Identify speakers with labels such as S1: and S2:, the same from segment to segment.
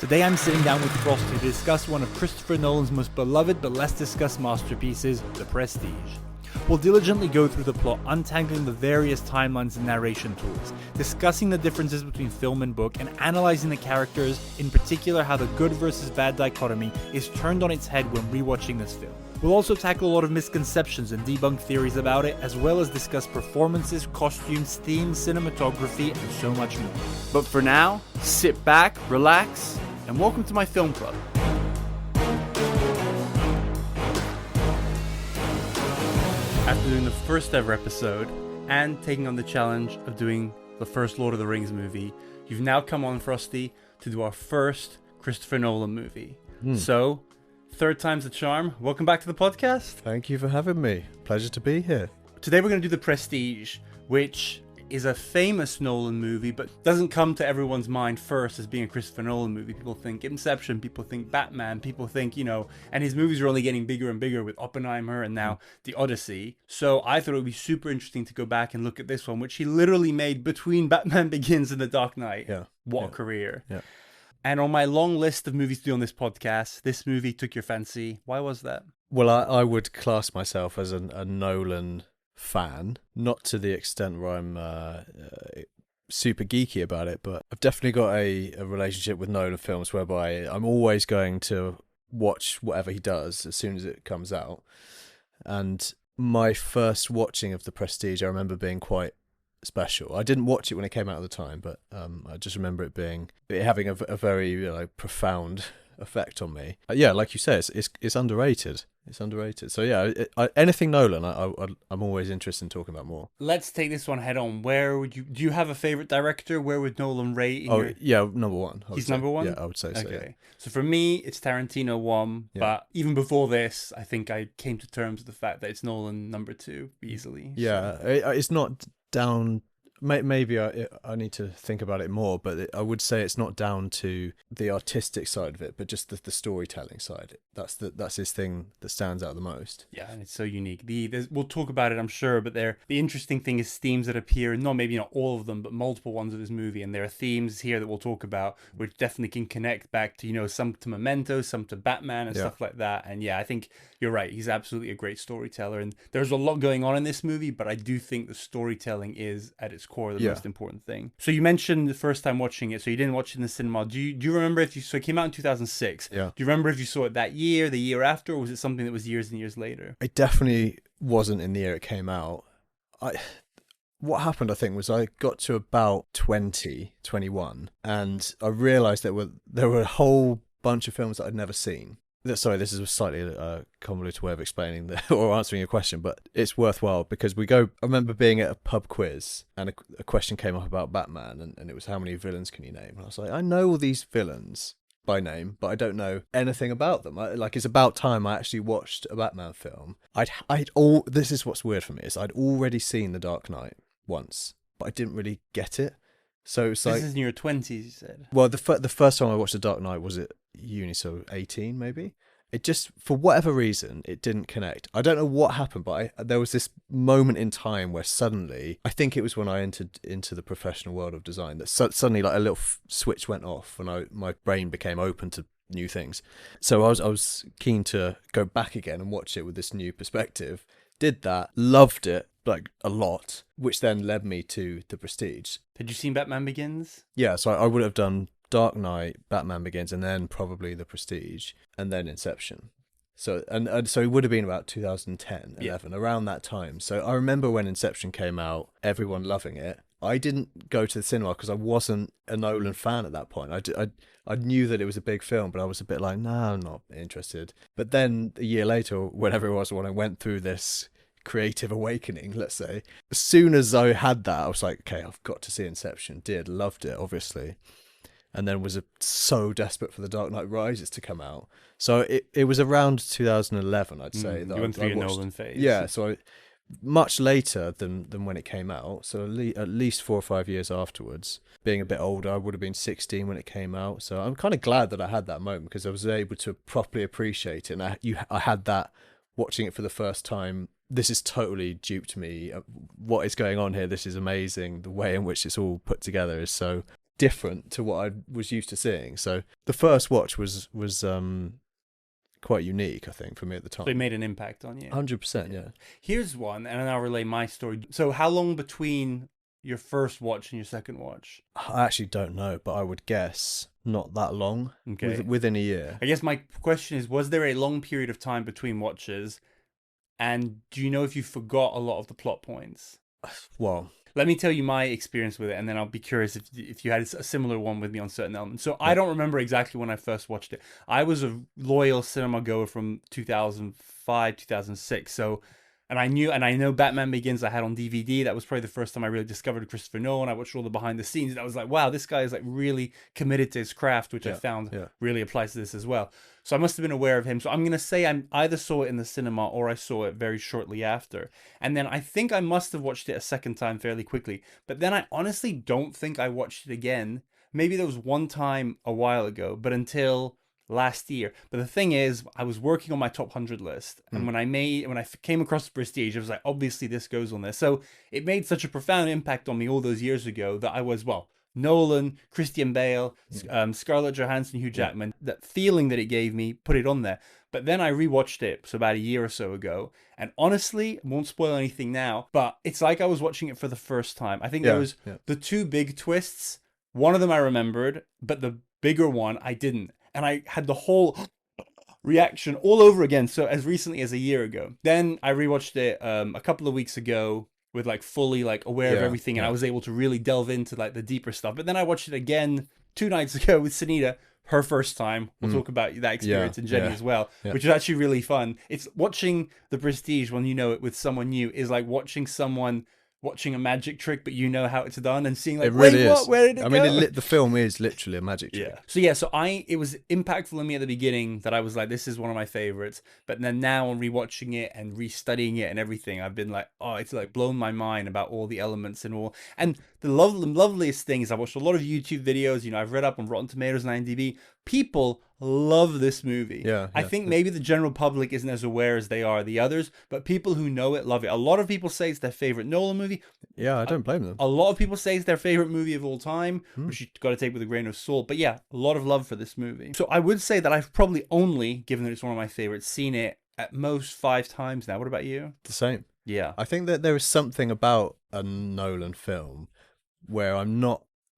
S1: Today I'm sitting down with Frosty to discuss one of Christopher Nolan's most beloved but less discussed masterpieces, The Prestige. We'll diligently go through the plot, untangling the various timelines and narration tools, discussing the differences between film and book, and analysing the characters, in particular how the good versus bad dichotomy is turned on its head when rewatching this film. We'll also tackle a lot of misconceptions and debunk theories about it, as well as discuss performances, costumes, themes, cinematography, and so much more. But for now, sit back, relax, and welcome to my film club. After doing the first ever episode and taking on the challenge of doing the first Lord of the Rings movie, you've now come on, Frosty, to do our first Christopher Nolan movie. So, third time's the charm. Welcome back to the podcast.
S2: Thank you for having me. Pleasure to be here.
S1: Today we're going to do The Prestige, which is a famous Nolan movie, but doesn't come to everyone's mind first as being a Christopher Nolan movie. People think Inception, people think Batman, people think, and his movies are only getting bigger and bigger with Oppenheimer and now The Odyssey. So I thought it would be super interesting to go back and look at this one, which he literally made between Batman Begins and The Dark Knight.
S2: Yeah.
S1: What a career.
S2: Yeah.
S1: And on my long list of movies to do on this podcast, this movie took your fancy. Why was that?
S2: Well, I would class myself as a Nolan fan, not to the extent where I'm super geeky about it, but I've definitely got a relationship with Nolan films whereby I'm always going to watch whatever he does as soon as it comes out. And my first watching of The Prestige, I remember being quite special. I didn't watch it when it came out at the time, but I just remember it having a very profound effect on me. Yeah, like you say, it's underrated. It's underrated. So yeah, anything Nolan, I'm always interested in talking about more.
S1: Let's take this one head on. Do you have a favorite director? Where would Nolan rate?
S2: Yeah, number one.
S1: He's number one?
S2: Yeah, I would say so.
S1: Okay.
S2: Yeah.
S1: So for me, it's Tarantino 1, but even before this, I think I came to terms with the fact that it's Nolan number 2 easily.
S2: Yeah, it's not down. Maybe I need to think about it more, but I would say it's not down to the artistic side of it, but just the storytelling side. That's his thing that stands out the most.
S1: Yeah, and it's so unique. We'll talk about it, I'm sure, but the interesting thing is themes that appear, maybe not all of them, but multiple ones of this movie, and there are themes here that we'll talk about, which definitely can connect back to, some to Memento, some to Batman and stuff like that. And yeah, I think you're right. He's absolutely a great storyteller, and there's a lot going on in this movie, but I do think the storytelling is at its core the most important thing. So you mentioned the first time watching it, so you didn't watch it in the cinema. Do you remember so it came out in 2006.
S2: Yeah.
S1: Do you remember if you saw it that year, the year after, or was it something that was years and years later?
S2: It definitely wasn't in the year it came out. What happened, I think, was I got to about 21, and I realised there were a whole bunch of films that I'd never seen. Sorry, this is a slightly convoluted way of explaining or answering your question, but it's worthwhile because I remember being at a pub quiz and a question came up about Batman and it was how many villains can you name? And I was like, I know all these villains by name, but I don't know anything about them. It's about time I actually watched a Batman film. This is what's weird for me, is I'd already seen The Dark Knight once, but I didn't really get it. So it's
S1: this is in your 20s, you said?
S2: Well, the first time I watched The Dark Knight was at uni, so 18 maybe. It just, for whatever reason, it didn't connect. I don't know what happened, but there was this moment in time where suddenly, I think it was when I entered into the professional world of design, that suddenly like a little switch went off and my brain became open to new things. So I was keen to go back again and watch it with this new perspective. Did that, loved it, like a lot, which then led me to The Prestige.
S1: Had you seen Batman Begins?
S2: Yeah, so I would have done Dark Knight, Batman Begins, and then probably The Prestige, and then Inception. So and so it would have been about 2010, 11, around that time. So I remember when Inception came out, everyone loving it. I didn't go to the cinema because I wasn't a Nolan fan at that point. I knew that it was a big film, but I was a bit like, nah, I'm not interested. But then a year later, whenever it was, when I went through this creative awakening, let's say, as soon as I had that, I was like, okay, I've got to see Inception. Loved it, obviously. And then was so desperate for The Dark Knight Rises to come out. So it was around 2011, I'd say.
S1: That you went through your Nolan phase.
S2: Yeah, so much later than when it came out. So at least 4 or 5 years afterwards. Being a bit older, I would have been 16 when it came out. So I'm kind of glad that I had that moment because I was able to properly appreciate it. And I had that watching it for the first time. This is totally duped me. What is going on here? This is amazing. The way in which it's all put together is so different to what I was used to seeing. So the first watch was quite unique, I think, for me at the time.
S1: So it made an impact on you.
S2: 100%, yeah.
S1: Here's one, and then I'll relay my story. So how long between your first watch and your second watch?
S2: I actually don't know, but I would guess not that long.
S1: Okay.
S2: Within a year.
S1: I guess my question is, was there a long period of time between watches? And do you know if you forgot a lot of the plot points?
S2: Well,
S1: let me tell you my experience with it, and then I'll be curious if you had a similar one with me on certain elements. So I don't remember exactly when I first watched it. I was a loyal cinema goer from 2005, 2006. So, and I know Batman Begins I had on DVD. That was probably the first time I really discovered Christopher Nolan. I watched all the behind the scenes. And I was like, wow, this guy is like really committed to his craft, which I found really applies to this as well. So I must have been aware of him. So I'm going to say I either saw it in the cinema or I saw it very shortly after. And then I think I must have watched it a second time fairly quickly. But then I honestly don't think I watched it again. Maybe there was one time a while ago, but until last year. But the thing is, I was working on my top 100 list. And when I came across the Prestige, I was like, obviously this goes on there. So it made such a profound impact on me all those years ago that I was, Nolan, Christian Bale, Scarlett Johansson, Hugh Jackman, that feeling that it gave me, put it on there. But then I rewatched it about a year or so ago, and honestly, won't spoil anything now, but it's like I was watching it for the first time. I think there was the two big twists. One of them I remembered, but the bigger one I didn't. And I had the whole reaction all over again, so as recently as a year ago. Then I rewatched it a couple of weeks ago, with like fully like aware of everything, and I was able to really delve into like the deeper stuff. But then I watched it again 2 nights ago with Sunita, her first time. We'll talk about that experience and Jenny as well, which is actually really fun. It's watching The Prestige when you know it with someone new is like watching someone watching a magic trick, but you know how it's done, and seeing like,
S2: it really
S1: wait, what? Where did it go?
S2: I mean, the film is literally a magic trick.
S1: So it was impactful on me at the beginning that I was like, this is one of my favorites. But then now on rewatching it and restudying it and everything, I've been like, oh, it's like blown my mind about all the elements and all. And the loveliest thing is I watched a lot of YouTube videos. You know, I've read up on Rotten Tomatoes and IMDb. People love this movie. I think maybe the general public isn't as aware as they are the others, but people who know it love it. A lot of people say it's their favorite Nolan movie.
S2: Yeah, I don't blame them.
S1: A lot of people say it's their favorite movie of all time, which you got to take with a grain of salt. But yeah, a lot of love for this movie. So I would say that I've probably only, given that it's one of my favorites, seen it at most 5 times now. What about you?
S2: The same.
S1: Yeah.
S2: I think that there is something about a Nolan film where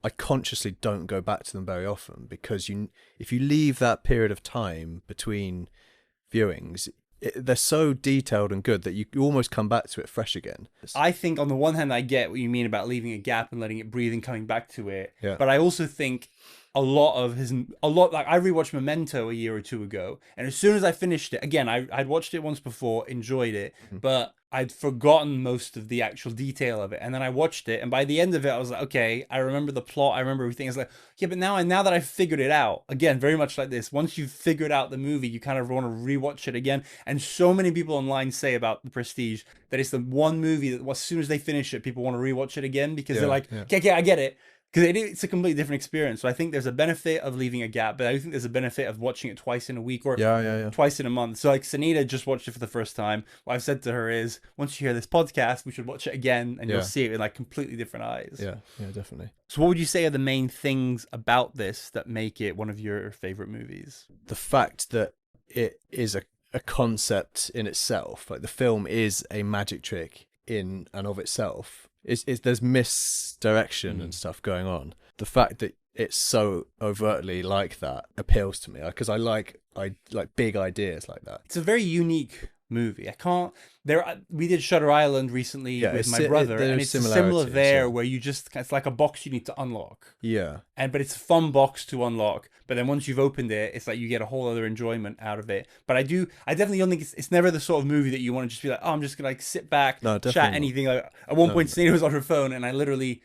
S2: I consciously don't go back to them very often, because if you leave that period of time between viewings, they're so detailed and good that you almost come back to it fresh again.
S1: I think on the one hand, I get what you mean about leaving a gap and letting it breathe and coming back to it.
S2: Yeah.
S1: But I also think like I rewatched Memento a year or 2 ago, and as soon as I finished it, again, I'd watched it once before, enjoyed it, but I'd forgotten most of the actual detail of it. And then I watched it, and by the end of it, I was like, okay, I remember the plot, I remember everything. It's like, yeah, but now that I've figured it out, again, very much like this, once you've figured out the movie, you kind of want to rewatch it again. And so many people online say about The Prestige that it's the one movie that as soon as they finish it, people want to rewatch it again, because they're like, okay, I get it. Because it's a completely different experience. So I think there's a benefit of leaving a gap, but I think there's a benefit of watching it twice in a week or twice in a month. So like Sunita just watched it for the first time. What I've said to her is, once you hear this podcast, we should watch it again, and you'll see it with like completely different eyes.
S2: Yeah, definitely.
S1: So what would you say are the main things about this that make it one of your favorite movies?
S2: The fact that it is a concept in itself. Like the film is a magic trick in and of itself. There's misdirection and stuff going on. The fact that it's so overtly like that appeals to me, because I like big ideas like that.
S1: It's a very unique movie. We did Shutter Island recently with my brother, and it's similar there, where it's like a box you need to unlock.
S2: Yeah.
S1: But it's a fun box to unlock. But then once you've opened it, it's like you get a whole other enjoyment out of it. But I definitely don't think it's never the sort of movie that you want to just be like, oh, I'm just gonna like sit back, chat anything. Like, at one point, Sunita was on her phone, and I literally,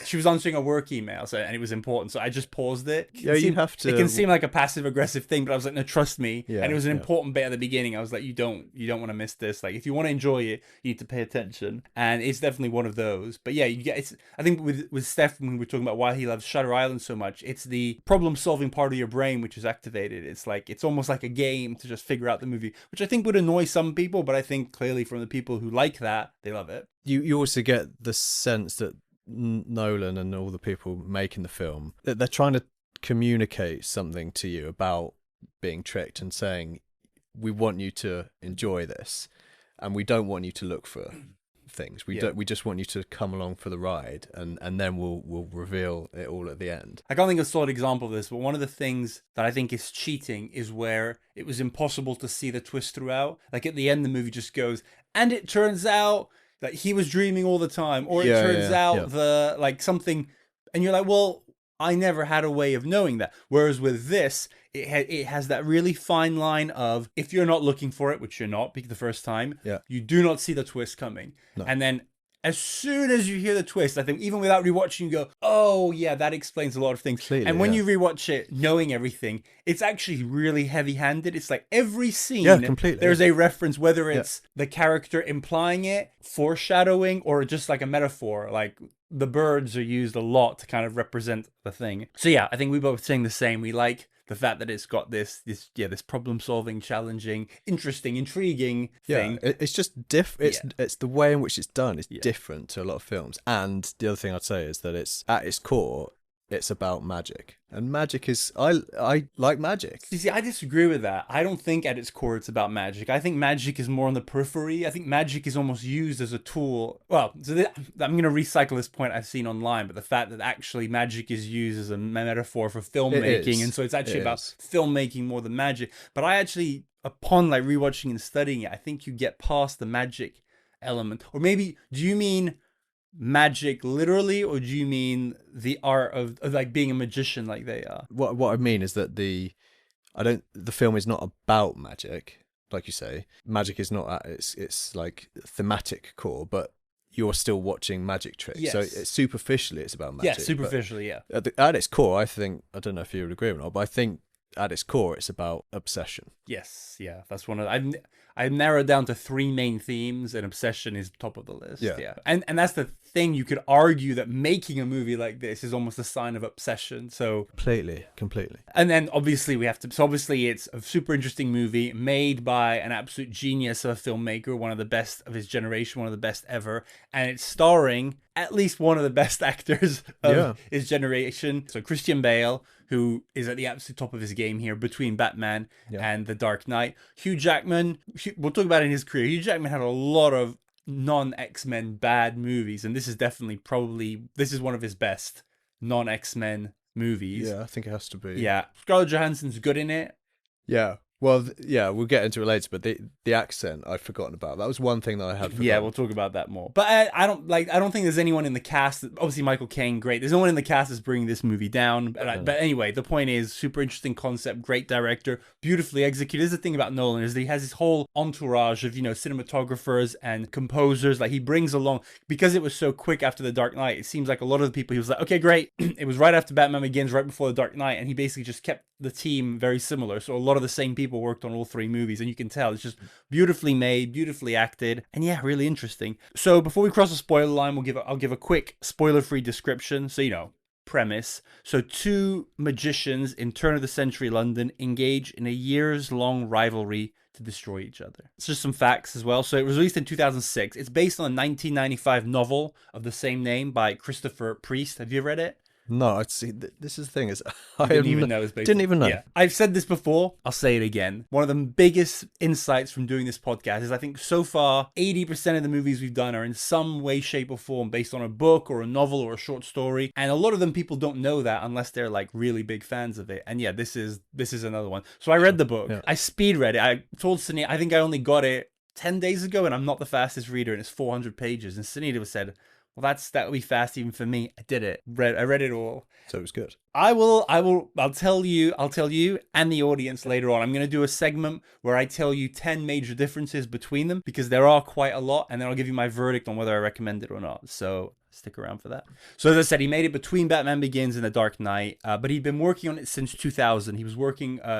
S1: she was answering a work email, and it was important, so I just paused it.
S2: You have to.
S1: It can seem like a passive aggressive thing, but I was like, no, trust me. And it was an important bit at the beginning. I was like, you don't want to miss this. Like, if you want to enjoy it, you need to pay attention. And it's definitely one of those. But yeah, I think with Steph, when we were talking about why he loves Shutter Island so much, it's the problem-solving part of your brain which is activated. It's almost like a game to just figure out the movie, which I think would annoy some people, but I think clearly from the people who like that, they love it.
S2: You also get the sense that Nolan and all the people making the film, they're trying to communicate something to you about being tricked and saying, we want you to enjoy this, and we don't want you to look for things. We just want you to come along for the ride, and then we'll reveal it all at the end.
S1: I can't think of a solid example of this, but one of the things that I think is cheating is where it was impossible to see the twist throughout. Like at the end, the movie just goes, and it turns out that he was dreaming all the time, or it turns out the like something, and you're like, well, I never had a way of knowing that. Whereas with this, it has that really fine line of, if you're not looking for it, which you're not, because the first time, you do not see the twist coming. No. And then as soon as you hear the twist, I think even without rewatching, you go, oh yeah, that explains a lot of things. Completely, and when you rewatch it, knowing everything, it's actually really heavy-handed. It's like every scene, there's a reference, whether it's the character implying it, foreshadowing, or just like a metaphor. Like the birds are used a lot to kind of represent the thing. So yeah, I think we both saying the same. We like the fact that it's got this problem-solving, challenging, interesting, intriguing thing.
S2: It's just different. It's the way in which it's done is different to a lot of films. And the other thing I'd say is that it's at its core, it's about magic. And magic is, I like magic.
S1: See, I disagree with that. I don't think at its core it's about magic. I think magic is more on the periphery. I think magic is almost used as a tool. Well, I'm going to recycle this point I've seen online, but the fact that actually magic is used as a metaphor for filmmaking. And so it's actually about filmmaking more than magic. But I actually, upon like rewatching and studying it, I think you get past the magic element. Or maybe, do you mean magic literally, or do you mean the art of like being a magician like they are?
S2: What I mean is that the film is not about magic, like you say. Magic is not at its like thematic core, but you're still watching magic tricks. So superficially it's about magic.
S1: Yeah, superficially,
S2: At its core, I think, I don't know if you would agree or not, but I think at its core it's about obsession.
S1: Yes, that's one of I've narrowed down to 3 main themes, and obsession is top of the list. And that's the thing. You could argue that making a movie like this is almost a sign of obsession. So
S2: completely.
S1: And then obviously it's a super interesting movie made by an absolute genius of a filmmaker, one of the best of his generation, one of the best ever, and it's starring at least one of the best actors of his generation. So Christian Bale, who is at the absolute top of his game here between Batman and The Dark Knight. Hugh Jackman, we'll talk about in his career. Hugh Jackman had a lot of non-X-Men bad movies, and this is definitely this is one of his best non-X-Men movies.
S2: Yeah, I think it has to be.
S1: Yeah. Scarlett Johansson's good in it.
S2: Yeah. Well, we'll get into it later, but the accent I've forgotten about. That was one thing that I had forgotten.
S1: Yeah, we'll talk about that more. But I don't think there's anyone in the cast. Obviously, Michael Caine, great. There's no one in the cast that's bringing this movie down. But anyway, the point is, super interesting concept, great director, beautifully executed. This is the thing about Nolan, is that he has his whole entourage of, cinematographers and composers. Like, he brings along, because it was so quick after The Dark Knight, it seems like a lot of the people, he was like, okay, great. It was right after Batman Begins, right before The Dark Knight, and he basically just kept the team very similar. So a lot of the same people worked on all 3 movies, and you can tell it's just beautifully made, beautifully acted, and really interesting. So before we cross the spoiler line, I'll give a quick spoiler-free description. So, premise. So 2 magicians in turn of the century London engage in a years-long rivalry to destroy each other. It's just some facts as well. So it was released in 2006. It's based on a 1995 novel of the same name by Christopher Priest. Have you read it?
S2: No, I'd see. This is the thing is,
S1: I didn't even know.
S2: Didn't even know.
S1: Yeah. I've said this before. I'll say it again. One of the biggest insights from doing this podcast is I think so far 80% of the movies we've done are in some way, shape, or form based on a book or a novel or a short story, and a lot of them people don't know that unless they're like really big fans of it. And this is another one. So I read the book. I speed read it. I told Sunita, I think I only got it 10 days ago, and I'm not the fastest reader, and it's 400 pages. And Sunita said, well, that'll be fast even for me. I did it. I read it all.
S2: So it was good.
S1: I'll tell you and the audience later on. I'm going to do a segment where I tell you 10 major differences between them, because there are quite a lot, and then I'll give you my verdict on whether I recommend it or not. So stick around for that. So as I said, he made it between Batman Begins and The Dark Knight, but he'd been working on it since 2000. He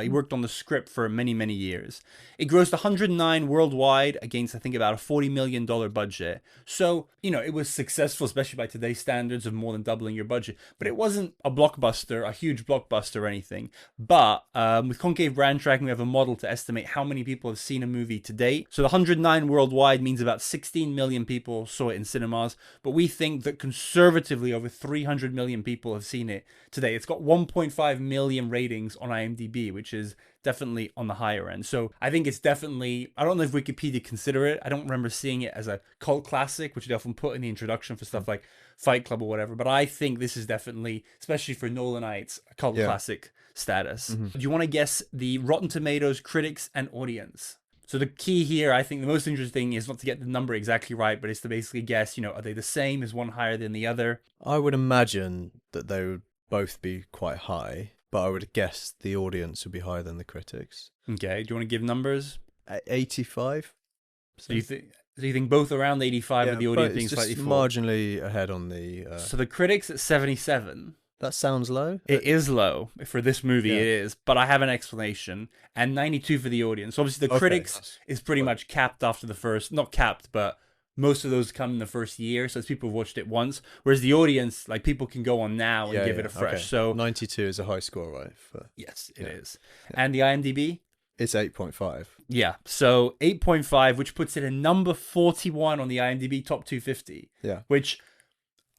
S1: worked on the script for many, many years. It grossed 109 worldwide against, I think, about a $40 million budget. So, it was successful, especially by today's standards of more than doubling your budget. But it wasn't a blockbuster, a huge blockbuster or anything. But with concave brand tracking, we have a model to estimate how many people have seen a movie to date. So the 109 worldwide means about 16 million people saw it in cinemas. But we think that conservatively over 300 million people have seen it today. It's got 1.5 million ratings on IMDb, which is definitely on the higher end. So I think it's definitely, I don't know if Wikipedia consider it. I don't remember seeing it as a cult classic, which they often put in the introduction for stuff like Fight Club or whatever. But I think this is definitely, especially for Nolanites, a cult classic status. Do you want to guess the Rotten Tomatoes critics and audience? So the key here, I think the most interesting is not to get the number exactly right, but it's to basically guess, are they the same? Is one higher than the other?
S2: I would imagine that they would both be quite high, but I would guess the audience would be higher than the critics.
S1: Okay, do you want to give numbers?
S2: 85?
S1: So you think both around 85 and the audience being slightly
S2: marginally ahead on the...
S1: So the critics at 77.
S2: That sounds low.
S1: It is low for this movie. It is, but I have an explanation. And 92 for the audience. Obviously, the critics is pretty much capped after the first. Not capped, but most of those come in the first year. So it's people who've watched it once. Whereas the audience, like people can go on now and give it a fresh.
S2: Okay.
S1: So
S2: 92 is a high score, right?
S1: Yes, it is. Yeah. And the IMDb?
S2: It's 8.5.
S1: Yeah, so 8.5, which puts it at number 41 on the IMDb top 250.
S2: Yeah,
S1: which.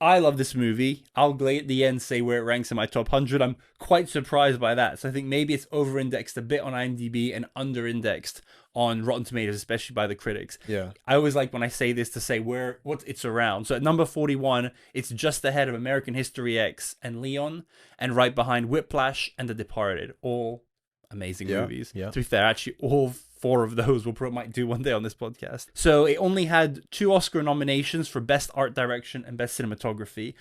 S1: I love this movie. I'll at the end say where it ranks in my top 100. I'm quite surprised by that. So I think maybe it's over-indexed a bit on IMDb and under-indexed on Rotten Tomatoes, especially by the critics.
S2: Yeah.
S1: I always like when I say this to say what it's around. So at number 41, it's just ahead of American History X and Leon, and right behind Whiplash and The Departed. All amazing movies.
S2: Yeah.
S1: To be fair, actually all 4 of those might do one day on this podcast. So it only had 2 Oscar nominations for Best Art Direction and Best Cinematography.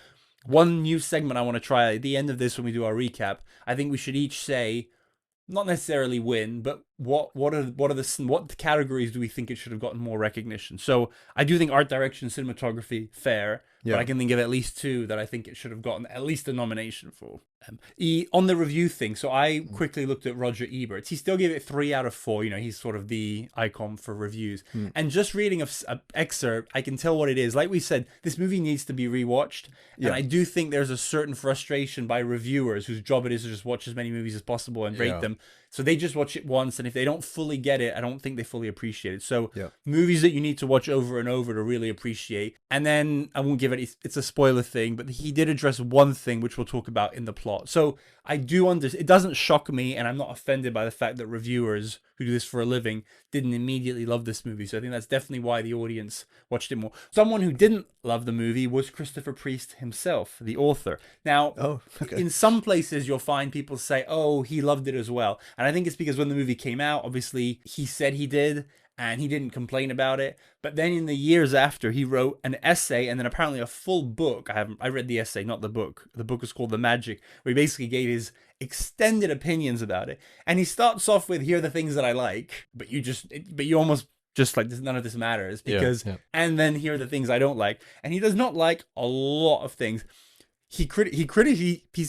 S1: One new segment I want to try at the end of this when we do our recap. I think we should each say, not necessarily win, but what categories do we think it should have gotten more recognition? So I do think art direction, cinematography, fair. Yeah. But I can think of at least 2 that I think it should have gotten at least a nomination for. On the review thing, so I quickly looked at Roger Ebert. He still gave it 3 out of 4. He's sort of the icon for reviews. And just reading an excerpt, I can tell what it is. Like we said, this movie needs to be rewatched. And I do think there's a certain frustration by reviewers whose job it is to just watch as many movies as possible and rate them. So they just watch it once, and if they don't fully get it, I don't think they fully appreciate it. So movies that you need to watch over and over to really appreciate. And then I won't give it, it's a spoiler thing, but he did address one thing which we'll talk about in the plot. So I do understand, it doesn't shock me, and I'm not offended by the fact that reviewers who do this for a living didn't immediately love this movie. So I think that's definitely why the audience watched it more. Someone who didn't love the movie was Christopher Priest himself, the author. Now, in some places you'll find people say, oh, he loved it as well. And I think it's because when the movie came out, obviously he said he did, and he didn't complain about it. But then in the years after, he wrote an essay and then apparently a full book. I read the essay, not the book. The book is called The Magic, where he basically gave his extended opinions about it. And he starts off with, here are the things that I like, but you almost just like, none of this matters because, and then here are the things I don't like. And he does not like a lot of things. He's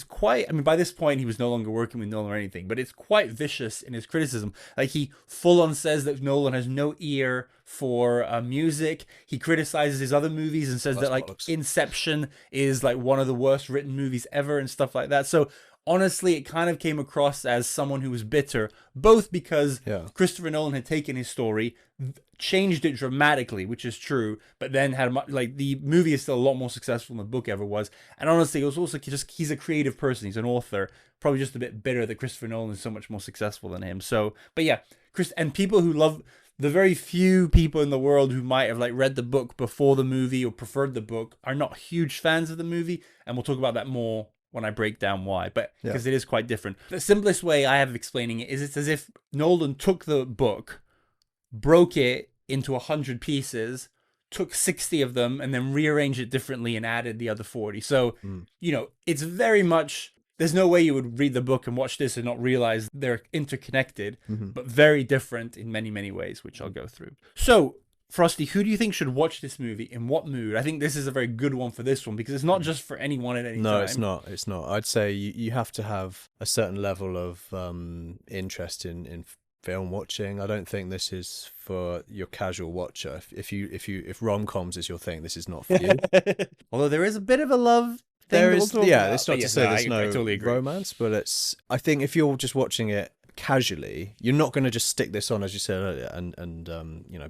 S1: quite, I mean, by this point, he was no longer working with Nolan or anything, but it's quite vicious in his criticism. Like, he full on says that Nolan has no ear for music. He criticizes his other movies and says that, like, Inception is, like, one of the worst written movies ever and stuff like that. So, honestly, it kind of came across as someone who was bitter, both because Christopher Nolan had taken his story, changed it dramatically, which is true, but then had the movie is still a lot more successful than the book ever was. And honestly, it was also just, he's a creative person, he's an author, probably just a bit bitter that Christopher Nolan is so much more successful than him. So, but yeah, and people who love, the very few people in the world who might have read the book before the movie or preferred the book are not huge fans of the movie, and we'll talk about that more when I break down why, but because it is quite different. The simplest way I have of explaining it is it's as if Nolan took the book, broke it into 100 pieces, took 60 of them, and then rearranged it differently and added the other 40. So, it's very much, there's no way you would read the book and watch this and not realize they're interconnected, but very different in many, many ways, which I'll go through. So, Frosty, who do you think should watch this movie? In what mood? I think this is a very good one for this one because it's not just for anyone at any time.
S2: No, it's not. It's not. I'd say you have to have a certain level of interest in film watching. I don't think this is for your casual watcher. If rom-coms is your thing, this is not for you.
S1: Although there is a bit of a love thing.
S2: There is, it's not to say there's no totally romance, but I think if you're just watching it casually. You're not going to just stick this on, as you said earlier, and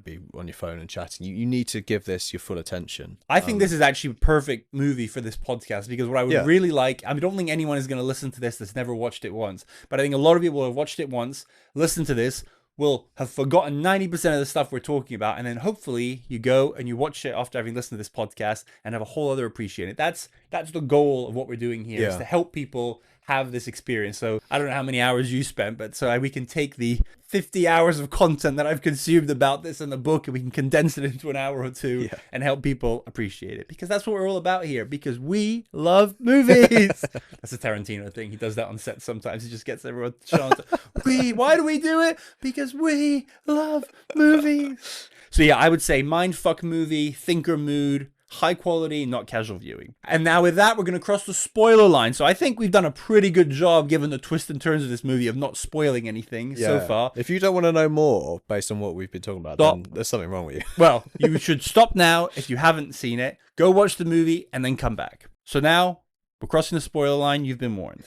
S2: be on your phone and chatting. You need to give this your full attention.
S1: I think this is actually a perfect movie for this podcast, because what I would really like, I don't think anyone is going to listen to this that's never watched it once, but I think a lot of people have watched it once, listen to this, will have forgotten 90% of the stuff we're talking about, and then hopefully you go and you watch it after having listened to this podcast and have a whole other appreciation. That's the goal of what we're doing here, is to help people have this experience. So I don't know how many hours you spent, but so we can take the 50 hours of content that I've consumed about this in the book, and we can condense it into an hour or two and help people appreciate it, because that's what we're all about here, because we love movies. That's a Tarantino thing. He does that on set sometimes. He just gets everyone to chant, why do we do it? Because we love movies. So yeah, I would say mindfuck movie, thinker mood, high quality, not casual viewing. And now with that, we're going to cross the spoiler line. So I think we've done a pretty good job, given the twists and turns of this movie, of not spoiling anything so far.
S2: If you don't want to know more based on what we've been talking about, then there's something wrong with you.
S1: Well, you should stop now if you haven't seen it. Go watch the movie and then come back. So now we're crossing the spoiler line. You've been warned.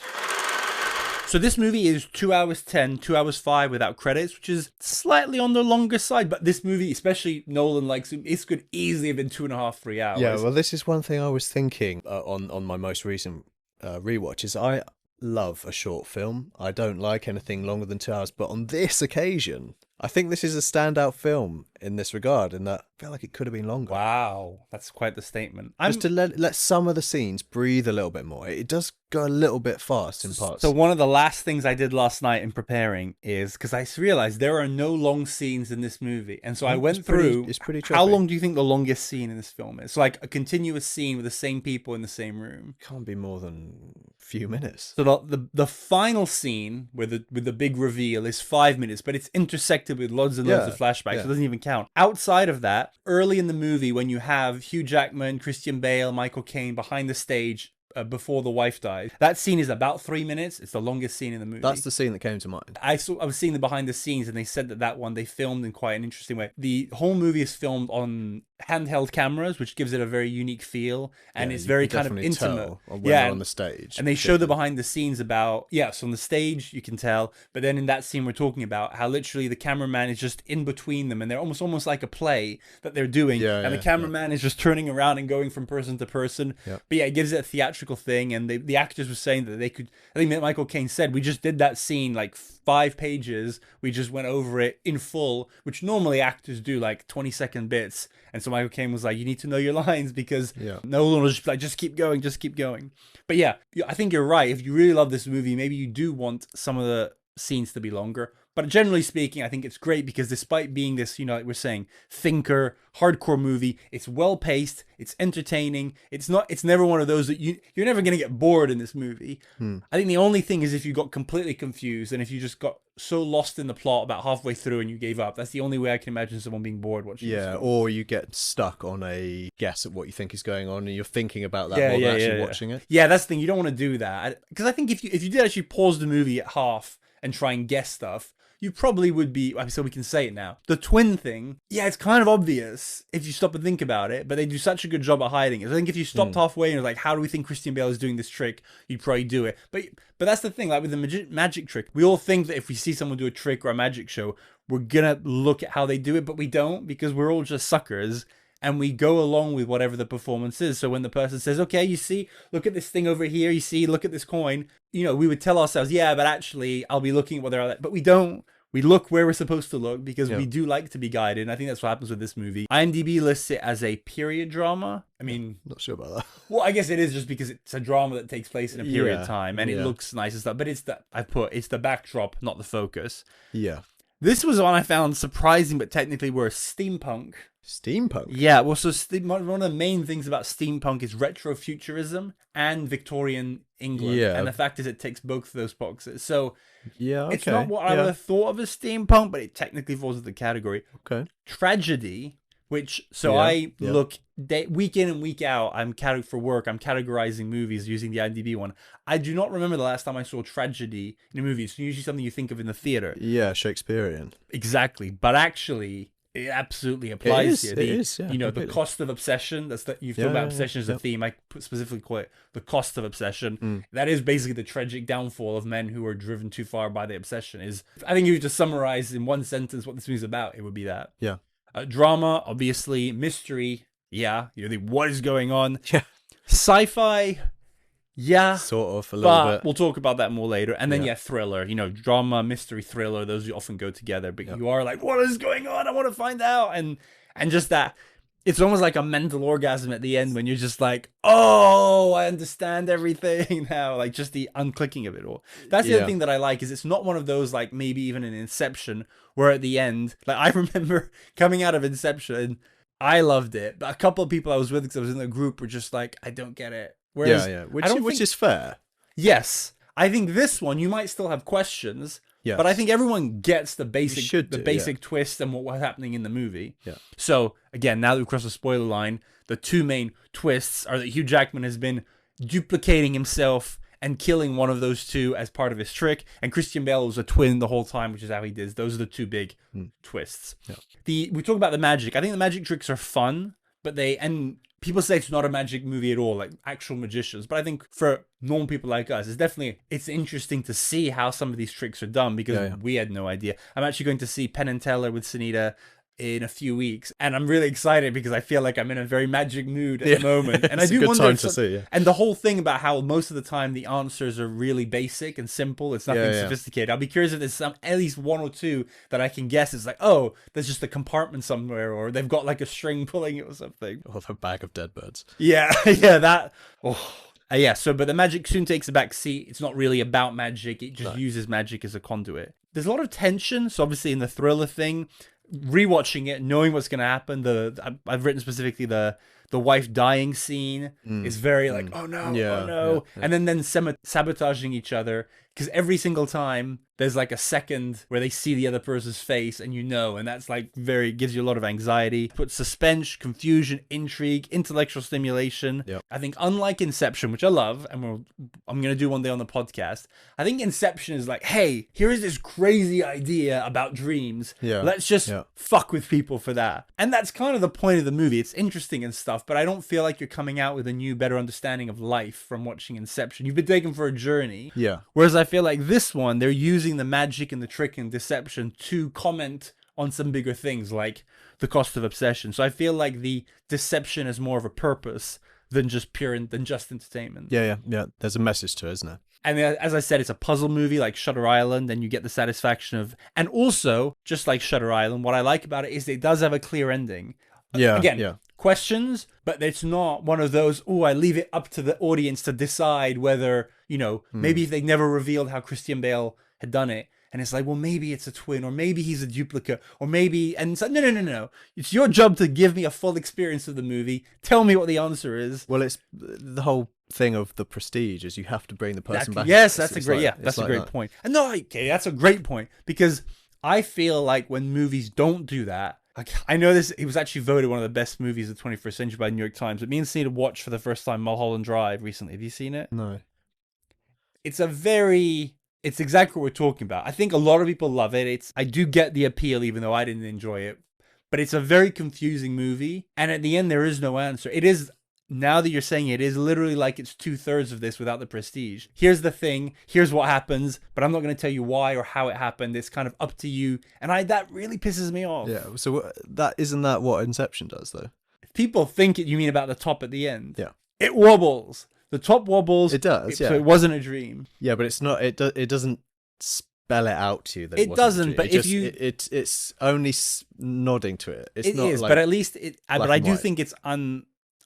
S1: So this movie is 2 hours 10, 2 hours 5 without credits, which is slightly on the longer side. But this movie, especially Nolan likes it, this could easily have been 2.5, 3 hours.
S2: Yeah, well, this is one thing I was thinking on my most recent rewatch, is I love a short film. I don't like anything longer than 2 hours. But on this occasion, I think this is a standout film in this regard, in that I feel like it could have been longer.
S1: Wow, that's quite the statement.
S2: Just to let some of the scenes breathe a little bit more. It does go a little bit fast in parts.
S1: So one of the last things I did last night in preparing is, because I realized there are no long scenes in this movie, and so I went through.
S2: It's pretty trippy.
S1: How long do you think the longest scene in this film is? So like a continuous scene with the same people in the same room.
S2: Can't be more than a few minutes.
S1: So the final scene with the big reveal is 5 minutes, but it's intersected with loads and loads of flashbacks. So it doesn't even count. Outside of that, early in the movie, when you have Hugh Jackman, Christian Bale, Michael Caine behind the stage before the wife died, that scene is about 3 minutes. It's the longest scene in the movie.
S2: That's the scene that came to mind.
S1: I was seeing the behind the scenes, and they said that one they filmed in quite an interesting way. The whole movie is filmed on handheld cameras, which gives it a very unique feel, and it's very kind of intimate.
S2: When they're on the stage,
S1: and they show the behind the scenes about so on the stage you can tell, but then in that scene we're talking about how literally the cameraman is just in between them, and they're almost like a play that they're doing, and the cameraman is just turning around and going from person to person. But it gives it a theatrical thing, and the actors were saying that they could. I think that Michael Caine said, we just did that scene like 5 pages. We just went over it in full, which normally actors do like 20-second bits. And so Michael Caine was like, you need to know your lines, because Nolan was just like, just keep going, just keep going. But yeah, I think you're right. If you really love this movie, maybe you do want some of the scenes to be longer. But generally speaking, I think it's great, because despite being this, like we're saying, thinker, hardcore movie, it's well paced, it's entertaining. It's never one of those that you're never going to get bored in this movie. I think the only thing is if you got completely confused, and if you just got so lost in the plot about halfway through and you gave up. That's the only way I can imagine someone being bored watching this film.
S2: Or you get stuck on a guess at what you think is going on, and you're thinking about that more than actually watching it.
S1: Yeah, that's the thing. You don't want to do that, because I think if you did actually pause the movie at half and try and guess stuff, you probably would be, so we can say it now. The twin thing, it's kind of obvious if you stop and think about it, but they do such a good job at hiding it. I think if you stopped halfway and you're like, how do we think Christian Bale is doing this trick? You'd probably do it. But that's the thing, like with the magic trick, we all think that if we see someone do a trick or a magic show, we're gonna look at how they do it, but we don't, because we're all just suckers. And we go along with whatever the performance is. So when the person says, okay, you see, look at this thing over here, you see, look at this coin, we would tell ourselves, yeah, but actually I'll be looking at what they're like. But we don't. We look where we're supposed to look, because we do like to be guided. And I think that's what happens with this movie. IMDb lists it as a period drama. I mean,
S2: not sure about that.
S1: Well, I guess it is, just because it's a drama that takes place in a period of time, and it looks nice and stuff. But it's the backdrop, not the focus.
S2: Yeah.
S1: This was one I found surprising, but technically worse. Steampunk.
S2: Steampunk?
S1: Yeah, well, so one of the main things about steampunk is retrofuturism and Victorian England. Yeah. And the fact is it ticks both of those boxes. So it's not what I would have thought of as steampunk, but it technically falls into the category.
S2: Okay.
S1: Tragedy, which, I look week in and week out, I'm categorizing movies using the IMDb one. I do not remember the last time I saw tragedy in a movie. It's usually something you think of in the theater.
S2: Yeah, Shakespearean.
S1: Exactly. But actually, it absolutely applies here.
S2: It is, yeah,
S1: you know,
S2: completely.
S1: the cost of obsession. You've talked about obsession as a theme. I specifically call it the cost of obsession. That is basically the tragic downfall of men who are driven too far by their obsession. I think if you just summarize in one sentence what this movie's about, it would be that.
S2: Yeah.
S1: Drama, obviously. Mystery, yeah. You know, what is going on?
S2: Yeah.
S1: Sci-fi, yeah.
S2: Sort of, a little bit.
S1: We'll talk about that more later. And then, thriller. You know, drama, mystery, thriller. Those often go together. But you are like, what is going on? I want to find out. And just that, it's almost like a mental orgasm at the end when you're just like, oh, I understand everything now. Like, just the unclicking of it all. That's the other thing that I like, is it's not one of those, like, maybe even an Inception, where at the end, like, I remember coming out of Inception, I loved it. But a couple of people I was with, because I was in the group, were just like, I don't get it. Whereas,
S2: which is fair.
S1: Yes, I think this one you might still have questions, but I think everyone gets the basic twist and what's happening in the movie.
S2: Yeah.
S1: So again, now that we've crossed the spoiler line, the two main twists are that Hugh Jackman has been duplicating himself and killing one of those two as part of his trick, and Christian Bale was a twin the whole time, which is how he did. Those are the two big twists. Yeah. We talk about the magic. I think the magic tricks are fun, but people say it's not a magic movie at all, like actual magicians. But I think for normal people like us, it's interesting to see how some of these tricks are done, because we had no idea. I'm actually going to see Penn and Teller with Sunita in a few weeks, and I'm really excited because I feel like I'm in a very magic mood at the moment. And I do wonder
S2: time to see,
S1: and the whole thing about how most of the time the answers are really basic and simple. It's nothing sophisticated. I'll be curious if there's at least one or two that I can guess. It's like, oh, there's just a compartment somewhere, or they've got like a string pulling it or something.
S2: Or a bag of dead birds.
S1: Yeah, that. Oh. But the magic soon takes a back seat. It's not really about magic. It just uses magic as a conduit. There's a lot of tension. So obviously in the thriller thing, rewatching it, knowing what's going to happen, I've written specifically the wife dying scene is very like, oh no. And then sabotaging each other, because every single time there's like a second where they see the other person's face, and and that's like gives you a lot of anxiety. Puts suspense, confusion, intrigue, intellectual stimulation. I think unlike Inception, which I love, and I'm going to do one day on the podcast, I think Inception is like, hey, here is this crazy idea about dreams. Let's just fuck with people for that. And that's kind of the point of the movie. It's interesting and stuff, but I don't feel like you're coming out with a new, better understanding of life from watching Inception. You've been taken for a journey. Whereas I feel like this one, they're using the magic and the trick and deception to comment on some bigger things like the cost of obsession. So I feel like the deception is more of a purpose than just entertainment.
S2: Yeah. There's a message to it, isn't there?
S1: And as I said, it's a puzzle movie like Shutter Island, and you get the satisfaction of, and also just like Shutter Island, what I like about it is it does have a clear ending. Questions, but it's not one of those, I leave it up to the audience to decide whether, maybe if they never revealed how Christian Bale had done it, and it's like, well, maybe it's a twin, or maybe he's a duplicate, or maybe, and it's like, no. It's your job to give me a full experience of the movie. Tell me what the answer is.
S2: Well, it's the whole thing of the prestige is you have to bring the person back.
S1: Yes, that's a great point. And that's a great point, because I feel like when movies don't do that, like, I know this, it was actually voted one of the best movies of the 21st century by the New York Times, but me and Sunita watched for the first time Mulholland Drive recently. Have you seen it?
S2: No.
S1: It's exactly what we're talking about. I think a lot of people love it. I do get the appeal, even though I didn't enjoy it, but it's a very confusing movie. And at the end, there is no answer. It is, now that you're saying it, is literally like it's 2/3 of this without the prestige. Here's the thing, here's what happens, but I'm not going to tell you why or how it happened. It's kind of up to you. And that really pisses me off.
S2: Yeah, so isn't that what Inception does, though?
S1: If people think you mean about the top at the end.
S2: Yeah.
S1: It wobbles. The top wobbles.
S2: It does,
S1: So it wasn't a dream.
S2: Yeah, but it's not, it doesn't spell it out to you that
S1: it doesn't, but
S2: it's only nodding to it. It's not
S1: is,
S2: like,
S1: but at least but I do think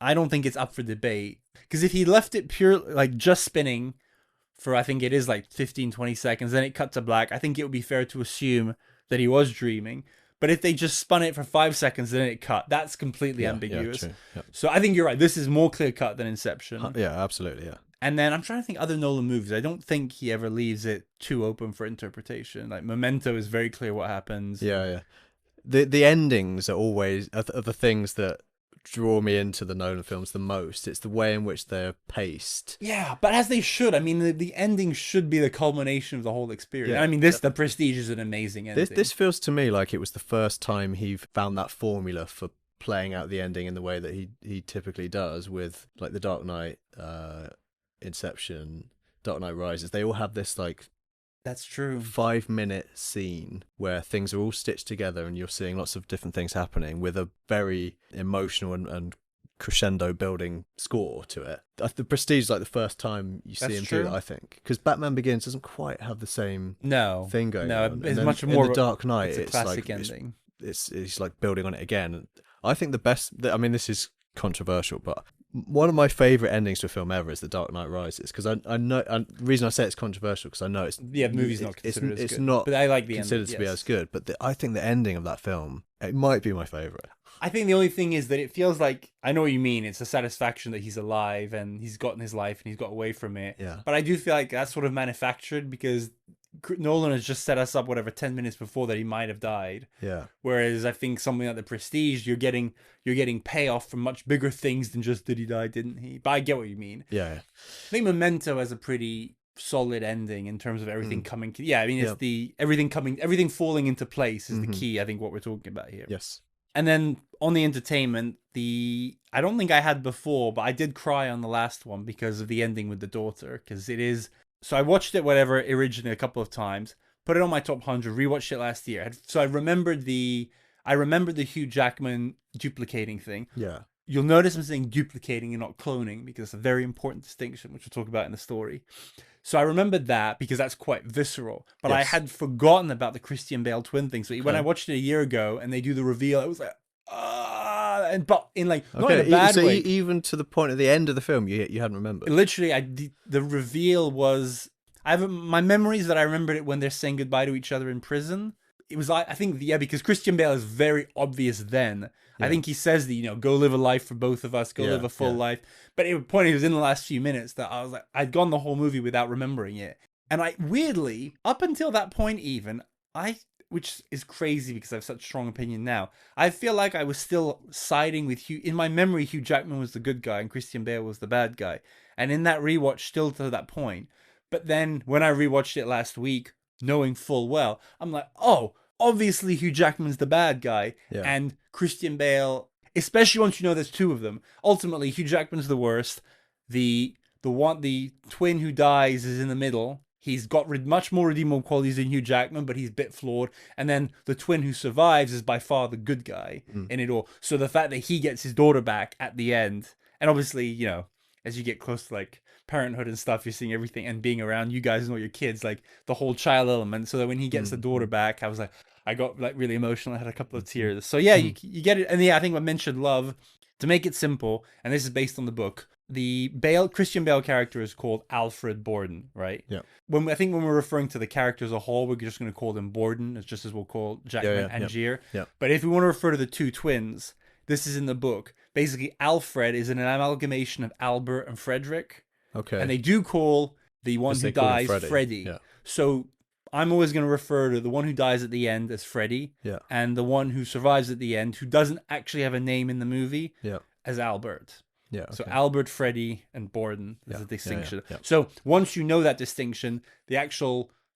S1: I don't think it's up for debate, because if he left it pure, like just spinning for, I think it is like 15-20 seconds, then it cut to black, I think it would be fair to assume that he was dreaming. But if they just spun it for 5 seconds, then it cut, that's completely ambiguous.
S2: True. Yeah.
S1: So I think you're right. This is more clear cut than Inception.
S2: Yeah, absolutely. Yeah.
S1: And then I'm trying to think other Nolan movies. I don't think he ever leaves it too open for interpretation. Like Memento is very clear what happens.
S2: Yeah. The endings are always are the things that draw me into the Nolan films the most. It's the way in which they're paced.
S1: Yeah, but as they should. I mean, the ending should be the culmination of the whole experience.
S2: Yeah.
S1: I mean, The Prestige is an amazing ending.
S2: This feels to me like it was the first time he found that formula for playing out the ending in the way that he typically does with like The Dark Knight, Inception, Dark Knight Rises. They all have this like
S1: That's true.
S2: 5-minute scene where things are all stitched together and you're seeing lots of different things happening with a very emotional and crescendo building score to it. The Prestige is like the first time you see him do that, I think, because Batman Begins doesn't quite have the same thing going on.
S1: It's much more
S2: in The Dark Knight.
S1: It's a classic
S2: like,
S1: ending.
S2: It's like building on it again. And I think the best. I mean, this is controversial, but one of my favorite endings to a film ever is The Dark Knight Rises, because I know, and the reason I say it's controversial because I know it's
S1: the movie's not considered as good.
S2: Not
S1: but I like the
S2: considered
S1: ending,
S2: to be as good, but I think the ending of that film, it might be my favorite.
S1: I think the only thing is that it feels like, I know what you mean, it's a satisfaction that he's alive and he's gotten his life and he's got away from it.
S2: Yeah.
S1: But I do feel like that's sort of manufactured because Nolan has just set us up 10 minutes before that he might have died.
S2: Yeah.
S1: Whereas I think something like The Prestige, you're getting payoff from much bigger things than just did he die, didn't he? But I get what you mean.
S2: Yeah.
S1: I think Memento has a pretty solid ending in terms of everything coming. Yeah, I mean, it's everything falling into place is the key. I think what we're talking about here.
S2: Yes.
S1: And then on the entertainment, I don't think I had before, but I did cry on the last one because of the ending with the daughter, because it is. So I watched it originally a couple of times, put it on my top 100, rewatched it last year. So I remembered the Hugh Jackman duplicating thing.
S2: Yeah.
S1: You'll notice I'm saying duplicating and not cloning because it's a very important distinction, which we'll talk about in the story. So I remembered that because that's quite visceral. But I had forgotten about the Christian Bale twin thing. So when I watched it a year ago and they do the reveal, it was like, but in like, not in a bad way.
S2: So even to the point at the end of the film, you hadn't remembered?
S1: Literally, the reveal was... my memories that I remembered it when they're saying goodbye to each other in prison. It was, I think, because Christian Bale is very obvious then. Yeah. I think he says that, go live a life for both of us, go live a full life. But the point, it was in the last few minutes that I was like, I'd gone the whole movie without remembering it. And weirdly, up until that point even, which is crazy because I have such a strong opinion now, I feel like I was still siding with Hugh. In my memory, Hugh Jackman was the good guy and Christian Bale was the bad guy. And in that rewatch, still to that point. But then when I rewatched it last week, knowing full well, I'm like, oh, obviously Hugh Jackman's the bad guy, and Christian Bale, especially once you know there's two of them. Ultimately, Hugh Jackman's the worst. The twin who dies is in the middle. He's got much more redeemable qualities than Hugh Jackman, but he's a bit flawed. And then the twin who survives is by far the good guy in it all. So the fact that he gets his daughter back at the end, and obviously, as you get close to like parenthood and stuff, you're seeing everything and being around you guys and all your kids, like the whole child element. So that when he gets the daughter back, I was like, I got like really emotional. I had a couple of tears. So yeah, you get it. And yeah, I think I mentioned love. To make it simple, and this is based on the book, the Christian Bale character is called Alfred Borden, right?
S2: Yeah.
S1: When we're referring to the character as a whole, we're just going to call them Borden, as just as we'll call Jackman Angier.
S2: Yeah.
S1: But if we want to refer to the two twins, this is in the book. Basically, Alfred is an amalgamation of Albert and Frederick.
S2: Okay.
S1: And they do call the one who dies Freddy.
S2: Yeah.
S1: So I'm always going to refer to the one who dies at the end as Freddy, and the one who survives at the end, who doesn't actually have a name in the movie, as Albert.
S2: Yeah. Okay.
S1: So Albert, Freddy, and Borden is a distinction.
S2: Yeah.
S1: So once you know that distinction, the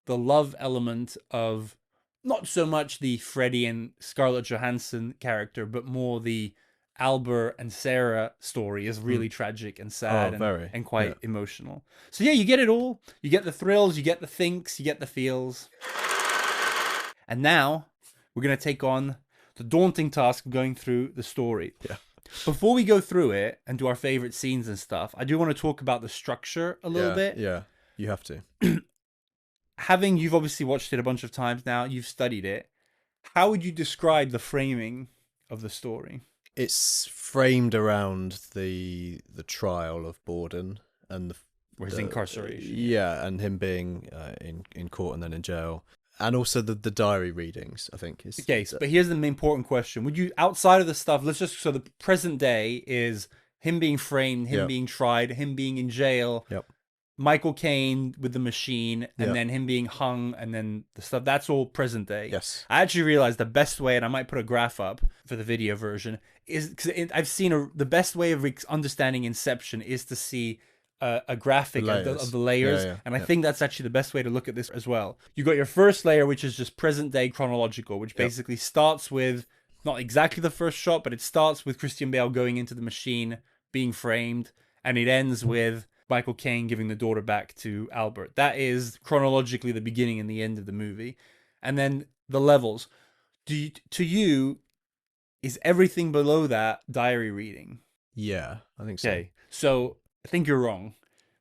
S1: love element of not so much the Freddy and Scarlett Johansson character, but more the Albert and Sarah story is really tragic and sad and quite emotional. So yeah, you get it all. You get the thrills, you get the thinks, you get the feels. And now we're going to take on the daunting task of going through the story.
S2: Yeah.
S1: Before we go through it and do our favorite scenes and stuff, I do want to talk about the structure a little bit.
S2: Yeah, you have to.
S1: You've obviously watched it a bunch of times now, you've studied it. How would you describe the framing of the story?
S2: It's framed around the trial of Borden and
S1: his incarceration.
S2: Yeah, and him being in court and then in jail. And also the diary readings, I think.
S1: Okay, but here's the important question. Would you, outside of the stuff, so the present day is him being framed, him being tried, him being in jail.
S2: Yep.
S1: Michael Caine with the machine, and
S2: Yeah.
S1: then him being hung, and then the stuff, that's all present day.
S2: Yes.
S1: I actually realized the best way, and I might put a graph up for the video version, is because I've seen the best way of understanding Inception is to see a graphic of the layers, and I think that's actually the best way to look at this as well. You got your first layer, which is just present day chronological, which basically starts with not exactly the first shot, but it starts with Christian Bale going into the machine, being framed, and it ends with Michael Caine giving the daughter back to Albert. That is chronologically the beginning and the end of the movie. And then the levels. To you, is everything below that diary reading?
S2: Yeah, I think so.
S1: Okay, so I think you're wrong,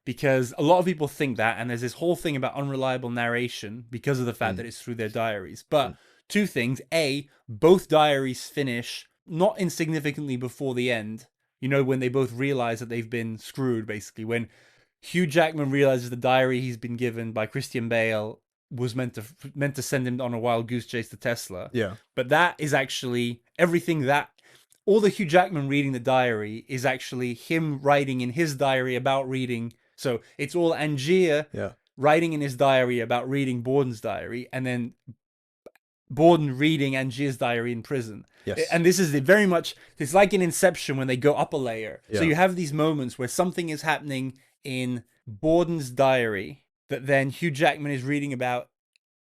S1: because a lot of people think that, and there's this whole thing about unreliable narration because of the fact that it's through their diaries. But two things. A, both diaries finish not insignificantly before the end. You know, when they both realize that they've been screwed, basically. When Hugh Jackman realizes the diary he's been given by Christian Bale was meant to send him on a wild goose chase to Tesla.
S2: Yeah.
S1: But that is actually everything that all the Hugh Jackman reading the diary is actually him writing in his diary about reading. So it's all Angier writing in his diary about reading Borden's diary, and then Borden reading Angier's diary in prison.
S2: Yes.
S1: And this is very much, it's like in Inception when they go up a layer. So you have these moments where something is happening in Borden's diary that then Hugh Jackman is reading about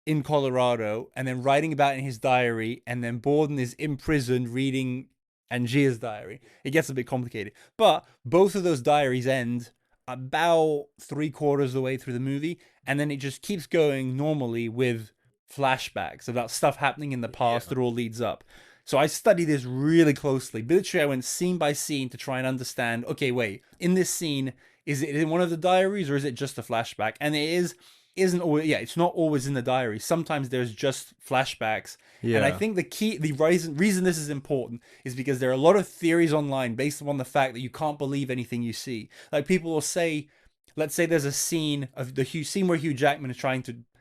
S1: in Colorado, and then writing about in his diary, and then Borden is in prison reading Angier's diary. It gets a bit complicated. But both of those diaries end about 3/4 of the way through the movie, and then it just keeps going normally with flashbacks about stuff happening in the past that all leads up. So I studied this really closely. Literally, I went scene by scene to try and understand, okay, wait, in this scene, is it in one of the diaries or is it just a flashback? And isn't always, it's not always in the diary. Sometimes there's just flashbacks.
S2: Yeah.
S1: And I think the reason this is important is because there are a lot of theories online based upon the fact that you can't believe anything you see. Like, people will say, let's say there's a scene of the scene where Hugh Jackman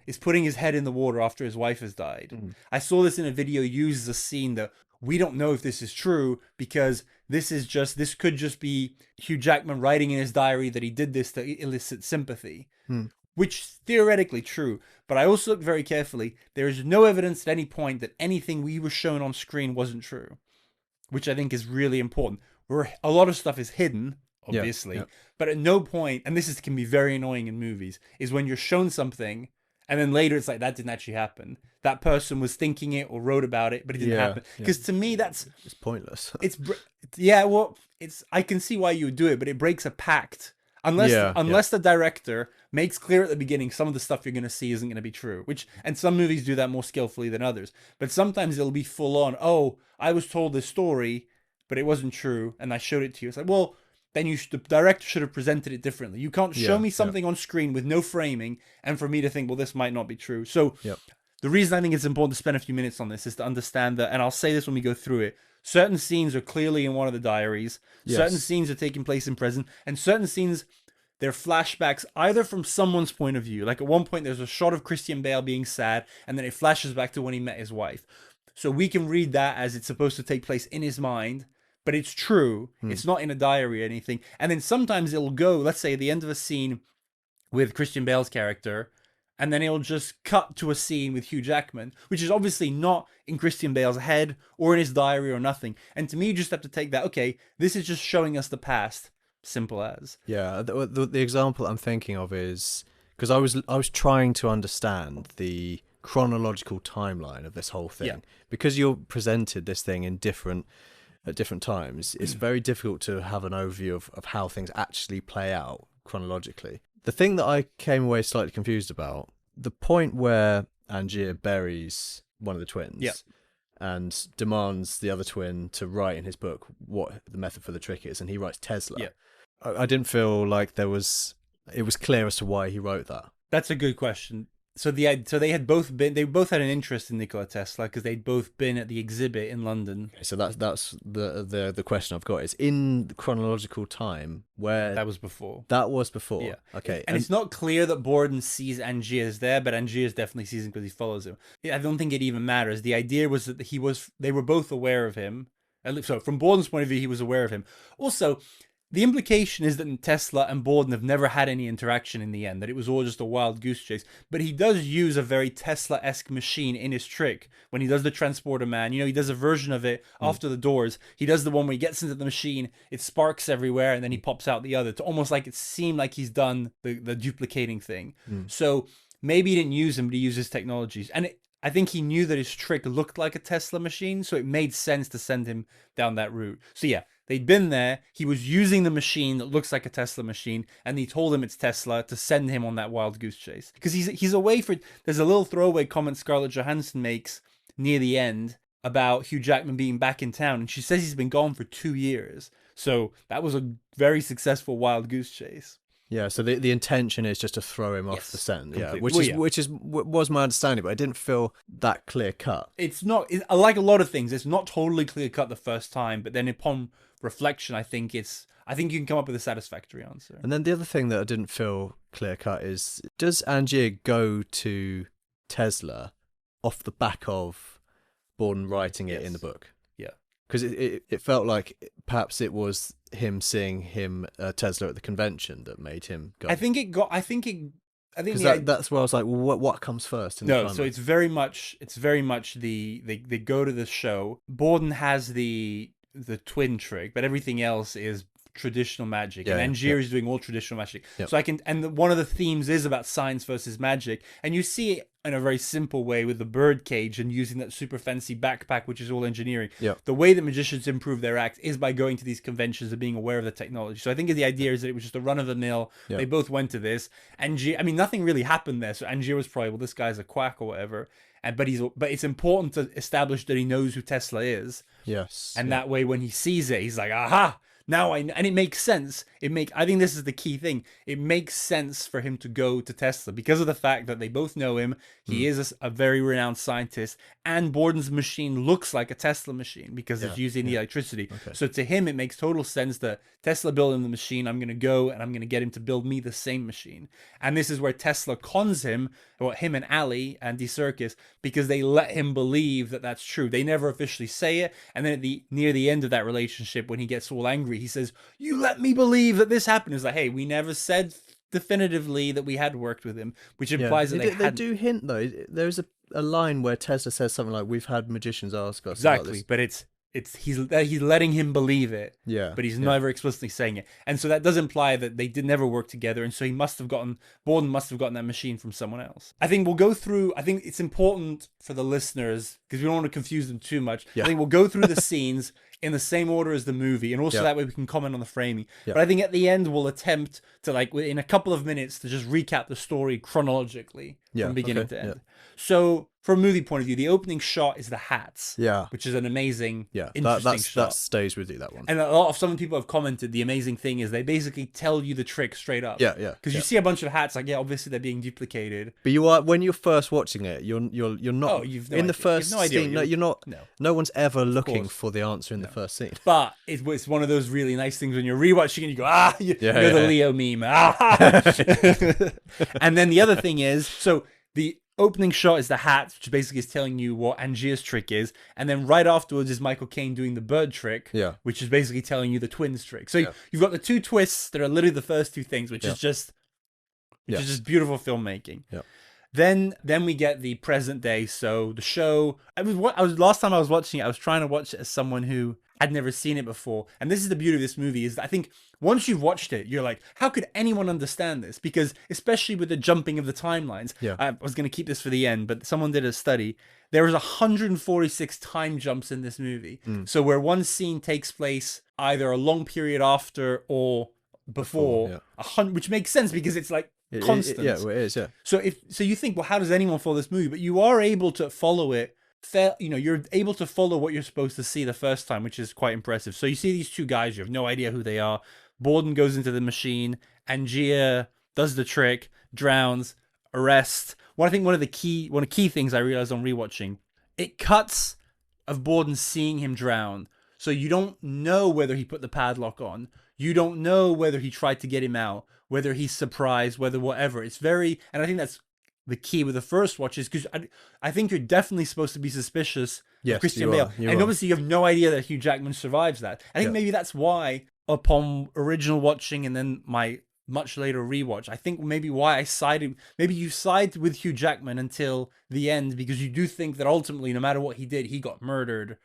S1: is putting his head in the water after his wife has died. I saw this in a video used as a scene that we don't know if this is true, because this could just be Hugh Jackman writing in his diary that he did this to elicit sympathy, which is theoretically true. But I also looked very carefully. There is no evidence at any point that anything we were shown on screen wasn't true, which I think is really important. A lot of stuff is hidden, obviously, but at no point, and can be very annoying in movies, is when you're shown something and then later it's like, that didn't actually happen. That person was thinking it or wrote about it, but it didn't happen. Because to me, it's
S2: pointless.
S1: I can see why you would do it, but it breaks a pact. Unless the director makes clear at the beginning some of the stuff you're going to see isn't going to be true. And some movies do that more skillfully than others. But sometimes it'll be full on, oh, I was told this story, but it wasn't true, and I showed it to you. It's like, well, then the director should have presented it differently. You can't show me something on screen with no framing and for me to think, well, this might not be true. So the reason I think it's important to spend a few minutes on this is to understand that, and I'll say this when we go through it, certain scenes are clearly in one of the diaries, certain scenes are taking place in prison, and certain scenes, they're flashbacks either from someone's point of view. Like at one point, there's a shot of Christian Bale being sad, and then it flashes back to when he met his wife. So we can read that as it's supposed to take place in his mind, but it's true. It's not in a diary or anything. And then sometimes it'll go, let's say at the end of a scene with Christian Bale's character, and then it'll just cut to a scene with Hugh Jackman, which is obviously not in Christian Bale's head or in his diary or nothing. And to me, you just have to take that, okay, this is just showing us the past. Simple as.
S2: Yeah, the example I'm thinking of is, because I was trying to understand the chronological timeline of this whole thing. Because you're presented this thing at different times, it's very difficult to have an overview of how things actually play out chronologically. The thing that I came away slightly confused about, the point where Angier buries one of the twins and demands the other twin to write in his book what the method for the trick is, and he writes Tesla. I didn't feel like it was clear as to why he wrote that.
S1: That's a good question. So they both had an interest in Nikola Tesla because they'd both been at the exhibit in London.
S2: Okay, so that's the question I've got is, in the chronological time where
S1: that was before.
S2: Yeah. Okay.
S1: And it's not clear that Borden sees Angier's there, but Angier's definitely sees him because he follows him. I don't think it even matters. The idea was that they were both aware of him. So from Borden's point of view, he was aware of him. Also, the implication is that Tesla and Borden have never had any interaction in the end, that it was all just a wild goose chase. But he does use a very Tesla-esque machine in his trick when he does the transporter man. You know, he does a version of it after the doors. He does the one where he gets into the machine, it sparks everywhere, and then he pops out the other to almost like it seemed like he's done the duplicating thing. So maybe he didn't use him, but he used his technologies. And I think he knew that his trick looked like a Tesla machine, so it made sense to send him down that route. So yeah, they'd been there. He was using the machine that looks like a Tesla machine, and he told him it's Tesla to send him on that wild goose chase. Because he's away for... There's a little throwaway comment Scarlett Johansson makes near the end about Hugh Jackman being back in town, and she says he's been gone for 2 years. So that was a very successful wild goose chase.
S2: Yeah, so the intention is just to throw him off the scent. Yeah,
S1: completely.
S2: which was my understanding, but I didn't feel that clear cut.
S1: It's not, like a lot of things, it's not totally clear cut the first time, but then upon reflection, I think you can come up with a satisfactory answer.
S2: And then the other thing that I didn't feel clear cut is, does Angier go to Tesla off the back of Borden writing it in the book?
S1: Yeah.
S2: Because it felt like perhaps it was him seeing Tesla at the convention that made him go.
S1: I think
S2: that's where I was like, well, what comes first?
S1: No, so it's very much they go to the show. Borden has the twin trick, but everything else is traditional magic, and Angier is doing all traditional magic. So one of the themes is about science versus magic, and you see it in a very simple way with the bird cage and using that super fancy backpack, which is all engineering. The way that magicians improve their act is by going to these conventions and being aware of the technology. So I think the idea is that it was just a run of the mill. They both went to this. Angier, I mean, nothing really happened there. So Angier was probably, well, this guy's a quack or whatever. But it's important to establish that he knows who Tesla is.
S2: Yes.
S1: And that way, when he sees it, he's like, aha. Now and it makes sense. I think this is the key thing. It makes sense for him to go to Tesla because of the fact that they both know him. He is a very renowned scientist, and Borden's machine looks like a Tesla machine because it's using the electricity. Okay. So to him, it makes total sense that Tesla built him the machine. I'm going to go and I'm going to get him to build me the same machine. And this is where Tesla cons him, or him and Ali and D Circus, because they let him believe that that's true. They never officially say it. And then near the end of that relationship, when he gets all angry, he says, "You let me believe that this happened." It's like, hey, we never said definitively that we had worked with him, which implies that they
S2: do hint, though. There's a line where Tesla says something like, "We've had magicians ask us
S1: exactly
S2: about this."
S1: But he's letting him believe it, but he's never explicitly saying it, and so that does imply that they did never work together, and so Borden must have gotten that machine from someone else. I think we'll go through. I think it's important for the listeners because we don't want to confuse them too much. I think we'll go through the scenes in the same order as the movie, and also that way we can comment on the framing. But I think at the end we'll attempt to, like, in a couple of minutes, to just recap the story chronologically from beginning to end. So from a movie point of view, the opening shot is the hats, which is an amazing, interesting shot.
S2: That stays with you, that one.
S1: And a lot of some people have commented the amazing thing is they basically tell you the trick straight up. Because you see a bunch of hats, like, obviously they're being duplicated.
S2: But when you're first watching it, you're not.
S1: Oh, you've no
S2: in
S1: idea.
S2: the first scene. No, you're not. No one's ever looking for the answer in the first scene.
S1: But it's one of those really nice things when you're rewatching and you go, you know the Leo meme. And then the other thing is, so the opening shot is the hat, which basically is telling you what Angier's trick is, and then right afterwards is Michael Caine doing the bird trick, which is basically telling you the twins trick. So you've got the two twists that are literally the first two things, which is just beautiful filmmaking. Then we get the present day. So the show. Last time I was watching it, I was trying to watch it as someone who had never seen it before. And this is the beauty of this movie, is that I think once you've watched it, you're like, how could anyone understand this? Because especially with the jumping of the timelines, I was going to keep this for the end, but someone did a study. There was 146 time jumps in this movie. So where one scene takes place either a long period after or before, which makes sense because it's like constant.
S2: It is.
S1: So you think, well, how does anyone follow this movie? But you are able to follow it. You're able to follow what you're supposed to see the first time, which is quite impressive. So you see these two guys, you have no idea who they are. Borden goes into the machine. Angier does the trick, drowns, arrest. One of the key things I realized on rewatching, it cuts of Borden seeing him drown. So you don't know whether he put the padlock on. You don't know whether he tried to get him out, whether he's surprised, whether whatever. It's and I think that's the key with the first watch, is because I think you're definitely supposed to be suspicious of Christian Bale. And obviously you have no idea that Hugh Jackman survives that. I think maybe that's why upon original watching and then my much later rewatch, I think maybe why I sided, maybe you side with Hugh Jackman until the end because you do think that ultimately, no matter what he did, he got murdered,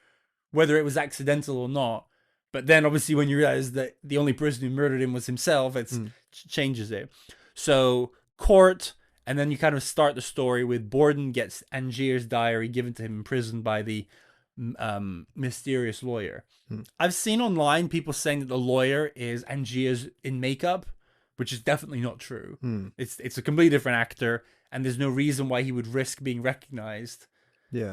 S1: whether it was accidental or not. But then obviously when you realize that the only person who murdered him was himself, it changes it. So court, and then you kind of start the story with Borden gets Angier's diary given to him in prison by the mysterious lawyer. I've seen online people saying that the lawyer is Angier's in makeup, which is definitely not true. It's a completely different actor, and there's no reason why he would risk being recognized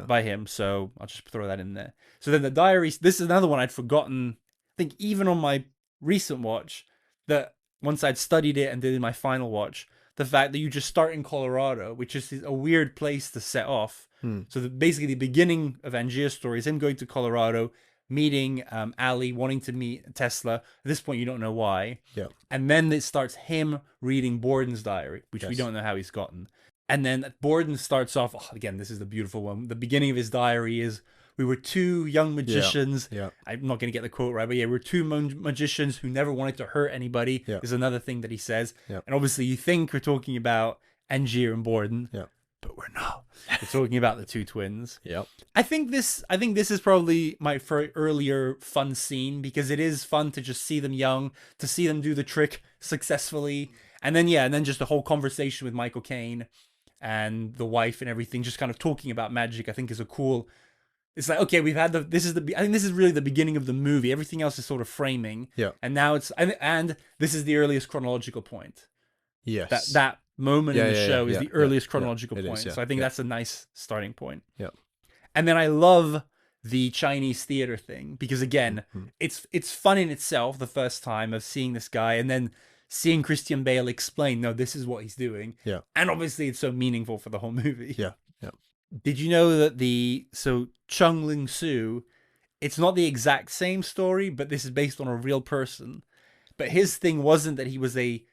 S1: by him. So I'll just throw that in there. So then the diaries, this is another one I'd forgotten. I think even on my recent watch, that once I'd studied it and did my final watch, the fact that you just start in Colorado, which is a weird place to set off. So basically the beginning of Angier's story is him going to Colorado, meeting Ali, wanting to meet Tesla. At this point, you don't know why.
S2: Yeah.
S1: And then it starts him reading Borden's diary, which we don't know how he's gotten. And then Borden starts off, again, this is the beautiful one. The beginning of his diary is, we were two young magicians.
S2: Yeah.
S1: I'm not going to get the quote right, but yeah, we're two magicians who never wanted to hurt anybody.
S2: Yeah.
S1: Is another thing that he says.
S2: Yeah.
S1: And obviously you think we're talking about Angier and Borden.
S2: Yeah.
S1: But we're not. We're talking about the two twins.
S2: Yep.
S1: I think this is probably my earlier fun scene because it is fun to just see them young, to see them do the trick successfully. And then just the whole conversation with Michael Caine and the wife and everything, just kind of talking about magic, I think is a cool. It's like, okay, we've had I think this is really the beginning of the movie. Everything else is sort of framing.
S2: Yeah.
S1: And now and this is the earliest chronological point.
S2: Yes.
S1: That moment in the show is the earliest chronological point.
S2: Is,
S1: so I think that's a nice starting point.
S2: Yeah.
S1: And then I love the Chinese theater thing because again, it's fun in itself the first time of seeing this guy and then seeing Christian Bale explain, no, this is what he's doing.
S2: Yeah.
S1: And obviously it's so meaningful for the whole movie.
S2: Yeah. Yeah.
S1: Did you know that Chung Ling Soo, it's not the exact same story, but this is based on a real person. But his thing wasn't that he was a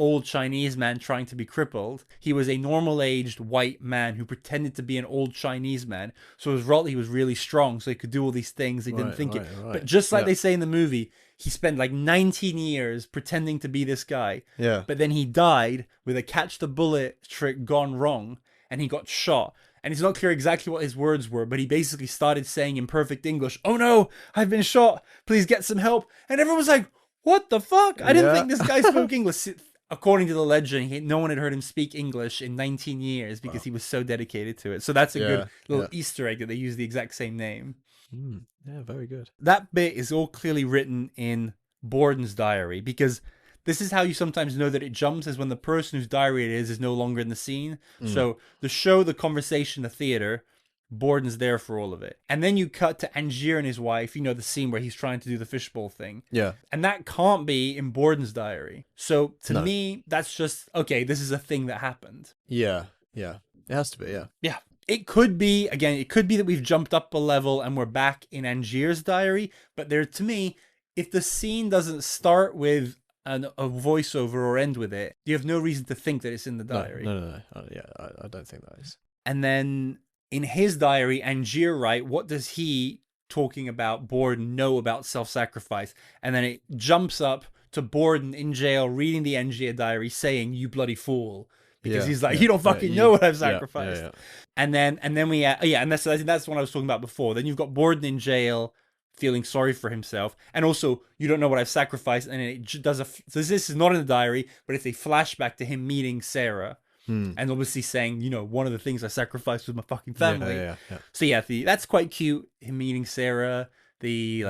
S1: old Chinese man trying to be crippled. He was a normal-aged white man who pretended to be an old Chinese man. So he was really strong, so he could do all these things. He didn't think it. But just like they say in the movie, he spent like 19 years pretending to be this guy.
S2: Yeah.
S1: But then he died with a catch-the-bullet trick gone wrong, and he got shot. And it's not clear exactly what his words were, but he basically started saying in perfect English, "Oh no, I've been shot. Please get some help." And everyone was like, "What the fuck? I didn't think this guy spoke English." According to the legend, no one had heard him speak English in 19 years because he was so dedicated to it. So that's a good little Easter egg that they use the exact same name.
S2: Yeah, very good.
S1: That bit is all clearly written in Borden's diary because this is how you sometimes know that it jumps, is when the person whose diary it is no longer in the scene. So the show, the conversation, the theater, Borden's there for all of it. And then you cut to Angier and his wife, the scene where he's trying to do the fishbowl thing.
S2: Yeah.
S1: And that can't be in Borden's diary. So to me, that's just, okay, this is a thing that happened.
S2: Yeah. Yeah. It has to be, yeah.
S1: Yeah. It could be, again, it could be that we've jumped up a level and we're back in Angier's diary. But to me, if the scene doesn't start with a voiceover or end with it, you have no reason to think that it's in the diary.
S2: No. I don't think that is.
S1: And then in his diary, Angier, right, what does he, talking about Borden, know about self-sacrifice? And then it jumps up to Borden in jail reading the Angier diary saying, "You bloody fool." Because he's like, "You don't fucking know what I've sacrificed." And then we, and that's what I was talking about before. Then you've got Borden in jail feeling sorry for himself, and also you don't know what I've sacrificed, and it does so this is not in the diary, but it's a flashback to him meeting Sarah, and obviously saying, one of the things I sacrificed was my fucking family.
S2: Yeah.
S1: So that's quite cute. Him meeting Sarah, the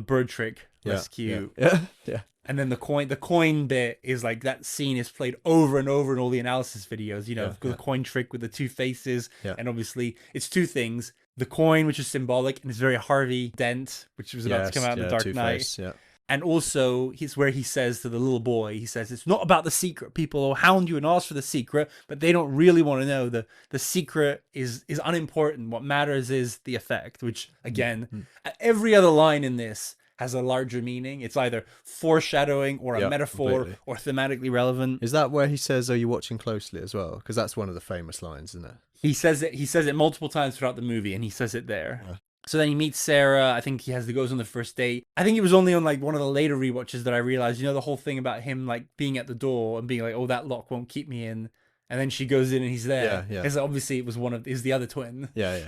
S1: bird trick, that's cute.
S2: Yeah.
S1: And then the coin bit is like, that scene is played over and over in all the analysis videos, the coin trick with the two faces.
S2: Yeah.
S1: And obviously it's two things. The coin, which is symbolic, and it's very Harvey Dent, which was about to come out in The Dark Knight.
S2: Yeah.
S1: And also, it's where he says to the little boy, he says, "It's not about the secret. People will hound you and ask for the secret, but they don't really want to know. The secret is unimportant. What matters is the effect," which, again, every other line in this has a larger meaning. It's either foreshadowing or a metaphor
S2: completely.
S1: or thematically relevant.
S2: Is that where he says, "Are you watching closely?" as well? Because that's one of the famous lines, isn't it?
S1: He says it multiple times throughout the movie, and he says it there. So then he meets Sarah. I think he goes on the first date. I think it was only on like one of the later rewatches that I realized, the whole thing about him like being at the door and being like, oh, that lock won't keep me in. And then she goes in and he's there.
S2: Yeah.
S1: Because obviously it was is the other twin.
S2: Yeah.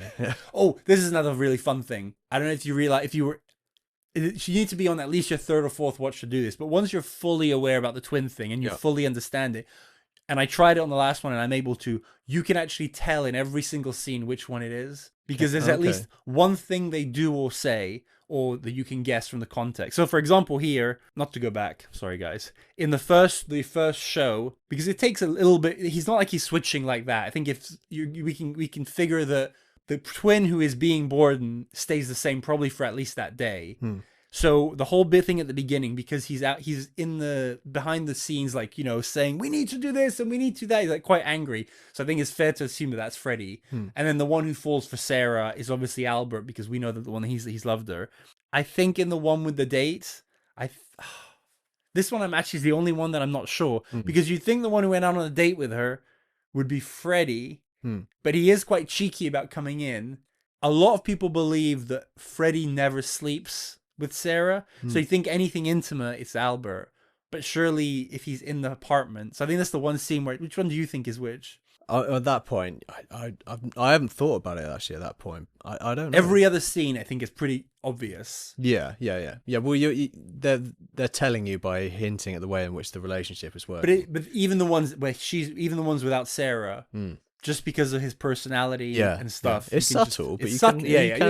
S1: Oh, this is another really fun thing. I don't know if you realize, you need to be on at least your third or fourth watch to do this. But once you're fully aware about the twin thing and you fully understand it, and I tried it on the last one and I'm able to, you can actually tell in every single scene which one it is. Because there's at least one thing they do or say, or that you can guess from the context. So for example here, not to go back, sorry guys, in the first show, because it takes a little bit, he's not like he's switching like that. I think if we can figure that the twin who is being Borden stays the same probably for at least that day. So the whole bit thing at the beginning, because he's in the behind the scenes, like, saying we need to do this and we need to do that. He's like quite angry. So I think it's fair to assume that that's Freddie. And then the one who falls for Sarah is obviously Albert, because we know that the one he's loved her. I think in the one with the date, this one I'm actually the only one that I'm not sure, because you'd think the one who went out on a date with her would be Freddie, but he is quite cheeky about coming in. A lot of people believe that Freddie never sleeps with Sarah, so you think anything intimate, it's Albert. But surely if he's in the apartment, so I think that's the one scene where, which one do you think is which?
S2: At that point, I haven't thought about it actually. At that point, I don't know.
S1: Every other scene, I think, is pretty obvious.
S2: Yeah. Well, they're telling you by hinting at the way in which the relationship is working.
S1: But even the ones without Sarah. Just because of his personality and stuff.
S2: It's subtle, but you can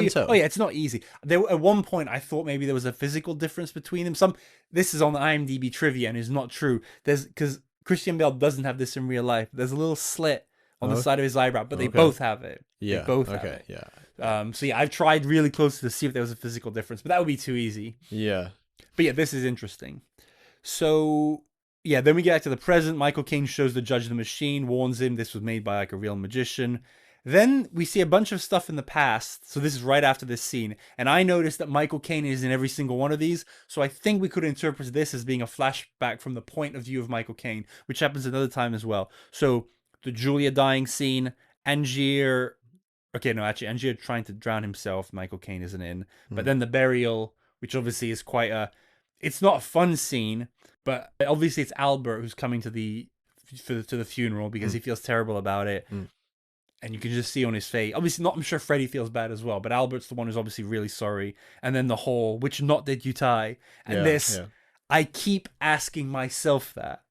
S2: tell.
S1: Oh yeah, it's not easy. At one point, I thought maybe there was a physical difference between them. This is on the IMDb trivia and is not true. Because Christian Bale doesn't have this in real life. There's a little slit on the side of his eyebrow, but they both have it.
S2: Yeah,
S1: they both have it.
S2: Yeah.
S1: So yeah, I've tried really close to see if there was a physical difference, but that would be too easy.
S2: Yeah.
S1: But yeah, this is interesting. So yeah, then we get back to the present. Michael Caine shows the judge the machine, warns him this was made by like a real magician. Then we see a bunch of stuff in the past. So this is right after this scene. And I noticed that Michael Caine is in every single one of these. So I think we could interpret this as being a flashback from the point of view of Michael Caine, which happens another time as well. So the Julia dying scene, Angier. Okay, no, actually, Angier trying to drown himself. Michael Caine isn't in. But then the burial, which obviously is quite it's not a fun scene. But obviously it's Albert who's coming to the funeral because he feels terrible about it. And you can just see on his face. Obviously not, I'm sure Freddie feels bad as well, but Albert's the one who's obviously really sorry. And then the whole, which knot did you tie? And I keep asking myself that.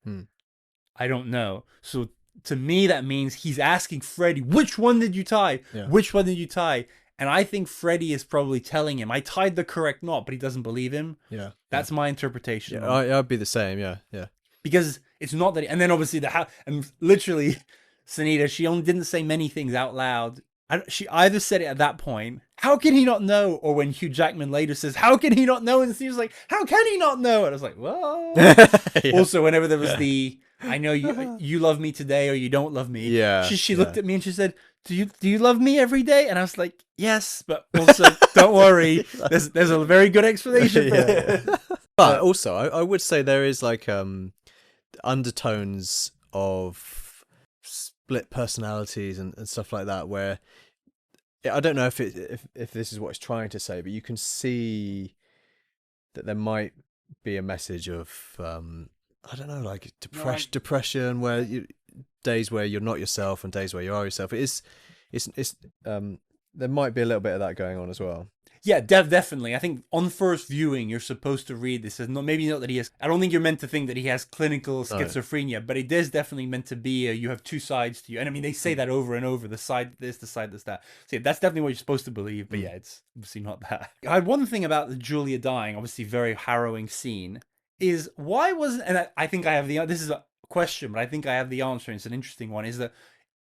S1: I don't know. So to me, that means he's asking Freddie, which one did you tie?
S2: Yeah.
S1: Which one did you tie? And I think Freddie is probably telling him, I tied the correct knot, but he doesn't believe him.
S2: Yeah.
S1: That's my interpretation.
S2: Yeah, I'd be the same. Yeah.
S1: Because it's not that, and then obviously and literally, Sunita, she only didn't say many things out loud. She either said it at that point, how can he not know? Or when Hugh Jackman later says, how can he not know? And she was like, how can he not know? And I was like, whoa. Also, whenever there was I know you love me today or you don't love me.
S2: Yeah.
S1: She looked at me and she said, do you love me every day? And I was like, yes, but also don't worry. There's a very good explanation for it.
S2: But also, I would say there is like undertones of split personalities and stuff like that, where I don't know if this is what it's trying to say, but you can see that there might be a message of I don't know, like depression, where days where you're not yourself and days where you are yourself. It's there might be a little bit of that going on as well.
S1: Yeah, definitely. I think on first viewing, you're supposed to read this as maybe not that he has. I don't think you're meant to think that he has clinical schizophrenia, but it is definitely meant to be you have two sides to you. And I mean, they say that over and over: the side this, the side this, that. So yeah, that's definitely what you're supposed to believe. But yeah, it's obviously not that. I had one thing about the Julia dying, obviously very harrowing scene, is why wasn't? And I think I have this is a question, but I think I have the answer. And it's an interesting one. Is that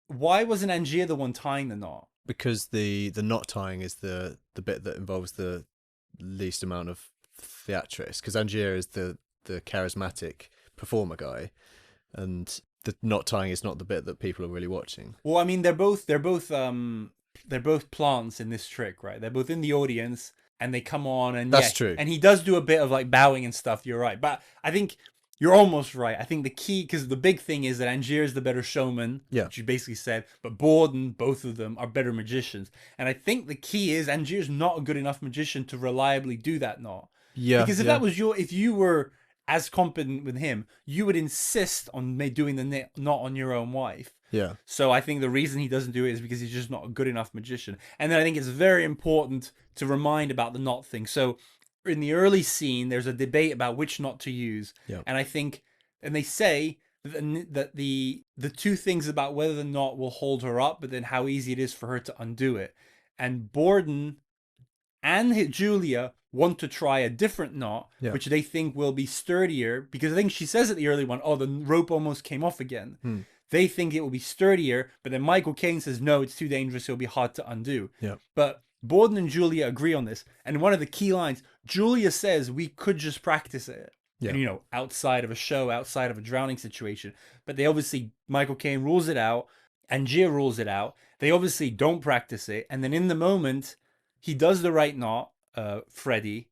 S1: why wasn't Angier the one tying the knot?
S2: Because the knot tying is the bit that involves the least amount of theatrics. Because Angier is the charismatic performer guy, and the knot tying is not the bit that people are really watching.
S1: Well, I mean, they're both plants in this trick, right? They're both in the audience, and they come on, and
S2: that's true.
S1: And he does do a bit of like bowing and stuff. You're right, but I think You're almost right. I think the key, because the big thing is that Angier is the better showman,
S2: Yeah.
S1: which you basically said, but Borden, both of them, are better magicians. And I think the key is Angier's not a good enough magician to reliably do that knot.
S2: Yeah,
S1: Because
S2: yeah,
S1: if you were as competent with him, you would insist on doing the knot on your own wife.
S2: yeah,
S1: So I think the reason he doesn't do it is because he's just not a good enough magician. And then I think it's very important to remind about the knot thing. So in the early scene, there's a debate about which knot to use.
S2: yeah,
S1: And I think, and they say that the two things about whether the knot will hold her up, but then how easy it is for her to undo it. And Borden and Julia want to try a different knot,
S2: yeah.
S1: which they think will be sturdier, because I think she says at the early one, oh, the rope almost came off again. They think it will be sturdier, but then Michael Caine says, no, it's too dangerous, it'll be hard to undo.
S2: Yeah.
S1: But Borden and Julia agree on this. And one of the key lines, Julia says, we could just practice it.
S2: Yeah.
S1: And, outside of a show, outside of a drowning situation. But they obviously, Michael Caine rules it out, Angier rules it out. They obviously don't practice it. And then in the moment, he does the right knot, Freddie,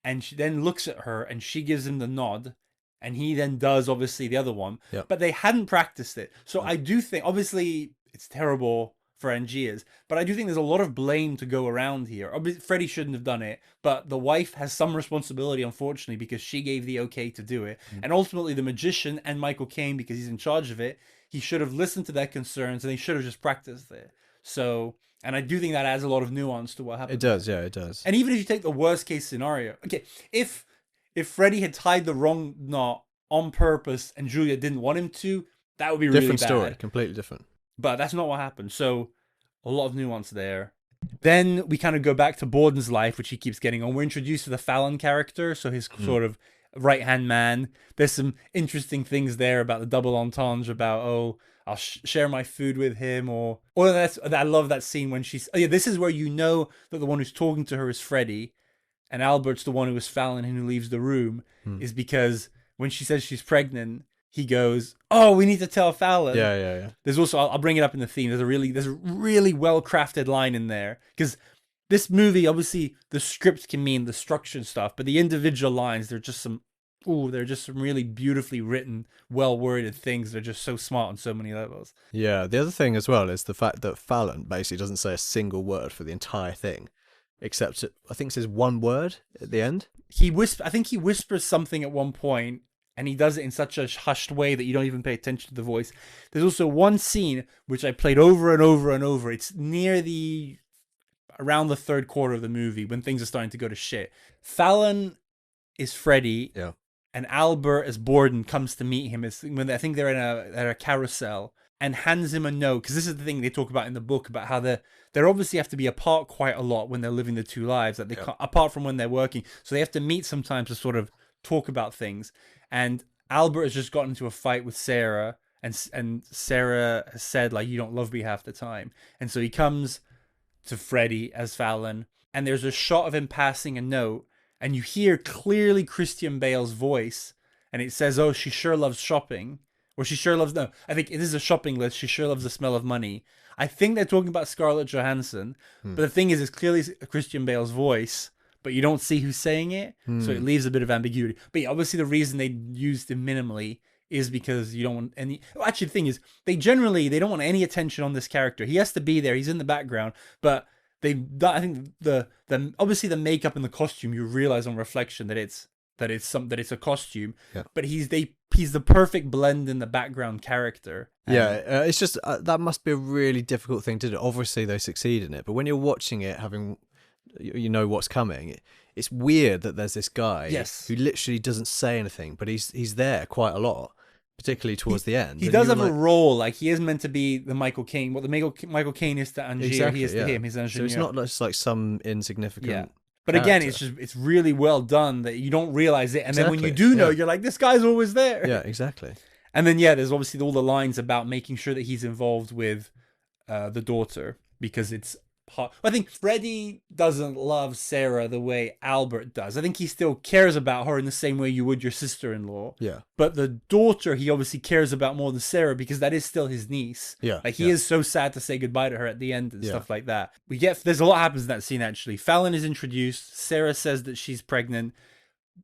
S1: and she then looks at her and she gives him the nod. And he then does, obviously, the other one.
S2: Yep.
S1: But they hadn't practiced it. So I do think, obviously, it's terrible for Angier's, but I do think there's a lot of blame to go around here. Obviously, Freddie shouldn't have done it, but the wife has some responsibility, unfortunately, because she gave the okay to do it. And ultimately, the magician and Michael Caine, because he's in charge of it, he should have listened to their concerns and they should have just practiced it. So, and I do think that adds a lot of nuance to what happened.
S2: It does, yeah, it does.
S1: And even if you take the worst case scenario, okay, if Freddie had tied the wrong knot on purpose and Julia didn't want him to, that would be really
S2: Different
S1: bad.
S2: story, completely different.
S1: But that's not what happened. So a lot of nuance there. Then we kind of go back to Borden's life, which he keeps getting on. We're introduced to the Fallon character, so his sort of right-hand man. There's some interesting things there about the double entendre about, oh, I'll share my food with him, or I love that scene when she's, this is where you know that the one who's talking to her is Freddie, and Albert's the one who is Fallon and who leaves the room, is because when she says she's pregnant, he goes, oh, we need to tell Fallon.
S2: Yeah.
S1: There's also, I'll bring it up in the theme, there's a really well-crafted line in there, because this movie, obviously, the script can mean the structured stuff, but the individual lines, they're just some really beautifully written, well-worded things. They're just so smart on so many levels.
S2: Yeah, the other thing as well is the fact that Fallon basically doesn't say a single word for the entire thing, except I think it says one word at the end.
S1: I think he whispers something at one point, and he does it in such a hushed way that you don't even pay attention to the voice. There's also one scene which I played over and over and over. It's around the third quarter of the movie when things are starting to go to shit. Fallon is Freddie.
S2: Yeah. And
S1: Albert, as Borden, comes to meet him. When I think they're at a carousel, and hands him a note, because this is the thing they talk about in the book about how they obviously have to be apart quite a lot when they're living the two lives, that they can't, apart from when they're working, so they have to meet sometimes to sort of talk about things. And Albert has just gotten into a fight with Sarah, and Sarah has said, like, you don't love me half the time, and so he comes to Freddie as Fallon, and there's a shot of him passing a note. And you hear clearly Christian Bale's voice, and it says, oh, she sure loves shopping. Or she sure loves, no, I think it is a shopping list. She sure loves the smell of money. I think they're talking about Scarlett Johansson. But the thing is, it's clearly Christian Bale's voice, but you don't see who's saying it. So it leaves a bit of ambiguity. But yeah, obviously the reason they used him minimally is because you don't want any... Well, actually, the thing is, they don't want any attention on this character. He has to be there. He's in the background. But... I think the obviously the makeup and the costume, you realize on reflection that it's a costume, but he's the perfect blend in the background character.
S2: It's just that must be a really difficult thing to do. Obviously they succeed in it, but when you're watching it, having what's coming, it's weird that there's this guy who literally doesn't say anything, but he's there quite a lot. Particularly towards the end.
S1: He does have a role, like he is meant to be the Michael Caine. What the Michael Caine is to Angier, he is to him, his engineer.
S2: So it's not just like some insignificant
S1: But again, it's really well done that you don't realize it. And then when you do know, you're like, this guy's always there.
S2: Yeah, exactly.
S1: And then, there's obviously all the lines about making sure that he's involved with the daughter, because it's hot. I think Freddie doesn't love Sarah the way Albert does. I think he still cares about her in the same way you would your sister-in-law.
S2: Yeah.
S1: But the daughter, he obviously cares about more than Sarah, because that is still his niece.
S2: Yeah.
S1: Like, he is so sad to say goodbye to her at the end and stuff like that. There's a lot happens in that scene, actually. Fallon is introduced. Sarah says that she's pregnant.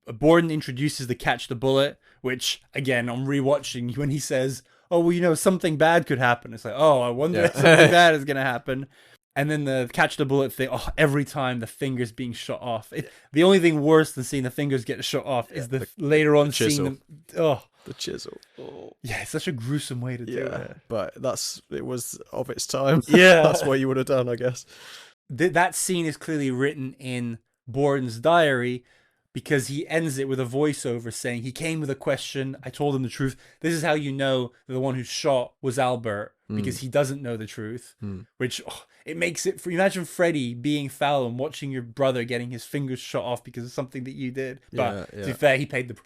S1: Borden introduces the catch the bullet, which again on rewatching when he says, "Oh well, you know something bad could happen." It's like, "Oh, I wonder if something bad is gonna happen." And then the catch the bullet thing. Oh, every time the fingers being shot off. The only thing worse than seeing the fingers get shot off is the later on seeing them. Oh,
S2: the chisel. Oh.
S1: Yeah, it's such a gruesome way to do it.
S2: But it was of its time.
S1: Yeah,
S2: that's what you would have done, I guess.
S1: That scene is clearly written in Borden's diary because he ends it with a voiceover saying he came with a question. I told him the truth. This is how you know that the one who shot was Albert because he doesn't know the truth, which it makes it for imagine Freddy being foul and watching your brother getting his fingers shot off because of something that you did. But to be fair, he paid the.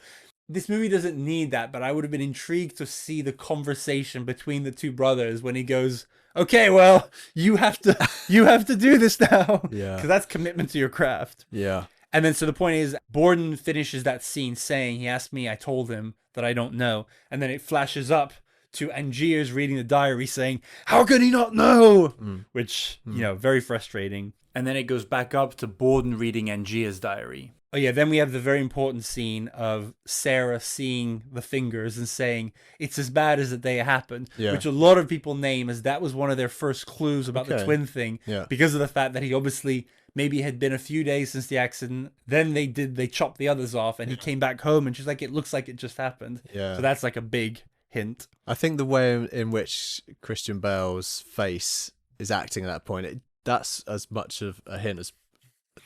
S1: This movie doesn't need that, but I would have been intrigued to see the conversation between the two brothers when he goes, "Okay, well, you have to do this now."
S2: Yeah.
S1: Because that's commitment to your craft.
S2: Yeah.
S1: And then so the point is, Borden finishes that scene saying, he asked me, I told him that I don't know. And then it flashes up to Angier's reading the diary saying, how could he not know? Which, you know, very frustrating. And then it goes back up to Borden reading Angier's diary. Oh yeah, then we have the very important scene of Sarah seeing the fingers and saying, it's as bad as the day it happened, which a lot of people name as that was one of their first clues about the twin thing, because of the fact that he obviously maybe had been a few days since the accident, then they chopped the others off, and he came back home, and she's like, it looks like it just happened. So that's like a big hint.
S2: I think the way in which Christian Bale's face is acting at that point, that's as much of a hint as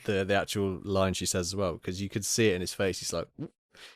S2: the actual line she says as well, because you could see it in his face. He's like,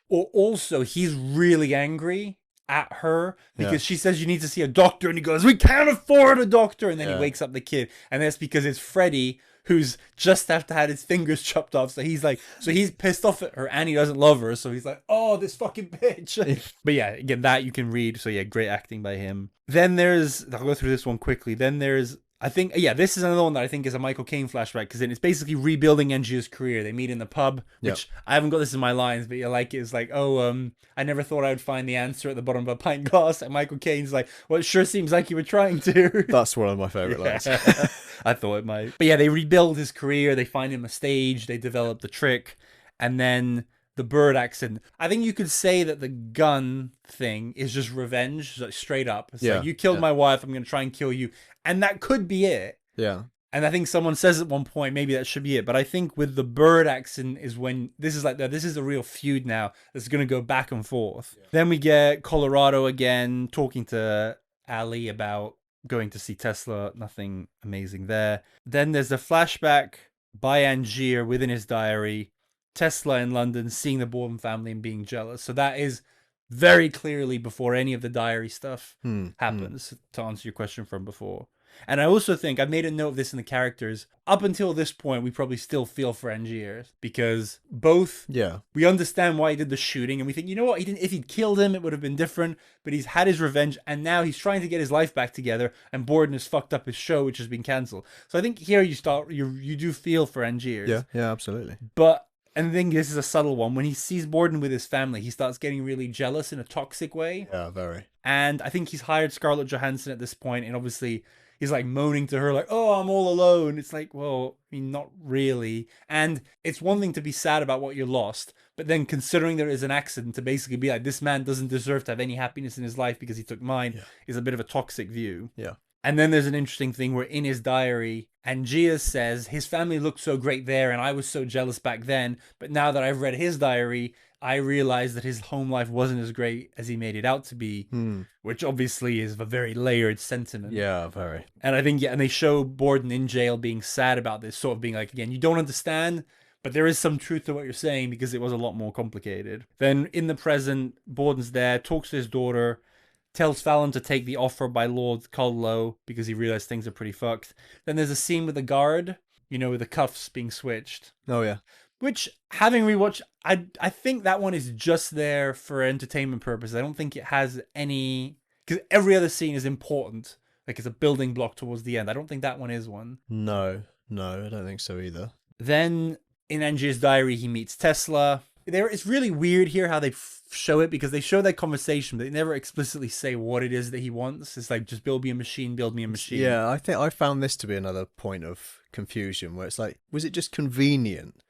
S1: or also he's really angry at her because she says you need to see a doctor, and he goes, we can't afford a doctor, and then he wakes up the kid, and that's because it's Freddy who's just after had his fingers chopped off, so he's pissed off at her and he doesn't love her, so he's like, oh, this fucking bitch. But yeah, again, that you can read, so yeah, great acting by him. Then there's, I'll go through this one quickly, then there's, I think, this is another one that I think is a Michael Caine flashback, because then it's basically rebuilding Angier's career. They meet in the pub, which I haven't got this in my lines, but it's like, I never thought I would find the answer at the bottom of a pint glass. And Michael Caine's like, well, it sure seems like you were trying to.
S2: That's one of my favourite lines.
S1: I thought it might. But yeah, they rebuild his career. They find him a stage. They develop the trick. And then the bird accident. I think you could say that the gun thing is just revenge, like straight up. It's like, you killed my wife, I'm going to try and kill you. And that could be it.
S2: Yeah.
S1: And I think someone says at one point, maybe that should be it. But I think with the bird accident is when this is a real feud now that's going to go back and forth. Yeah. Then we get Colorado again talking to Ali about going to see Tesla. Nothing amazing there. Then there's a flashback by Angier within his diary. Tesla in London, seeing the Borden family and being jealous. So that is very clearly before any of the diary stuff happens, to answer your question from before. And I also think, I've made a note of this in the characters, up until this point, we probably still feel for Angier, because both, we understand why he did the shooting, and we think, you know what, if he'd killed him, it would have been different, but he's had his revenge, and now he's trying to get his life back together, and Borden has fucked up his show, which has been cancelled. So I think here you do feel for Angier.
S2: Yeah, absolutely.
S1: But and I think this is a subtle one. When he sees Borden with his family, he starts getting really jealous in a toxic way.
S2: Yeah, very.
S1: And I think he's hired Scarlett Johansson at this point, and obviously he's like moaning to her like, oh, I'm all alone. It's like, well, I mean, not really. And it's one thing to be sad about what you lost, but then considering there is an accident, to basically be like, this man doesn't deserve to have any happiness in his life because he took mine, is a bit of a toxic view.
S2: Yeah.
S1: And then there's an interesting thing where in his diary, Angier says his family looked so great there and I was so jealous back then. But now that I've read his diary, I realized that his home life wasn't as great as he made it out to be, which obviously is a very layered sentiment.
S2: Yeah, very.
S1: And I think, and they show Borden in jail being sad about this, sort of being like, again, you don't understand, but there is some truth to what you're saying because it was a lot more complicated. Then in the present, Borden's there, talks to his daughter, tells Fallon to take the offer by Lord Caldlow because he realized things are pretty fucked. Then there's a scene with the guard, with the cuffs being switched.
S2: Oh, yeah.
S1: Which, having rewatched, I think that one is just there for entertainment purposes. I don't think it has any... Because every other scene is important. Like, it's a building block towards the end. I don't think that one is one.
S2: No, I don't think so either.
S1: Then, in Angier's diary, he meets Tesla. It's really weird here how they show it, because they show that conversation, but they never explicitly say what it is that he wants. It's like, just build me a machine.
S2: Yeah, I think I found this to be another point of confusion, where it's like, was it just convenient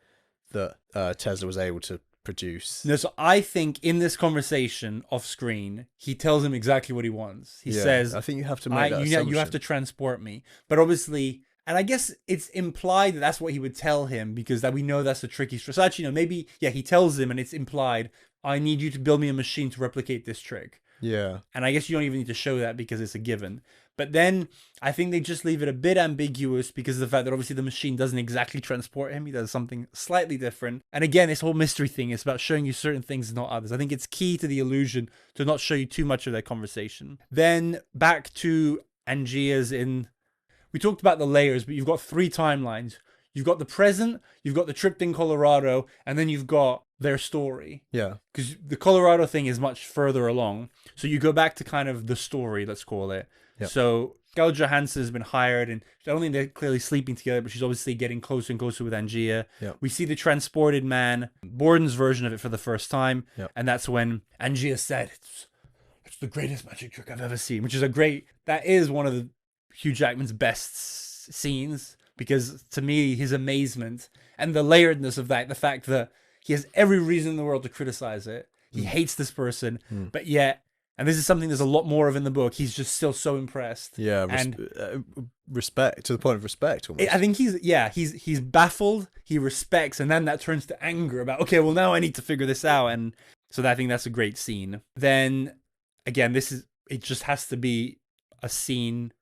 S2: that Tesla was able to produce.
S1: No, so I think in this conversation off screen, he tells him exactly what he wants. He says,
S2: I think you have to make that assumption.
S1: you have to transport me. But obviously, and I guess it's implied that that's what he would tell him, because that we know that's the tricky. So actually, no, maybe, yeah, he tells him and it's implied, I need you to build me a machine to replicate this trick.
S2: Yeah.
S1: And I guess you don't even need to show that because it's a given. But then I think they just leave it a bit ambiguous because of the fact that obviously the machine doesn't exactly transport him. He does something slightly different. And again, this whole mystery thing is about showing you certain things and not others. I think it's key to the illusion to not show you too much of their conversation. Then back to Angier's in... We talked about the layers, but you've got 3 timelines. You've got the present, you've got the trip in Colorado, and then you've got their story.
S2: Yeah.
S1: Because the Colorado thing is much further along. So you go back to kind of the story, let's call it. Yep. So Scarlett Johansson has been hired, and I don't think they're clearly sleeping together, but she's obviously getting closer and closer with Angier.
S2: Yep.
S1: We see the transported man, Borden's version of it for the first time.
S2: Yep.
S1: And that's when Angier said, it's the greatest magic trick I've ever seen, which is that is one of the Hugh Jackman's best scenes, because to me, his amazement and the layeredness of that, the fact that he has every reason in the world to criticize it. He hates this person, but yet, and this is something there's a lot more of in the book, he's just still so impressed.
S2: Yeah, respect, to the point of respect almost.
S1: I think he's baffled, he respects, and then that turns to anger about, okay, well now I need to figure this out. And so I think that's a great scene. Then, again, it just has to be a scene.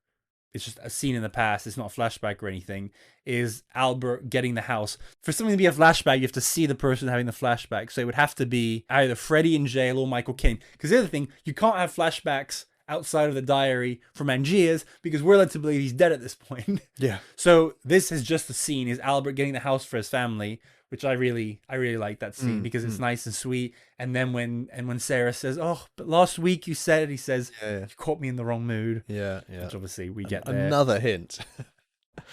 S1: It's just a scene in the past. It's not a flashback or anything. Is Albert getting the house. For something to be a flashback, you have to see the person having the flashback. So it would have to be either Freddy in jail or Michael Caine. Because the other thing, you can't have flashbacks outside of the diary from Angier's, because we're led to believe he's dead at this point.
S2: Yeah.
S1: So this is just a scene, is Albert getting the house for his family, which I really like that scene because it's nice and sweet. And then when Sarah says, "Oh, but last week you said," he says, "You caught me in the wrong mood."
S2: Yeah.
S1: Which obviously we get there.
S2: Another hint.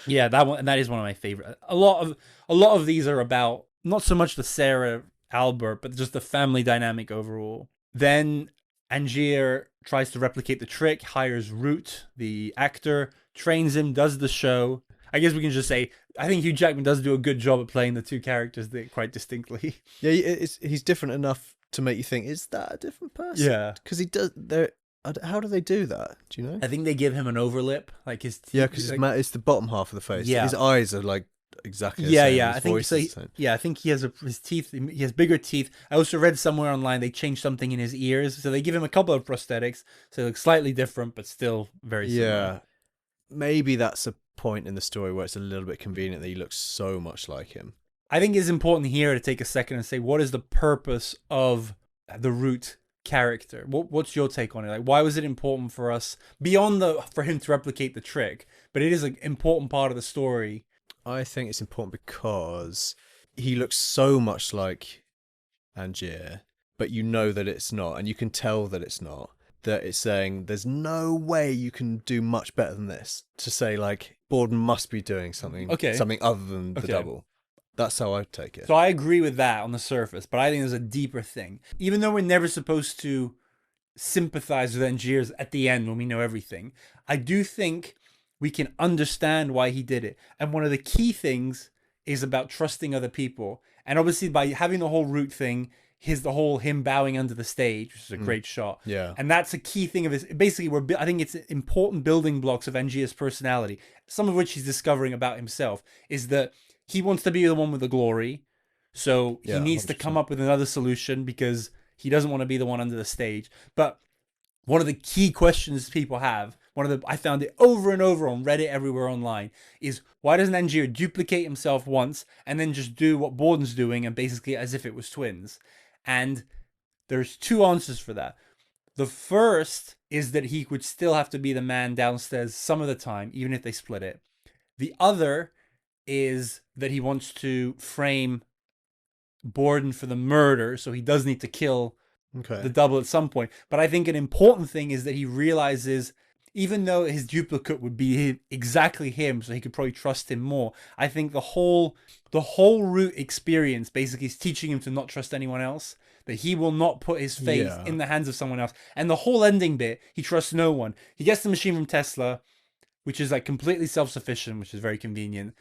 S1: Yeah, that is one of my favorite. A lot of these are about not so much the Sarah Albert, but just the family dynamic overall. Then Angier tries to replicate the trick, hires Root, the actor, trains him, does the show. I guess we can just say, I think Hugh Jackman does do a good job at playing the 2 characters quite distinctly.
S2: Yeah, he's different enough to make you think, is that a different person?
S1: Yeah.
S2: Because he does... How do they do that? Do you know?
S1: I think they give him an overlip, like his teeth.
S2: Yeah, because it's the bottom half of the face.
S1: Yeah.
S2: His eyes are like exactly the same.
S1: I think so. I think he has his teeth. He has bigger teeth. I also read somewhere online they changed something in his ears, so they give him a couple of prosthetics, so it looks slightly different, but still very similar.
S2: Yeah, maybe that's a point in the story where it's a little bit convenient that he looks so much like him. I
S1: think it's important here to take a second and say, what is the purpose of the Root character? What's your take on it? Like, why was it important for us beyond for him to replicate the trick? But it is an important part of the story.
S2: I think it's important because he looks so much like Angier, but you know that it's not, and you can tell that it's not. That it's saying there's no way you can do much better than this. To say like Borden must be doing something other than the double. That's how I take it.
S1: So I agree with that on the surface, but I think there's a deeper thing. Even though we're never supposed to sympathize with Angier's at the end when we know everything, I do think we can understand why he did it. And one of the key things is about trusting other people. And obviously by having the whole Root thing, him bowing under the stage, which is a great shot.
S2: Yeah.
S1: And that's a key thing of his. Basically, I think it's important building blocks of Angier's personality, some of which he's discovering about himself, is that he wants to be the one with the glory. So he needs 100%. To come up with another solution because he doesn't want to be the one under the stage. But one of the key questions people have, I found it over and over on Reddit, everywhere online, is why doesn't Angier duplicate himself once and then just do what Borden's doing and basically as if it was twins? And there's 2 answers for that. The first is that he would still have to be the man downstairs some of the time, even if they split it. The other is that he wants to frame Borden for the murder, so he does need to kill the double at some point. But I think an important thing is that he realizes, even though his duplicate would be exactly him, so he could probably trust him more, I think the whole Root experience basically is teaching him to not trust anyone else, that he will not put his faith in the hands of someone else. And the whole ending bit, he trusts no one. He gets the machine from Tesla, which is like completely self-sufficient, which is very convenient.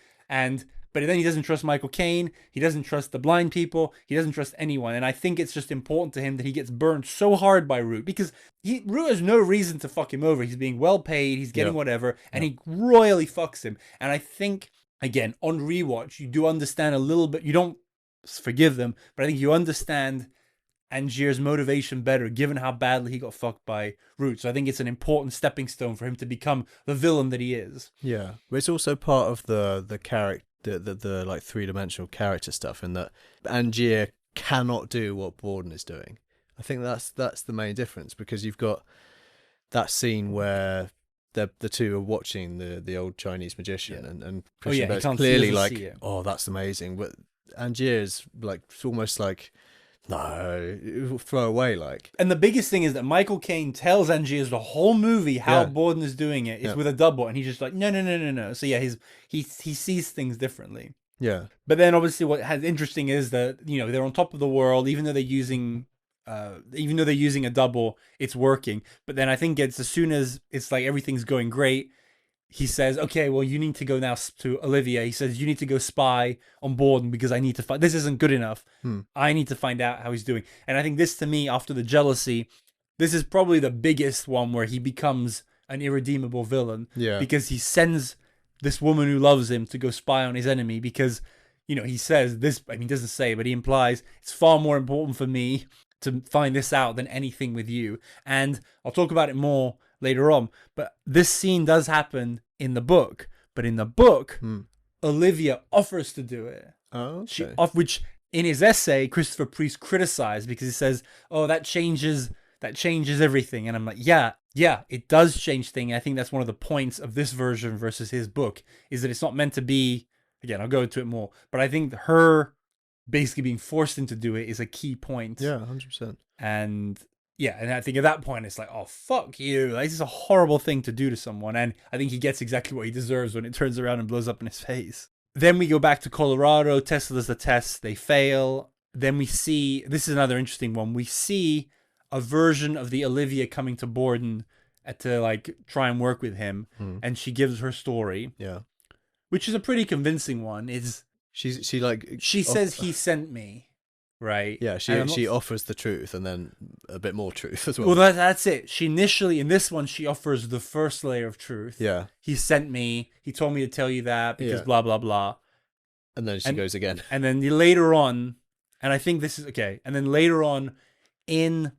S1: but then he doesn't trust Michael Caine. He doesn't trust the blind people. He doesn't trust anyone. And I think it's just important to him that he gets burned so hard by Root, because Root has no reason to fuck him over. He's being well paid. He's getting whatever, and he royally fucks him. And I think, again, on rewatch, you do understand a little bit. You don't forgive them, but I think you understand Angier's motivation better, given how badly he got fucked by Root. So I think it's an important stepping stone for him to become the villain that he is.
S2: Yeah, but it's also part of the character, the like 3-dimensional character stuff, in that Angier cannot do what Borden is doing. I think that's the main difference, because you've got that scene where the two are watching the old Chinese magician, and Christian Bale's clearly like, oh, that's amazing, but Angier's like, it's almost like, no, throw away, like.
S1: And the biggest thing is that Michael Caine tells Angier the whole movie how Borden is doing it is with a double, and he's just like, no. So yeah, he sees things differently.
S2: Yeah.
S1: But then obviously what has interesting is that, you know, they're on top of the world, even though they're using a double, it's working. But then I think it's as soon as it's like everything's going great, he says, okay, well, you need to go now to Olivia. He says, you need to go spy on Borden, because I need to find, this isn't good enough. I need to find out how he's doing. And I think this, to me, after the jealousy, this is probably the biggest one where he becomes an irredeemable villain.
S2: Yeah.
S1: Because he sends this woman who loves him to go spy on his enemy, because, you know, he says this, I mean, he doesn't say, but he implies it's far more important for me to find this out than anything with you. And I'll talk about it more later on, but this scene does happen in the book. But in the book, Olivia offers to do it.
S2: Oh, okay.
S1: Which in his essay, Christopher Priest criticized, because he says, "Oh, that changes everything." And I'm like, yeah, it does change things. I think that's one of the points of this version versus his book, is that it's not meant to be. Again, I'll go into it more, but I think her basically being forced into do it is a key point.
S2: Yeah, 100%.
S1: And yeah, and I think at that point it's like, oh, fuck you. Like, this is a horrible thing to do to someone. And I think he gets exactly what he deserves when it turns around and blows up in his face. Then we go back to Colorado. Tesla does the test. They fail. Then we see, this is another interesting one. We see a version of the Olivia coming to Borden to like try and work with him. And she gives her story.
S2: Yeah.
S1: Which is a pretty convincing one. She says he sent me. Right.
S2: Yeah, she offers the truth and then a bit more truth as well.
S1: Well, that's it. She initially, in this one, she offers the first layer of truth.
S2: Yeah.
S1: He sent me. He told me to tell you that because blah, blah, blah.
S2: And then she goes again.
S1: And then later on, and I think this is okay. And then later on in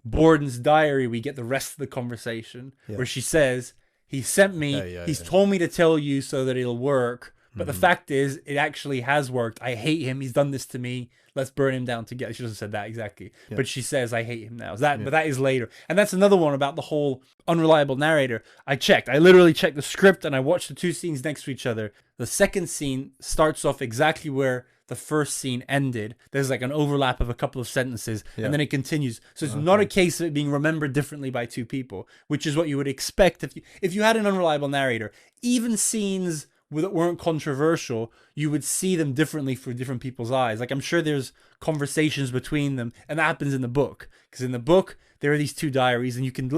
S1: Borden's diary, we get the rest of the conversation where she says, he sent me. He's told me to tell you so that it'll work. But the fact is, it actually has worked. I hate him. He's done this to me. Let's burn him down together. She doesn't say that exactly. Yeah. But she says, I hate him now. But that is later. And that's another one about the whole unreliable narrator. I literally checked the script and I watched the two scenes next to each other. The second scene starts off exactly where the first scene ended. There's like an overlap of a couple of sentences and then it continues. So it's not a case of it being remembered differently by two people, which is what you would expect if you had an unreliable narrator. Even scenes that weren't controversial, you would see them differently through different people's eyes. Like, I'm sure there's conversations between them, and that happens in the book, because in the book there are these two diaries, and you can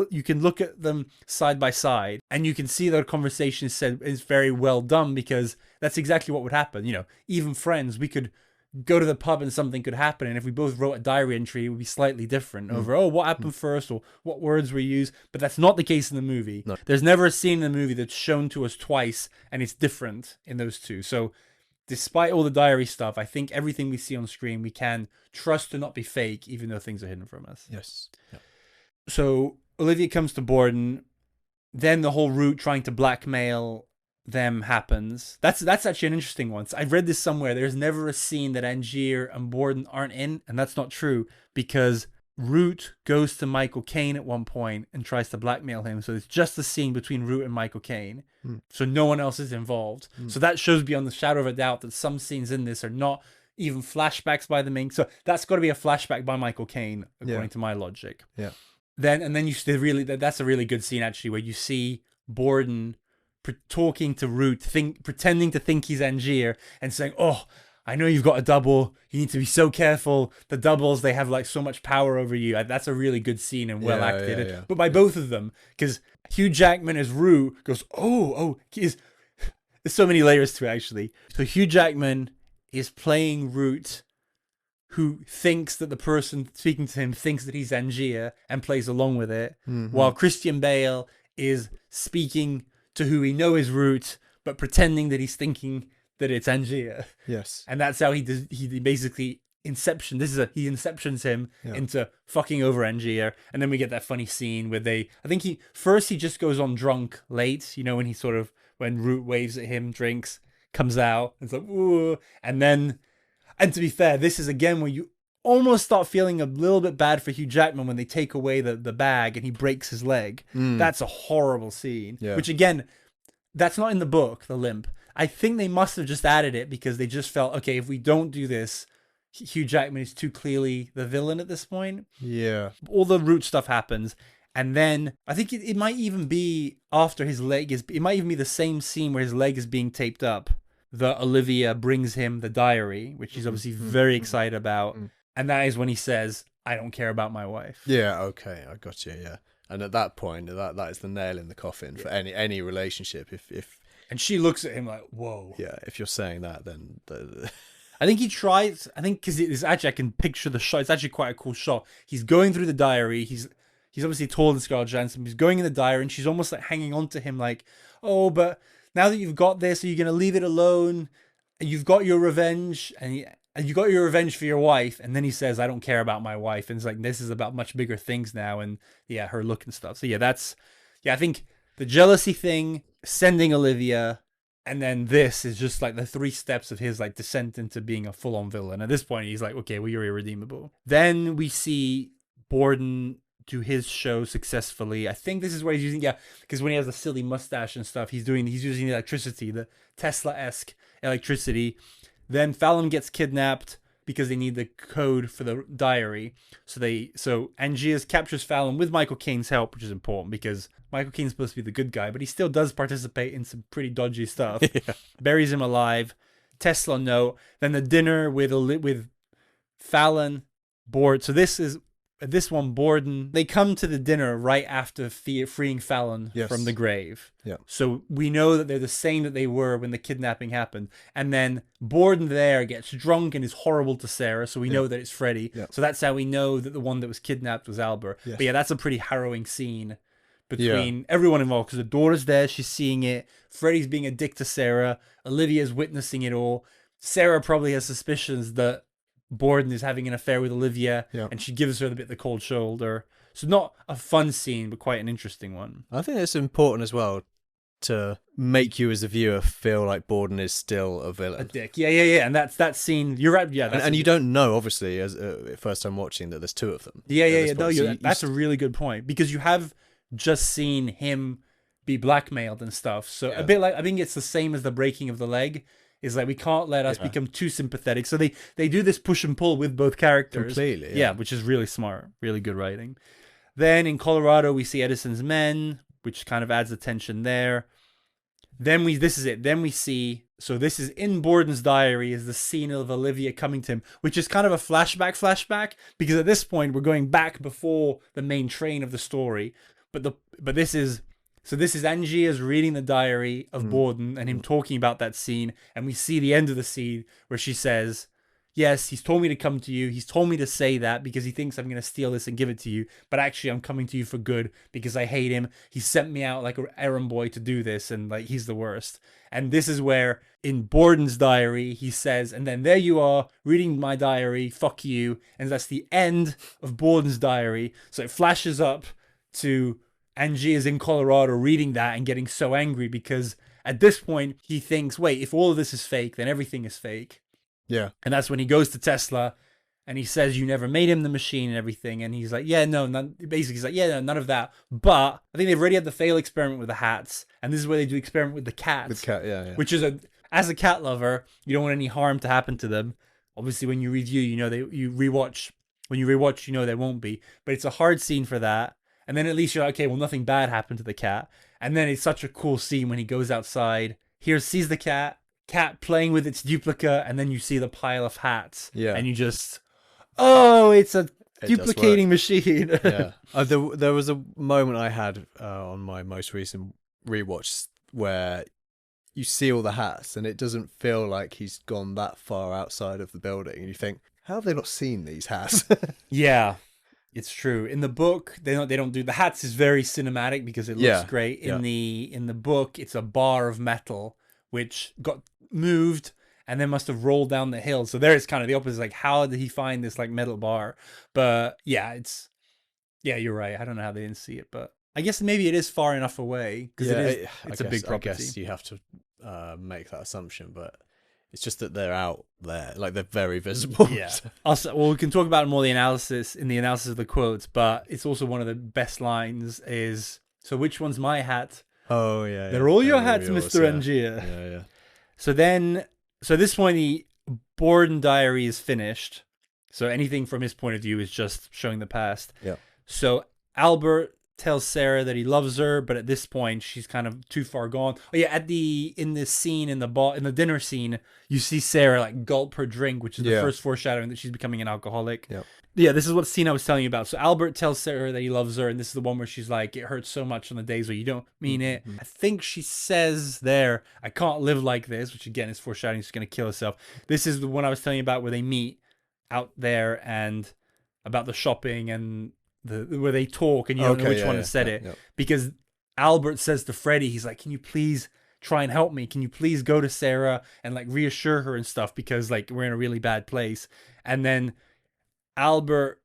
S1: look at them side by side, and you can see that a conversation is very well done, because that's exactly what would happen. You know, even friends, we could go to the pub and something could happen, and if we both wrote a diary entry, it would be slightly different over what happened first or what words were used. But that's not the case in the movie. No. There's never a scene in the movie that's shown to us twice and it's different in those two. So despite all the diary stuff, I think everything we see on screen we can trust to not be fake, even though things are hidden from us.
S2: Yes. Yep.
S1: So Olivia comes to Borden, then the whole route trying to blackmail them happens. That's actually an interesting one. I've read this somewhere. There's never a scene that Angier and Borden aren't in, and that's not true, because Root goes to Michael Caine at one point and tries to blackmail him. So it's just a scene between Root and Michael Caine. So no one else is involved. So that shows beyond the shadow of a doubt that some scenes in this are not even flashbacks by the main. So that's got to be a flashback by Michael Caine, according to my logic.
S2: Yeah.
S1: Then you see that's a really good scene actually, where you see Borden talking to Root, pretending to think he's Angier and saying, "Oh, I know you've got a double. You need to be so careful. The doubles, they have like so much power over you." That's a really good scene and well acted. But by both of them, because Hugh Jackman as Root goes, "Oh, this There's so many layers to it, actually. So Hugh Jackman is playing Root, who thinks that the person speaking to him thinks that he's Angier and plays along with it, while Christian Bale is speaking to who we know is Root, but pretending that he's thinking that it's Angier.
S2: Yes.
S1: And that's how he basically he inceptions him into fucking over Angier. And then we get that funny scene where I think he just goes on drunk late, when Root waves at him, drinks, comes out, it's like, ooh. And to be fair, this is again where you almost start feeling a little bit bad for Hugh Jackman when they take away the bag and he breaks his leg. That's a horrible scene.
S2: Yeah.
S1: Which again, that's not in the book, the limp. I think they must have just added it because they just felt, okay, if we don't do this, Hugh Jackman is too clearly the villain at this point.
S2: Yeah.
S1: All the Root stuff happens. And then I think it might even be after his leg it might even be the same scene where his leg is being taped up that Olivia brings him the diary, which he's obviously very excited about. And that is when he says, I don't care about my wife.
S2: Yeah, okay, I got you, yeah. And at that point, that is the nail in the coffin for any relationship. If
S1: And she looks at him like, whoa.
S2: Yeah, if you're saying that, then...
S1: I think he tries, because it's actually, I can picture the shot. It's actually quite a cool shot. He's going through the diary. He's obviously taller than Scarlett Johansson. He's going in the diary, and she's almost like hanging on to him like, oh, but now that you've got this, are you going to leave it alone? And you've got your revenge, and you got your revenge for your wife. And then he says, I don't care about my wife. And it's like, this is about much bigger things now. And yeah, her look and stuff. So I think the jealousy thing, sending Olivia, and then this is just like the 3 steps of his like descent into being a full-on villain. At this point, he's like, okay, well, you're irredeemable. Then we see Borden do his show successfully. I think this is where he's using, because when he has the silly mustache and stuff, he's using the electricity, the Tesla-esque electricity. Then Fallon gets kidnapped because they need the code for the diary. So Angiers captures Fallon with Michael Caine's help, which is important because Michael Caine's supposed to be the good guy, but he still does participate in some pretty dodgy stuff. Buries him alive. Tesla note. Then the dinner with Fallon, Borden. So this one, Borden, they come to the dinner right after freeing Fallon from the grave.
S2: Yeah.
S1: So we know that they're the same that they were when the kidnapping happened. And then Borden there gets drunk and is horrible to Sarah. So we know that it's Freddy. Yeah. So that's how we know that the one that was kidnapped was Albert. Yes. But yeah, that's a pretty harrowing scene between everyone involved. Because the daughter's there, she's seeing it. Freddy's being a dick to Sarah. Olivia's witnessing it all. Sarah probably has suspicions that Borden is having an affair with Olivia, and she gives her the cold shoulder. So not a fun scene, but quite an interesting one.
S2: I think it's important as well to make you as a viewer feel like Borden is still a villain.
S1: A dick. Yeah. And that's that scene. You're right. Yeah.
S2: And you don't know, obviously, as first time watching, that there's 2 of them.
S1: Yeah. No, that's a really good point. Because you have just seen him be blackmailed and stuff. So a bit like, I think it's the same as the breaking of the leg. Is like, we can't let us become too sympathetic. So they do this push and pull with both characters.
S2: Completely,
S1: yeah, which is really smart. Really good writing. Then in Colorado, we see Edison's men, which kind of adds the tension there. Then this is it. Then we see, so this is in Borden's diary, is the scene of Olivia coming to him, which is kind of a flashback, because at this point, we're going back before the main train of the story. But this is... So this is Angier's reading the diary of Borden and him talking about that scene. And we see the end of the scene where she says, yes, he's told me to come to you. He's told me to say that because he thinks I'm going to steal this and give it to you. But actually, I'm coming to you for good because I hate him. He sent me out like an errand boy to do this. And like, he's the worst. And this is where in Borden's diary, he says, and then there you are reading my diary. Fuck you. And that's the end of Borden's diary. So it flashes up to Angier is in Colorado reading that and getting so angry because at this point he thinks, wait, if all of this is fake, then everything is fake.
S2: Yeah.
S1: And that's when he goes to Tesla and he says, you never made him the machine and everything. And he's like, yeah, no, basically he's like, yeah, no, none of that. But I think they've already had the fail experiment with the hats. And this is where they do experiment with the cats.
S2: With cat, yeah.
S1: Which is as a cat lover, you don't want any harm to happen to them. Obviously when you review, you rewatch. When you rewatch, there won't be. But it's a hard scene for that. And then at least you're like, okay, well, nothing bad happened to the cat. And then it's such a cool scene when he goes outside, sees the cat playing with its duplicate, and then you see the pile of hats. Yeah. And you just, it's a duplicating machine.
S2: Yeah. There was a moment I had on my most recent rewatch where you see all the hats, and it doesn't feel like he's gone that far outside of the building. And you think, how have they not seen these hats?
S1: Yeah, it's true. In the book, they don't do the hats is very cinematic because it looks great. In the book, it's a bar of metal which got moved and then must have rolled down the hill. So there it's kind of the opposite. Like, how did he find this like metal bar? But yeah, you're right. I don't know how they didn't see it, but I guess maybe it is far enough away because it's a big property.
S2: I guess you have to make that assumption, but it's just that they're out there, like they're very visible.
S1: Yeah. Also, well, we can talk about more the analysis of the quotes, but it's also one of the best lines is, so which one's my hat?
S2: Oh yeah,
S1: they're all your hats,
S2: yours,
S1: Mr. Angier.
S2: Yeah.
S1: So at this point, the Borden diary is finished. So anything from his point of view is just showing the past.
S2: Yeah.
S1: So Albert tells Sarah that he loves her, but at this point she's kind of too far gone. Oh yeah, in this scene in the dinner scene, you see Sarah like gulp her drink, which is the first foreshadowing that she's becoming an alcoholic.
S2: Yeah.
S1: Yeah, this is what scene I was telling you about. So Albert tells Sarah that he loves her, and this is the one where she's like, it hurts so much on the days where you don't mean it. I think she says there, I can't live like this, which again is foreshadowing she's going to kill herself. This is the one I was telling you about where they meet out there and about the shopping and where they talk and you don't know which one said it. Because Albert says to Freddie, he's like, can you please try and help me? Can you please go to Sarah and like reassure her and stuff because like we're in a really bad place. And then Albert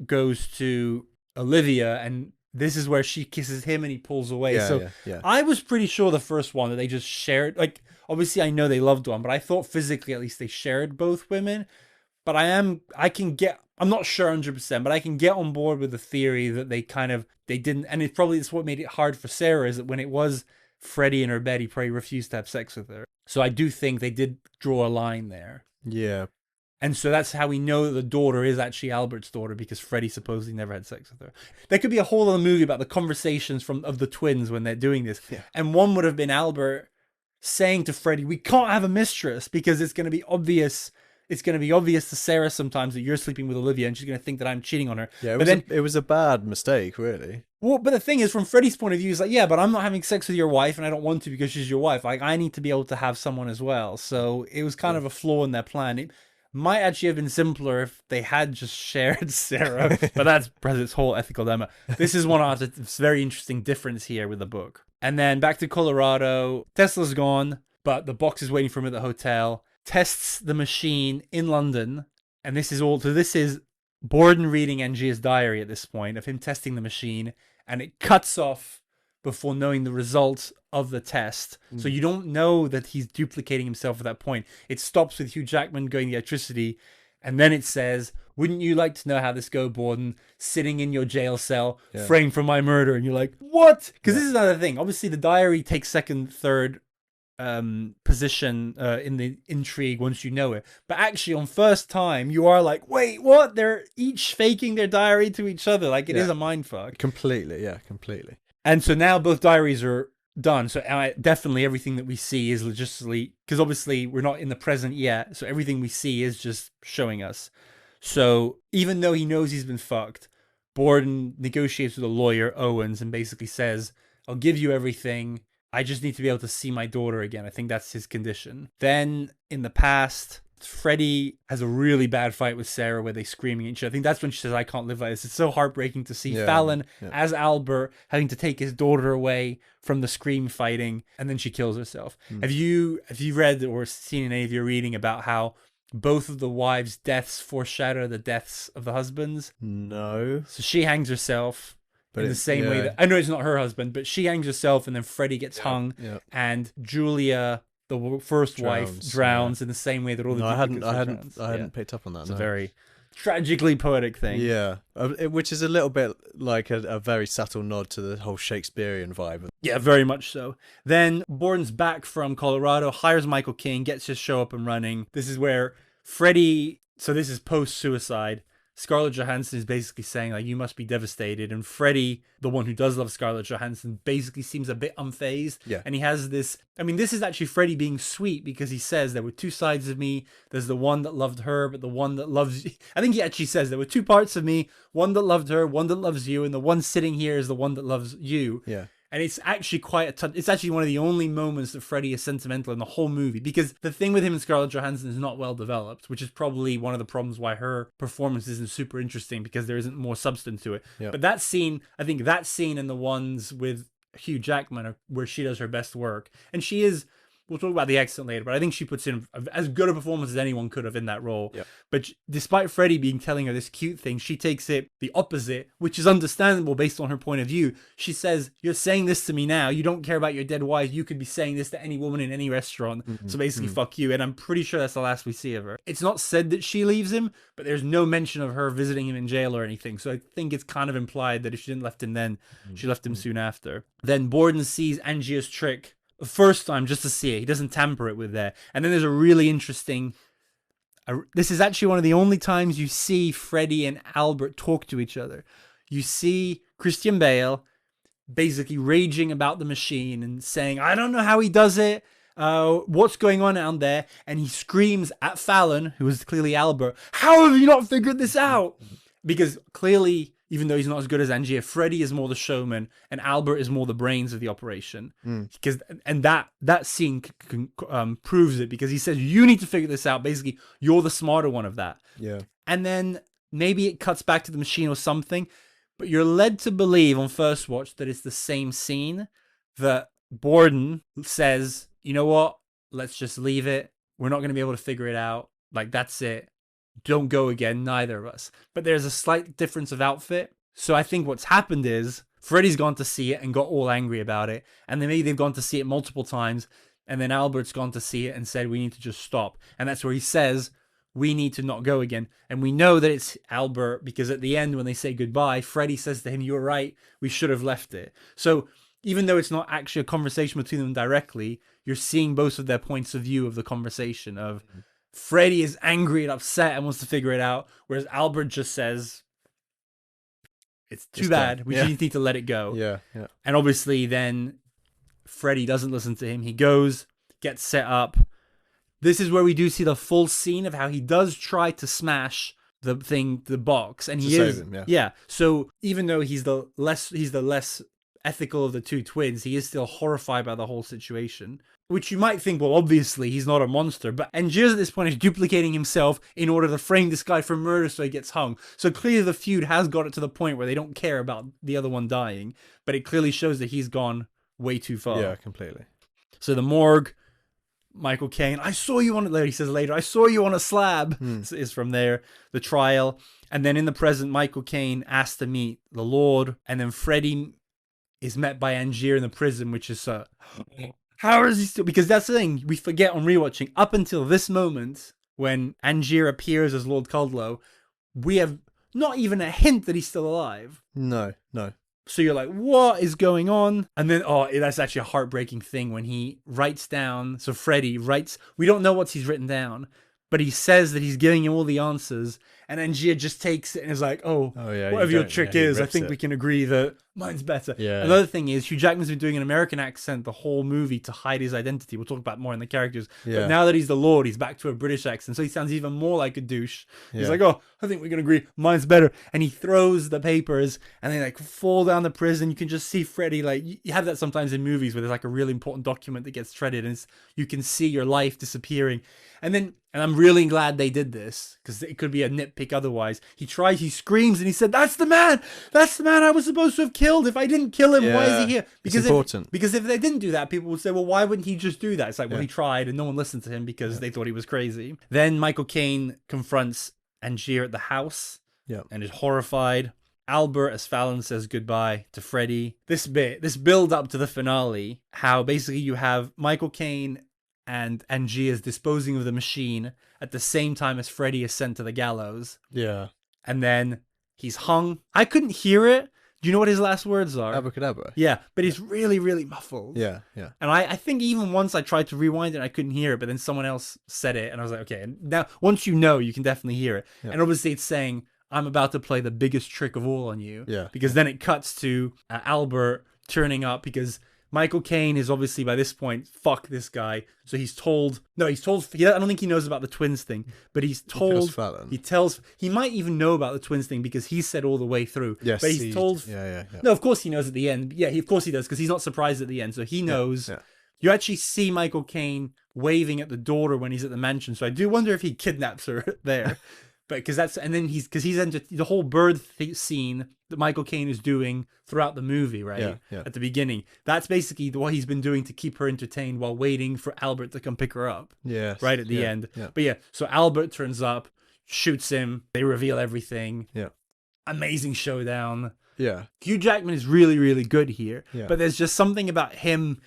S1: goes to Olivia and this is where she kisses him and he pulls away. I was pretty sure the first one that they just shared, like obviously I know they loved one, but I thought physically at least they shared both women. But I'm not sure 100%, but I can get on board with the theory that they didn't, and it's what made it hard for Sarah is that when it was Freddie in her bed, he probably refused to have sex with her. So I do think they did draw a line there.
S2: Yeah.
S1: And so that's how we know that the daughter is actually Albert's daughter because Freddie supposedly never had sex with her. There could be a whole other movie about the conversations of the twins when they're doing this. Yeah. And one would have been Albert saying to Freddie, we can't have a mistress because it's going to be obvious. It's going to be obvious to Sarah sometimes that you're sleeping with Olivia and she's going to think that I'm cheating on her.
S2: Yeah, it was a bad mistake, really.
S1: Well, but the thing is, from Freddie's point of view, he's like, yeah, but I'm not having sex with your wife and I don't want to because she's your wife. Like, I need to be able to have someone as well. So it was kind of a flaw in their plan. It might actually have been simpler if they had just shared Sarah, but that's President's whole ethical dilemma. This is one of the very interesting difference here with the book. And then back to Colorado, Tesla's gone, but the box is waiting for him at the hotel. Tests the machine in London, and this is Borden reading Angier's diary at this point of him testing the machine, and it cuts off before knowing the results of the test. So you don't know that he's duplicating himself at that point. It stops with Hugh Jackman going the electricity, and then it says, wouldn't you like to know how this go, Borden? Sitting in your jail cell, framed for my murder. And you're like, what? Because this is another thing. Obviously, the diary takes second, third position in the intrigue once you know it, but actually on first time you are like, wait, what? They're each faking their diary to each other. Like it is a mindfuck.
S2: Completely.
S1: And so now both diaries are done. So definitely everything that we see is logistically, because obviously we're not in the present yet, so everything we see is just showing us. So even though he knows he's been fucked, Borden negotiates with a lawyer, Owens, and basically says, I'll give you everything, I just need to be able to see my daughter again. I think that's his condition. Then in the past, Freddie has a really bad fight with Sarah where they screaming at each other. I think that's when she says, I can't live like this. It's so heartbreaking to see Fallon as Albert having to take his daughter away from the scream fighting, and then she kills herself. Have you read or seen in any of your reading about how both of the wives' deaths foreshadow the deaths of the husbands?
S2: No. So
S1: she hangs herself. But in the same way that I know it's not her husband, but she hangs herself and then Freddie gets hung and Julia, the first wife, drowns in the same way that all the
S2: I hadn't picked up on that.
S1: It's a very tragically poetic thing.
S2: Yeah, which is a little bit like a very subtle nod to the whole Shakespearean vibe.
S1: Yeah, very much so. Then Borden's back from Colorado, hires Michael King, gets his show up and running. This is where Freddie, so this is post-suicide. Scarlett Johansson is basically saying, like, you must be devastated. And Freddie, the one who does love Scarlett Johansson, basically seems a bit unfazed.
S2: Yeah.
S1: And he has this, I mean, this is actually Freddie being sweet because he says there were two sides of me. There's the one that loved her, but the one that loves you. I think he actually says there were two parts of me, one that loved her, one that loves you, and the one sitting here is the one that loves you.
S2: Yeah.
S1: And it's actually it's actually one of the only moments that Freddy is sentimental in the whole movie, because the thing with him and Scarlett Johansson is not well developed, which is probably one of the problems why her performance isn't super interesting, because there isn't more substance to it.
S2: Yep.
S1: But that scene, I think that scene and the ones with Hugh Jackman are where she does her best work. And she is, we'll talk about the accent later, but I think she puts in as good a performance as anyone could have in that role.
S2: Yep.
S1: But despite Freddy telling her this cute thing, she takes it the opposite, which is understandable based on her point of view. She says, "You're saying this to me now. You don't care about your dead wife. You could be saying this to any woman in any restaurant. So basically, fuck you." And I'm pretty sure that's the last we see of her. It's not said that she leaves him, but there's no mention of her visiting him in jail or anything. So I think it's kind of implied that if she didn't left him then, she left him soon after. Then Borden sees Angier's trick the first time just to see it. He doesn't tamper it with there. And then there's a really interesting... this is actually one of the only times you see Freddy and Albert talk to each other. You see Christian Bale basically raging about the machine and saying, "I don't know how he does it. What's going on out there?" And he screams at Fallon, who is clearly Albert, "How have you not figured this out?" Because clearly, even though he's not as good as Angier, Freddy is more the showman and Albert is more the brains of the operation. And that scene proves it, because he says, "You need to figure this out. Basically, you're the smarter one of that."
S2: Yeah.
S1: And then maybe it cuts back to the machine or something, but you're led to believe on first watch that it's the same scene, that Borden says, "You know what? Let's just leave it. We're not going to be able to figure it out. Like, that's it. Don't go again, neither of us." But there's a slight difference of outfit. So I think what's happened is Freddy's gone to see it and got all angry about it. And then maybe they've gone to see it multiple times. And then Albert's gone to see it and said, "We need to just stop." And that's where he says, "We need to not go again." And we know that it's Albert, because at the end when they say goodbye, Freddy says to him, "You're right. We should have left it." So even though it's not actually a conversation between them directly, you're seeing both of their points of view of the conversation of... Freddy is angry and upset and wants to figure it out, whereas Albert just says, "It's too bad. We just need to let it go."
S2: Yeah.
S1: And obviously then Freddy doesn't listen to him. He goes, gets set up. This is where we do see the full scene of how he does try to smash the box, and he is
S2: save him,
S1: yeah. So even though he's the less ethical of the two twins, he is still horrified by the whole situation. Which you might think, well, obviously he's not a monster, but Angier at this point is duplicating himself in order to frame this guy for murder so he gets hung. So clearly the feud has got it to the point where they don't care about the other one dying, but it clearly shows that he's gone way too far.
S2: Yeah, completely.
S1: So the morgue, Michael Caine, he says later, "I saw you on a slab," is from there. The trial. And then in the present, Michael Caine asked to meet the Lord, and then Freddy is met by Angier in the prison, which is... how is he still... Because that's the thing we forget on rewatching. Up until this moment, when Angier appears as Lord Kudlow, we have not even a hint that he's still alive.
S2: No.
S1: So you're like, what is going on? And then, that's actually a heartbreaking thing when he writes down... So Freddy writes... We don't know what he's written down, but he says that he's giving him all the answers. And Angier just takes it and is like, whatever your trick is, I think we can agree that mine's better.
S2: Yeah.
S1: Another thing is, Hugh Jackman's been doing an American accent the whole movie to hide his identity. We'll talk about more in the characters.
S2: Yeah.
S1: But now that he's the Lord, he's back to a British accent. So he sounds even more like a douche. He's like, I think we can agree mine's better. And he throws the papers and they fall down the prison. You can just see Freddy, you have that sometimes in movies where there's a really important document that gets shredded and you can see your life disappearing. And I'm really glad they did this, because it could be a nitpick otherwise. He screams and he said, that's the man I was supposed to have killed. If I didn't kill him, why is he here?" Because
S2: it's important.
S1: Because if they didn't do that, people would say, well, why wouldn't he just do that? It's like, well, he tried and no one listened to him because they thought he was crazy. Then Michael Caine confronts Angier at the house and is horrified. Albert, as Fallon, says goodbye to Freddy. This build up to the finale, how basically you have Michael Caine and Angier is disposing of the machine at the same time as Freddy is sent to the gallows.
S2: Yeah.
S1: And then he's hung. I couldn't hear it. Do you know what his last words are?
S2: Abracadabra.
S1: Yeah, but it's really, really muffled.
S2: Yeah.
S1: And I think even once I tried to rewind it, I couldn't hear it, but then someone else said it, and I was like, okay. And now, once you know, you can definitely hear it. Yeah. And obviously it's saying, "I'm about to play the biggest trick of all on you."
S2: Yeah.
S1: Because then it cuts to Albert turning up, because Michael Caine is obviously by this point, fuck this guy. So he's told, I don't think he knows about the twins thing, but he's told, he might even know about the twins thing because he said all the way through.
S2: Yes,
S1: but he's told, no, of course he knows at the end. Yeah, of course he does, because he's not surprised at the end. So he knows. Yeah. You actually see Michael Caine waving at the daughter when he's at the mansion. So I do wonder if he kidnaps her there. But because he's entered the whole bird scene that Michael Caine is doing throughout the movie, right? Yeah. At the beginning. That's basically what he's been doing to keep her entertained while waiting for Albert to come pick her up. Yeah. Right at the end. Yeah. But yeah, so Albert turns up, shoots him, they reveal everything. Yeah. Amazing showdown. Yeah. Hugh Jackman is really, really good here. Yeah. But there's just something about him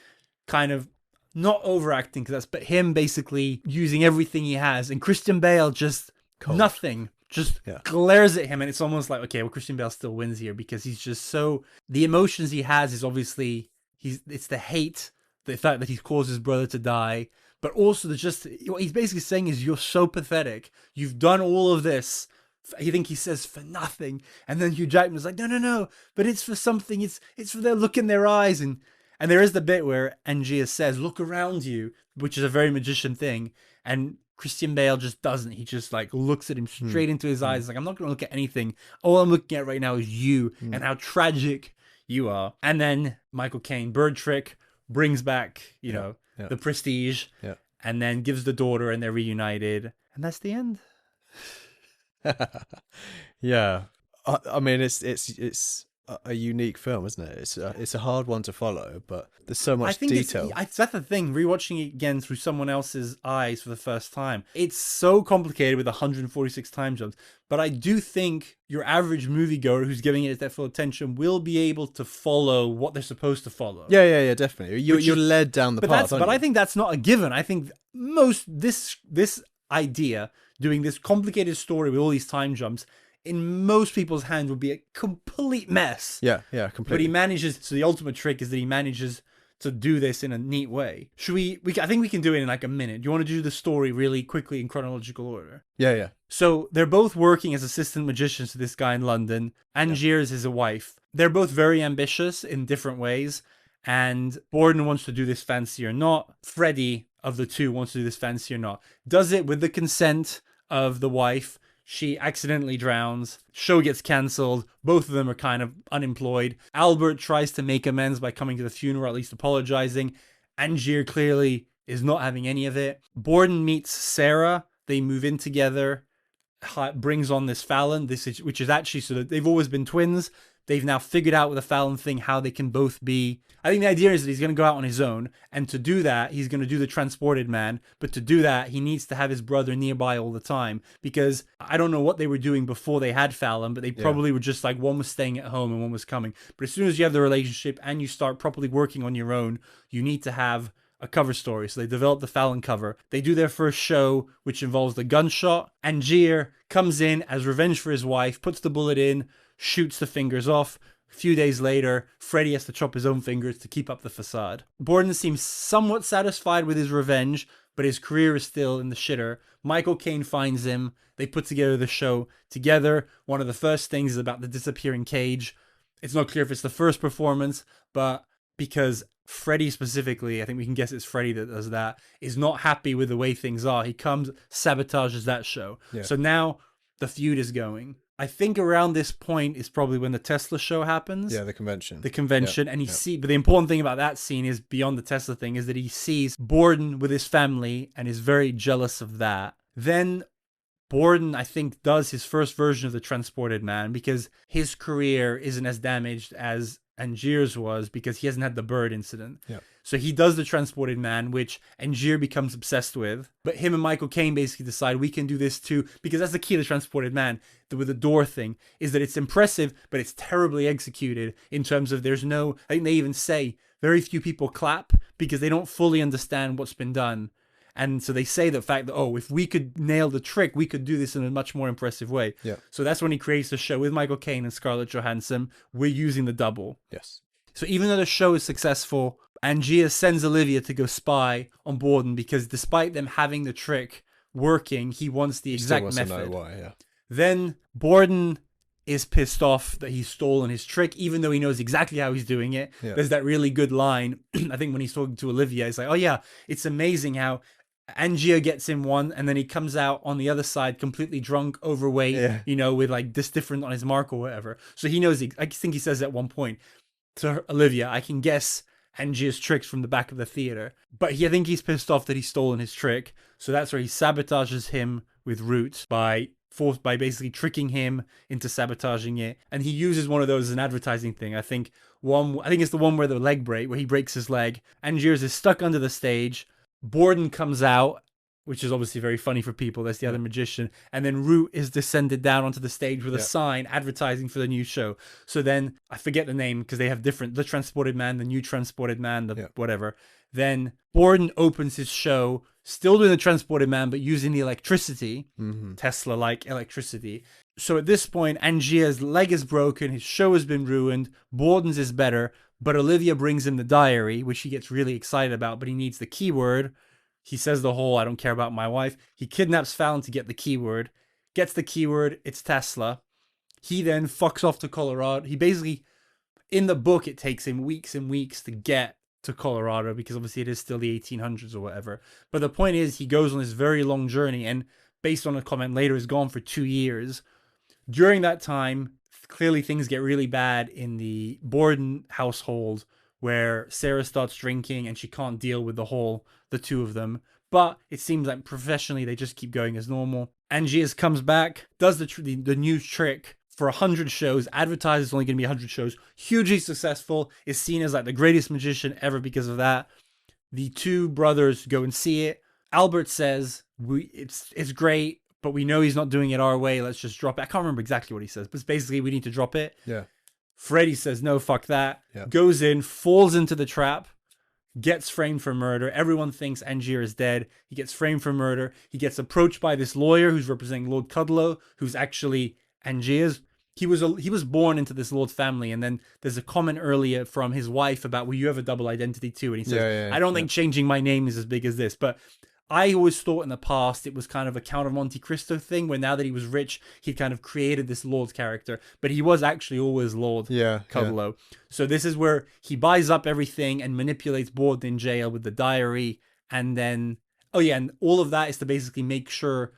S1: kind of not overacting, but him basically using everything he has, and Christian Bale just nothing, just glares at him, and it's almost like, okay, well, Christian Bale still wins here because he's just so, the emotions he has is obviously it's the hate, the fact that he's caused his brother to die, but also what he's basically saying is, you're so pathetic, you've done all of this. I think he says for nothing, and then Hugh Jackman's like, no, but it's for something. It's for their look in their eyes, and there is the bit where Angier says, "Look around you," which is a very magician thing, and Christian Bale just doesn't. He just like looks at him straight into his eyes, like, I'm not going to look at anything. All I'm looking at right now is you and how tragic you are. And then Michael Caine, bird trick, brings back, the prestige, and then gives the daughter, and they're reunited, and that's the end.
S2: Yeah, I mean, it's a unique film, isn't it? It's a hard one to follow, but there's so much detail.
S1: That's the thing, rewatching it again through someone else's eyes for the first time, it's so complicated with 146 time jumps, but I do think your average moviegoer who's giving it their full attention will be able to follow what they're supposed to follow.
S2: Yeah, definitely. You're led down the path.
S1: But I think that's not a given. I think this idea, doing this complicated story with all these time jumps, in most people's hands would be a complete mess.
S2: Yeah, completely.
S1: But he manages, so the ultimate trick is that he manages to do this in a neat way. I think we can do it in like a minute. Do you want to do the story really quickly in chronological order?
S2: Yeah.
S1: So they're both working as assistant magicians to this guy in London. Angier is his wife. They're both very ambitious in different ways. And Borden wants to do this fancy or not. Freddie, of the two, wants to do this fancy or not. Does it with the consent of the wife. She accidentally drowns. Show gets cancelled. Both of them are kind of unemployed. Albert tries to make amends by coming to the funeral, at least apologizing. Angier clearly is not having any of it. Borden meets Sarah. They move in together. Brings on this Fallon, which is actually, so that they've always been twins. They've now figured out with the Fallon thing how they can both be. I think the idea is that he's going to go out on his own, and to do that, he's going to do the transported man. But to do that, he needs to have his brother nearby all the time, because I don't know what they were doing before they had Fallon, but they probably were just like, one was staying at home and one was coming. But as soon as you have the relationship and you start properly working on your own, you need to have a cover story. So they develop the Fallon cover. They do their first show, which involves the gunshot. Angier comes in as revenge for his wife, puts the bullet in, shoots the fingers off. A few days later, Freddie has to chop his own fingers to keep up the facade. Borden seems somewhat satisfied with his revenge, but his career is still in the shitter. Michael Caine finds him. They put together the show together. One of the first things is about the disappearing cage. It's not clear if it's the first performance, but because Freddie specifically, I think we can guess it's Freddie that does that, is not happy with the way things are. He comes, sabotages that show. Yeah. So now the feud is going. I think around this point is probably when the Tesla show happens.
S2: Yeah, the convention.
S1: But the important thing about that scene is, beyond the Tesla thing, is that he sees Borden with his family and is very jealous of that. Then Borden, I think, does his first version of the transported man, because his career isn't as damaged as Angier's was, because he hasn't had the bird incident. Yeah. So he does the transported man, which Angier becomes obsessed with. But him and Michael Caine basically decide, we can do this too, because that's the key to the transported man, with the door thing, is that it's impressive, but it's terribly executed in terms of I think they even say very few people clap because they don't fully understand what's been done. And so they say the fact that, if we could nail the trick, we could do this in a much more impressive way. Yeah. So that's when he creates the show with Michael Caine and Scarlett Johansson. We're using the double.
S2: Yes.
S1: So even though the show is successful, Angier sends Olivia to go spy on Borden, because despite them having the trick working, he wants the exact method.
S2: To know why, yeah.
S1: Then Borden is pissed off that he's stolen his trick, even though he knows exactly how he's doing it.
S2: Yeah.
S1: There's that really good line, I think, when he's talking to Olivia. He's like, oh yeah, it's amazing how Angier gets in one, and then he comes out on the other side completely drunk, overweight, with like this different on his mark or whatever. So he knows, I think he says at one point to Olivia, I can guess Angier's tricks from the back of the theater. But I think he's pissed off that he's stolen his trick. So that's where he sabotages him with Root by basically tricking him into sabotaging it. And he uses one of those as an advertising thing. I think it's the one where the leg break, where he breaks his leg. Angier's is stuck under the stage. Borden comes out, which is obviously very funny for people. That's the other magician. And then Root is descended down onto the stage with a sign advertising for the new show. So then, I forget the name because they have different, the Transported Man, the New Transported Man, whatever. Then Borden opens his show, still doing the Transported Man, but using the electricity, Tesla-like electricity. So at this point, Angier's leg is broken, his show has been ruined, Borden's is better, but Olivia brings him the diary, which he gets really excited about, but he needs the keyword. He says the whole, I don't care about my wife. He kidnaps Fallon to get the keyword, gets the keyword, it's Tesla. He then fucks off to Colorado. He basically, in the book, it takes him weeks and weeks to get to Colorado, because obviously it is still the 1800s or whatever. But the point is, he goes on this very long journey, and based on a comment later, is gone for 2 years. During that time, clearly things get really bad in the Borden household, where Sarah starts drinking and she can't deal with the two of them. But it seems like professionally they just keep going as normal. Angier comes back, does the new trick for 100 shows, advertises only going to be 100 shows, hugely successful, is seen as like the greatest magician ever because of that. The two brothers go and see it. Albert says, it's great, but we know he's not doing it our way, let's just drop it. I can't remember exactly what he says, but it's basically we need to drop it.
S2: Yeah.
S1: Freddie says, no, fuck that.
S2: Yeah.
S1: Goes in, falls into the trap, gets framed for murder. Everyone thinks Angier is dead. He gets framed for murder. He gets approached by this lawyer who's representing Lord Cudlow, who's actually Angier's. He was born into this Lord's family, and then there's a comment earlier from his wife about, will you have a double identity too? And he says, I don't think changing my name is as big as this. But I always thought in the past it was kind of a Count of Monte Cristo thing, where now that he was rich, he kind of created this Lord character. But he was actually always Lord Cudlow. So this is where he buys up everything and manipulates Borden in jail with the diary. And then, and all of that is to basically make sure,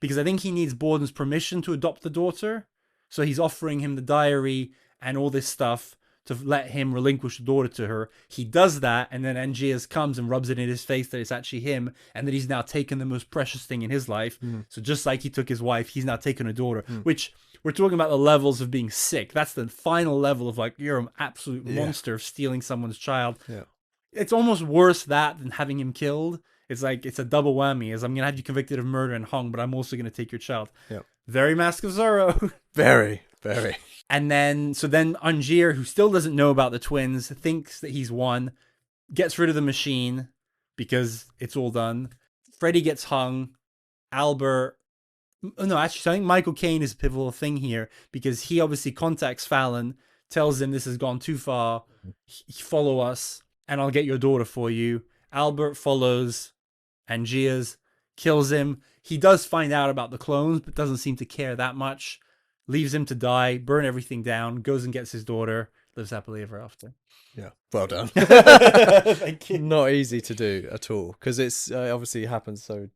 S1: because I think he needs Borden's permission to adopt the daughter. So he's offering him the diary and all this stuff to let him relinquish the daughter to her. He does that, and then Angier comes and rubs it in his face that it's actually him, and that he's now taken the most precious thing in his life. So just like he took his wife, he's now taken a daughter, which we're talking about the levels of being sick. That's the final level of like, you're an absolute monster of stealing someone's child. Yeah. It's almost worse that than having him killed. It's like, it's a double whammy, as I'm going to have you convicted of murder and hung, but I'm also going to take your child. Yeah. Very Mask of Zorro.
S2: Very, very.
S1: And then Angier, who still doesn't know about the twins, thinks that he's won, gets rid of the machine because it's all done. Freddy gets hung. Albert... No, actually, I think Michael Caine is a pivotal thing here, because he obviously contacts Fallon, tells him this has gone too far, follow us, and I'll get your daughter for you. Albert follows Angier's, kills him. He does find out about the clones, but doesn't seem to care that much. Leaves him to die, burn everything down, goes and gets his daughter, lives happily ever after.
S2: Yeah, well done.
S1: Thank you.
S2: Not easy to do at all, because it's obviously happens so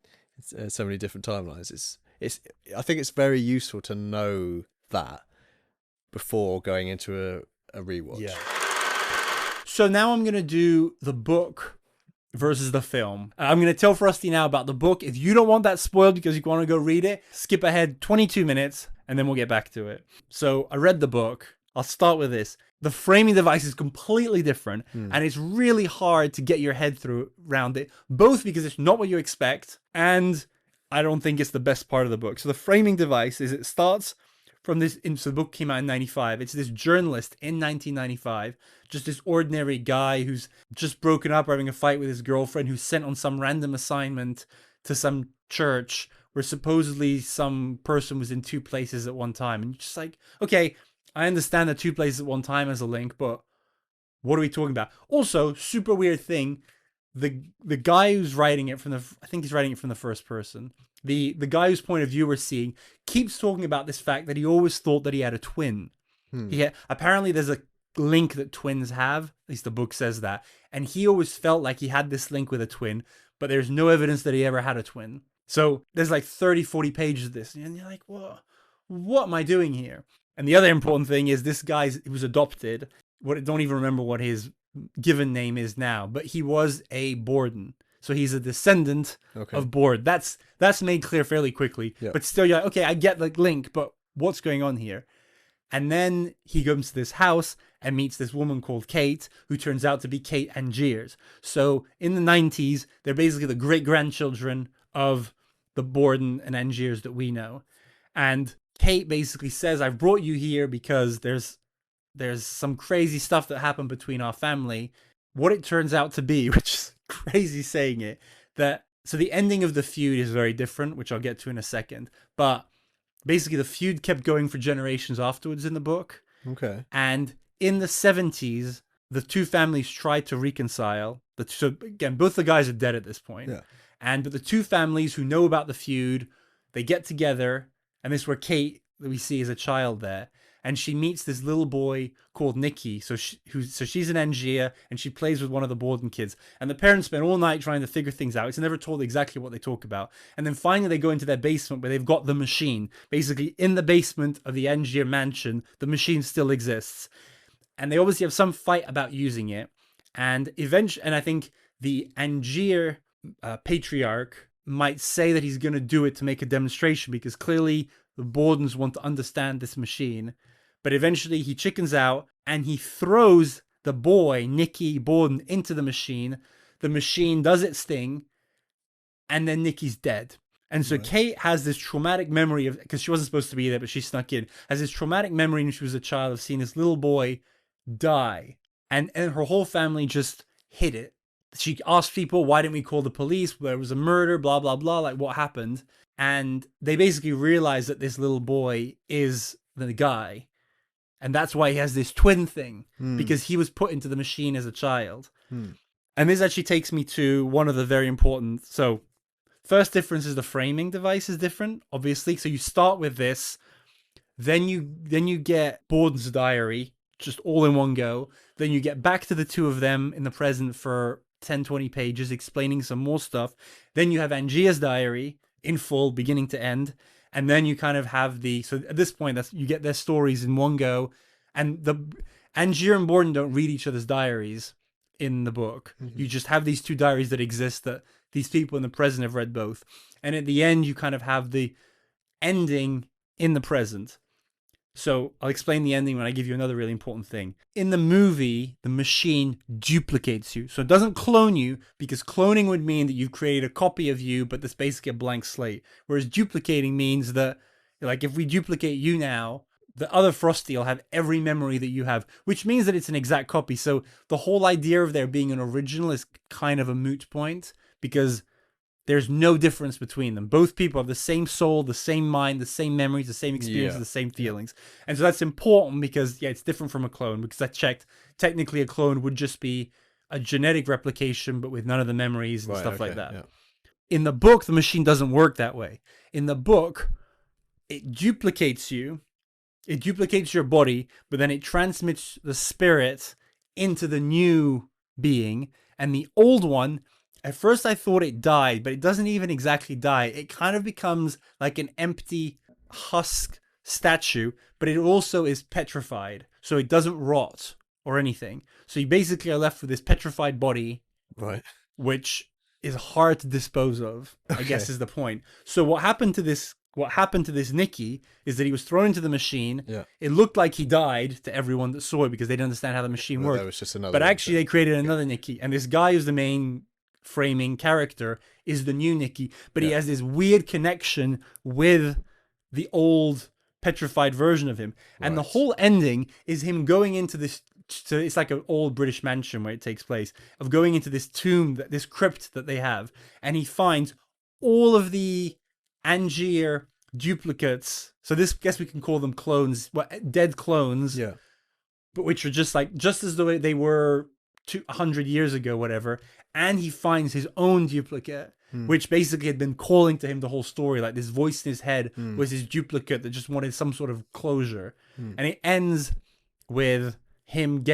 S2: many different timelines. I think it's very useful to know that before going into a rewatch.
S1: Yeah. So now I'm gonna do the book versus the film. I'm going to tell Frosty now about the book. If you don't want that spoiled because you want to go read it, skip ahead 22 minutes and then we'll get back to it. So I read the book. I'll start with this. The framing device is completely different and it's really hard to get your head around it, both because it's not what you expect and I don't think it's the best part of the book. So the framing device is, it starts from this, so the book came out in 95. It's this journalist in 1995, just this ordinary guy who's just broken up or having a fight with his girlfriend, who's sent on some random assignment to some church where supposedly some person was in two places at one time. And you're just like, okay, I understand that two places at one time as a link, but what are we talking about? Also, super weird thing, the guy who's writing it I think he's writing it from the first person. The guy whose point of view we're seeing keeps talking about this fact that he always thought that he had a twin. Apparently there's a link that twins have, at least the book says that, and he always felt like he had this link with a twin, but there's no evidence that he ever had a twin. So there's like 30-40 pages of this, and you're like, what am I doing here? And the other important thing is this guy was adopted. Don't even remember what his given name is now, but he was a Borden. So he's a descendant of Borden. That's made clear fairly quickly.
S2: Yeah.
S1: But still, you're like, okay, I get the link, but what's going on here? And then he comes to this house and meets this woman called Kate, who turns out to be Kate Angiers. So in the 90s, they're basically the great-grandchildren of the Borden and Angiers that we know. And Kate basically says, I've brought you here because there's some crazy stuff that happened between our family. What it turns out to be, which is crazy saying it, so the ending of the feud is very different, which I'll get to in a second. But basically the feud kept going for generations afterwards in the book.
S2: Okay.
S1: And in the 70s, the two families tried to reconcile. So again, both the guys are dead at this point.
S2: Yeah.
S1: But the two families who know about the feud, they get together, and this is where Kate, that we see as a child there, and she meets this little boy called Nicky. So she's an Angier, and she plays with one of the Borden kids. And the parents spend all night trying to figure things out. It's never told exactly what they talk about. And then finally they go into their basement where they've got the machine. Basically, in the basement of the Angier mansion, the machine still exists. And they obviously have some fight about using it. And I think the Angier patriarch might say that he's going to do it to make a demonstration, because clearly the Bordens want to understand this machine. But eventually he chickens out and he throws the boy, Nicky Borden, into the machine. The machine does its thing, and then Nicky's dead. And so Kate has this traumatic memory of, because she wasn't supposed to be there, but she snuck in, has this traumatic memory when she was a child of seeing this little boy die. And her whole family just hid it. She asked people, why didn't we call the police? There was a murder, blah, blah, blah, like what happened? And they basically realized that this little boy is the guy. And that's why he has this twin thing, because he was put into the machine as a child. And this actually takes me to one of the very important. So first difference is the framing device is different, obviously. So you start with this, then you get Borden's diary, just all in one go. Then you get back to the two of them in the present for 10-20 pages explaining some more stuff. Then you have Angier's diary in full, beginning to end. And then you kind of have so at this point, you get their stories in one go. And the Angier and Borden don't read each other's diaries in the book. You just have these two diaries that exist that these people in the present have read both. And at the end, you kind of have the ending in the present. So I'll explain the ending when I give you another really important thing. In the movie, the machine duplicates you. So it doesn't clone you, because cloning would mean that you've created a copy of you, but that's basically a blank slate. Whereas duplicating means that, like, if we duplicate you now, the other Frosty will have every memory that you have, which means that it's an exact copy. So the whole idea of there being an original is kind of a moot point, because there's no difference between them. Both people have the same soul, the same mind, the same memories, the same experiences, the same feelings. And so that's important because, it's different from a clone. Because I checked, technically a clone would just be a genetic replication, but with none of the memories and stuff like that. Yeah. In the book, the machine doesn't work that way. In the book, it duplicates you. It duplicates your body, but then it transmits the spirit into the new being. And the old one, at first I thought it died, but it doesn't even exactly die. It kind of becomes like an empty husk statue, but it also is petrified. So it doesn't rot or anything. So you basically are left with this petrified body,
S2: right?
S1: Which is hard to dispose of, I guess is the point. So what happened to this Nicky is that he was thrown into the machine. Yeah. It looked like he died to everyone that saw it because they didn't understand how the machine worked.
S2: That was just another
S1: but actually they created another Nicky. And this guy who's the main framing character is the new Nicky, but he has this weird connection with the old petrified version of him. And the whole ending is him going into this, it's like an old British mansion where it takes place, of going into this tomb, this crypt that they have, and he finds all of the Angier duplicates. So this, guess we can call them clones, dead clones, but which are just as though they were 100 years ago, whatever, and he finds his own duplicate, which basically had been calling to him the whole story. Like this voice in his head was his duplicate that just wanted some sort of closure. And it ends with him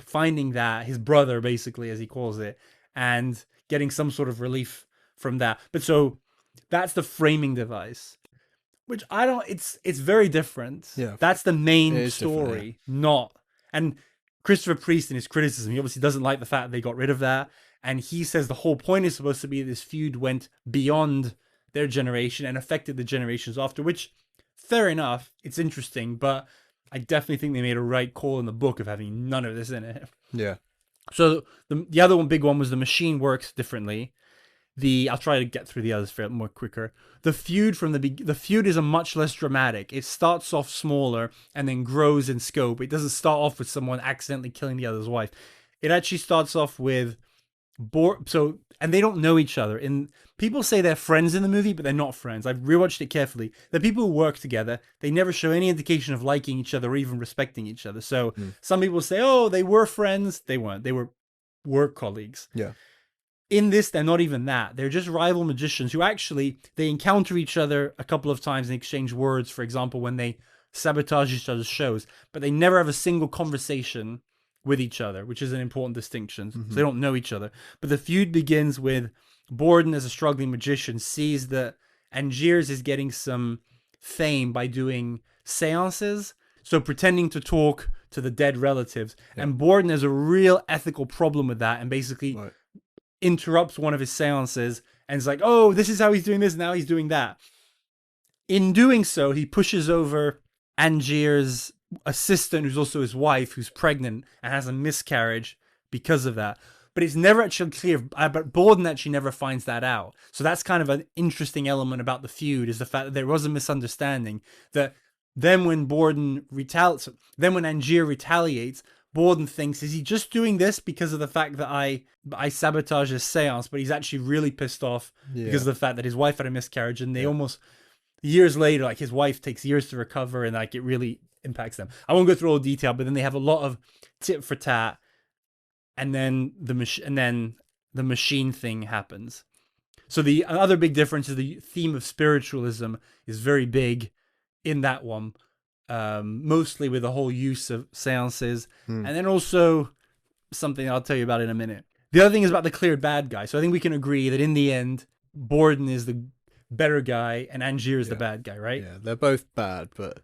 S1: finding that, his brother, basically, as he calls it, and getting some sort of relief from that. But so that's the framing device, which it's very different.
S2: Yeah.
S1: That's the main
S2: It is different,
S1: story, and Christopher Priest, in his criticism, he obviously doesn't like the fact they got rid of that. And he says the whole point is supposed to be this feud went beyond their generation and affected the generations after, which, fair enough, it's interesting, but I definitely think they made a right call in the book of having none of this in it.
S2: Yeah.
S1: So the other big one was the machine works differently. I'll try to get through the others for more quicker. The feud the feud is a much less dramatic. It starts off smaller and then grows in scope. It doesn't start off with someone accidentally killing the other's wife. It actually starts off with and they don't know each other. People say they're friends in the movie, but they're not friends. I've rewatched it carefully. They're people who work together. They never show any indication of liking each other or even respecting each other. So some people say, oh, they were friends. They weren't. They were work colleagues.
S2: Yeah.
S1: In this, they're not even that. They're just rival magicians who actually, they encounter each other a couple of times and exchange words, for example, when they sabotage each other's shows, but they never have a single conversation with each other, which is an important distinction. So they don't know each other. But the feud begins with Borden, as a struggling magician, sees that Angiers is getting some fame by doing seances, so pretending to talk to the dead relatives. Yeah. And Borden has a real ethical problem with that and basically interrupts one of his seances and is like, oh, this is how he's doing this, now he's doing that. In doing so, he pushes over Angier's assistant, who's also his wife, who's pregnant and has a miscarriage because of that. But it's never actually clear, but Borden actually never finds that out. So that's kind of an interesting element about the feud, is the fact that there was a misunderstanding, that then when Angier retaliates, Borden thinks, is he just doing this because of the fact that I sabotage his seance? But he's actually really pissed off because of the fact that his wife had a miscarriage, and they almost years later, like his wife takes years to recover, and like it really impacts them. I won't go through all the detail, but then they have a lot of tit for tat, and then the machine thing happens. So the other big difference is the theme of spiritualism is very big in that one. Mostly with the whole use of seances, and then also something I'll tell you about in a minute. The other thing is about the clear bad guy. So I think we can agree that in the end, Borden is the better guy and Angier is the bad guy, right?
S2: Yeah, they're both bad, but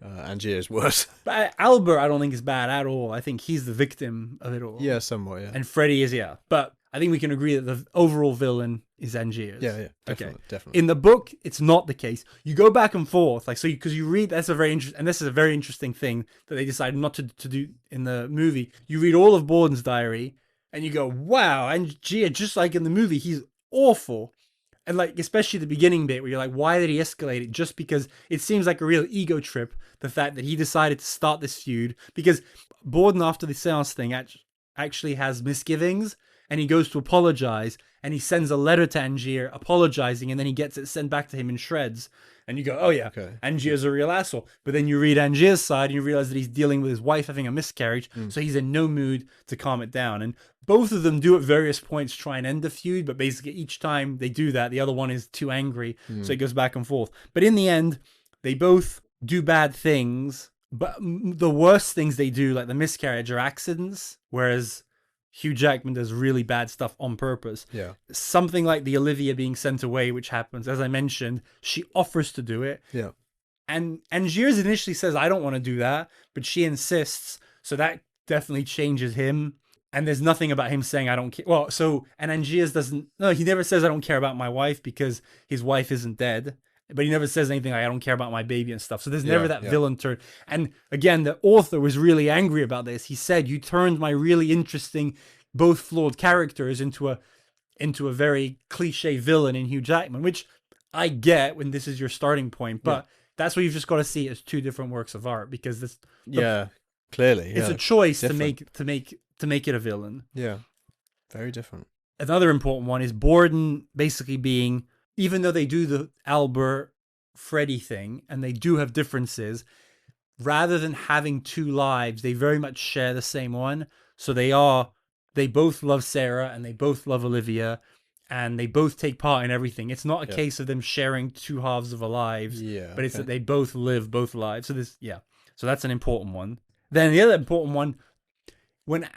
S2: Angier is worse.
S1: But Albert, I don't think is bad at all. I think he's the victim of it all.
S2: Yeah, somewhat, yeah.
S1: And Freddy is, but I think we can agree that the overall villain is Angier.
S2: Yeah, definitely.
S1: In the book, it's not the case. You go back and forth, like, so because you read, this is a very interesting thing that they decided not to do in the movie. You read all of Borden's diary, and you go, wow, Angier, just like in the movie, he's awful. And like, especially the beginning bit where you're like, why did he escalate it? Just because it seems like a real ego trip, the fact that he decided to start this feud, because Borden, after the seance thing, actually has misgivings, and he goes to apologize, and he sends a letter to Angier apologizing, and then he gets it sent back to him in shreds. And you go, oh yeah, okay. Angier's a real asshole. But then you read Angier's side, and you realize that he's dealing with his wife having a miscarriage, so he's in no mood to calm it down. And both of them do at various points try and end the feud, but basically each time they do that, the other one is too angry, so it goes back and forth. But in the end, they both do bad things, but the worst things they do, like the miscarriage, are accidents, whereas Hugh Jackman does really bad stuff on purpose.
S2: Yeah.
S1: Something like the Olivia being sent away, which happens, as I mentioned, she offers to do it.
S2: Yeah.
S1: And Angiers initially says, I don't want to do that, but she insists. So that definitely changes him. And there's nothing about him saying, I don't care. Well, and Angiers he never says, I don't care about my wife, because his wife isn't dead. But he never says anything like, I don't care about my baby and stuff. So there's never that villain turn. And again, the author was really angry about this. He said, you turned my really interesting, both flawed characters into a very cliche villain in Hugh Jackman, which I get when this is your starting point. But that's what you've just got to see as two different works of art, because this
S2: clearly
S1: it's a choice to make it a villain.
S2: Yeah, very different.
S1: Another important one is Borden basically being, even though they do the Albert Freddy thing and they do have differences, rather than having two lives, they very much share the same one. So they they both love Sarah and they both love Olivia, and they both take part in everything. It's not a case of them sharing two halves of our lives, but it's that they both live both lives. So that's an important one. Then the other important one, when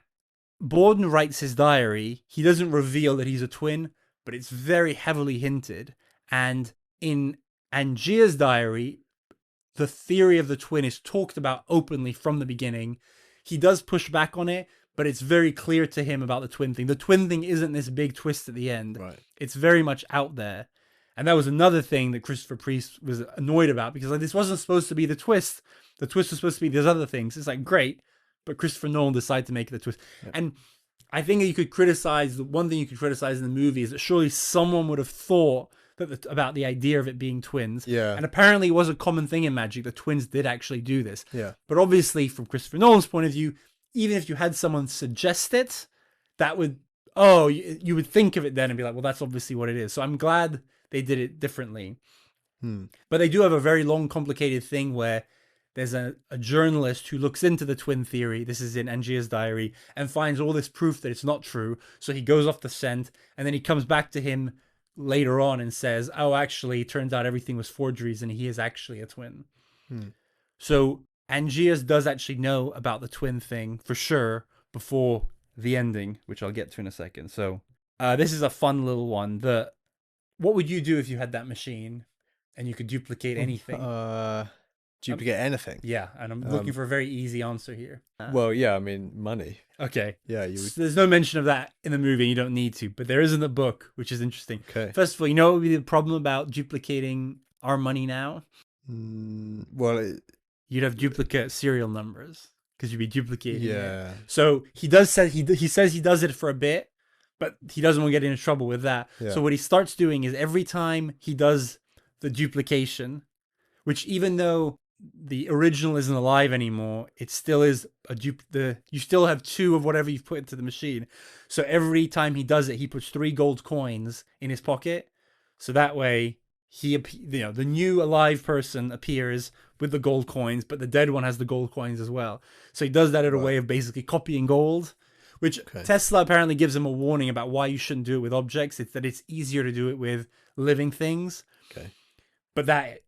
S1: Borden writes his diary, he doesn't reveal that he's a twin, but it's very heavily hinted. And in Angier's diary, the theory of the twin is talked about openly from the beginning. He does push back on it, but it's very clear to him about the twin thing. The twin thing isn't this big twist at the end.
S2: Right.
S1: It's very much out there. And that was another thing that Christopher Priest was annoyed about, because like, this wasn't supposed to be the twist. The twist was supposed to be these other things. It's like, great, but Christopher Nolan decided to make it the twist. Yeah. And I think you could criticize, the one thing you could criticize in the movie is that surely someone would have thought about the idea of it being twins.
S2: Yeah.
S1: And apparently it was a common thing in magic that twins did actually do this.
S2: Yeah.
S1: But obviously from Christopher Nolan's point of view, even if you had someone suggest it, that would, you would think of it then and be like, well, that's obviously what it is. So I'm glad they did it differently. But they do have a very long, complicated thing where there's a journalist who looks into the twin theory. This is in Angier's diary, and finds all this proof that it's not true. So he goes off the scent, and then he comes back to him later on and says, oh, actually, it turns out everything was forgeries and he is actually a twin. So Angier does actually know about the twin thing for sure before the ending, which I'll get to in a second. So this is a fun little one. What would you do if you had that machine and you could duplicate anything?
S2: Duplicate anything?
S1: Yeah, and I'm looking for a very easy answer here.
S2: Well, yeah, I mean, money.
S1: Okay.
S2: Yeah, you would...
S1: So there's no mention of that in the movie, and you don't need to, but there is in the book, which is interesting.
S2: Okay.
S1: First of all, you know what would be the problem about duplicating our money now? You'd have duplicate serial numbers, because you'd be duplicating it. So he says he does it for a bit, but he doesn't want to get into trouble with that. Yeah. So what he starts doing is every time he does the duplication, which even though the original isn't alive anymore, it still is you still have two of whatever you've put into the machine. So every time he does it, he puts 3 gold coins in his pocket. So that way the new alive person appears with the gold coins, but the dead one has the gold coins as well. So he does that in a way of basically copying gold, which Tesla apparently gives him a warning about why you shouldn't do it with objects. It's that it's easier to do it with living things. Okay. But I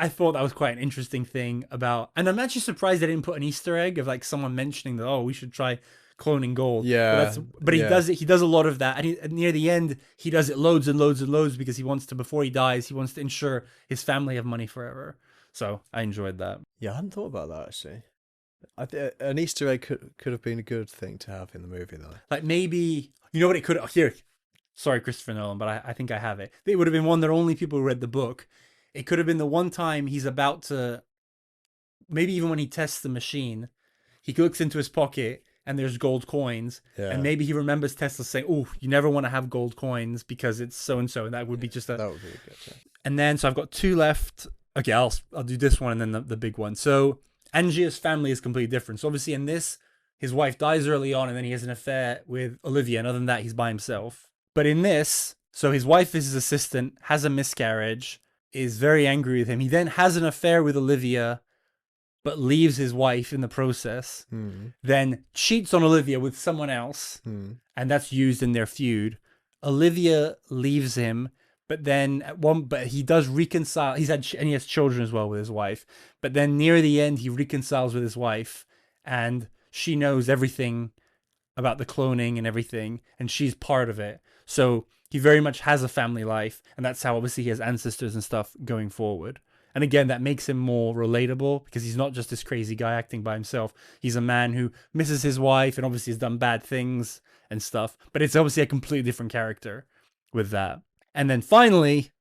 S1: thought that was quite an interesting thing about, and I'm actually surprised they didn't put an Easter egg of like someone mentioning that, we should try cloning gold.
S2: Yeah.
S1: But he does a lot of that. And near the end, he does it loads and loads and loads because before he dies, he wants to ensure his family have money forever. So I enjoyed that.
S2: Yeah, I hadn't thought about that actually. An Easter egg could have been a good thing to have in the movie though.
S1: Like maybe, you know what it could, here, sorry, Christopher Nolan, but I think I have it. It would have been one that only people who read the book. It could have been the one time he's about to, maybe even when he tests the machine, he looks into his pocket and there's gold coins. Yeah. And maybe he remembers Tesla saying, oh, you never want to have gold coins because it's so-and-so. And that would be just that would be good. Yeah. And then, so I've got 2 left. Okay, I'll do this one and then the big one. So Angier's family is completely different. So obviously in this, his wife dies early on and then he has an affair with Olivia. And other than that, he's by himself. But in this, so his wife is his assistant, has a miscarriage, is very angry with him. He then has an affair with Olivia, but leaves his wife in the process. Then cheats on Olivia with someone else, and that's used in their feud. Olivia leaves him, but then but he does reconcile. He has children as well with his wife. But then near the end, he reconciles with his wife, and she knows everything about the cloning and everything, and she's part of it. So he very much has a family life, and that's how obviously he has ancestors and stuff going forward. And again, that makes him more relatable because he's not just this crazy guy acting by himself. He's a man who misses his wife and obviously has done bad things and stuff, but it's obviously a completely different character with that. And then finally,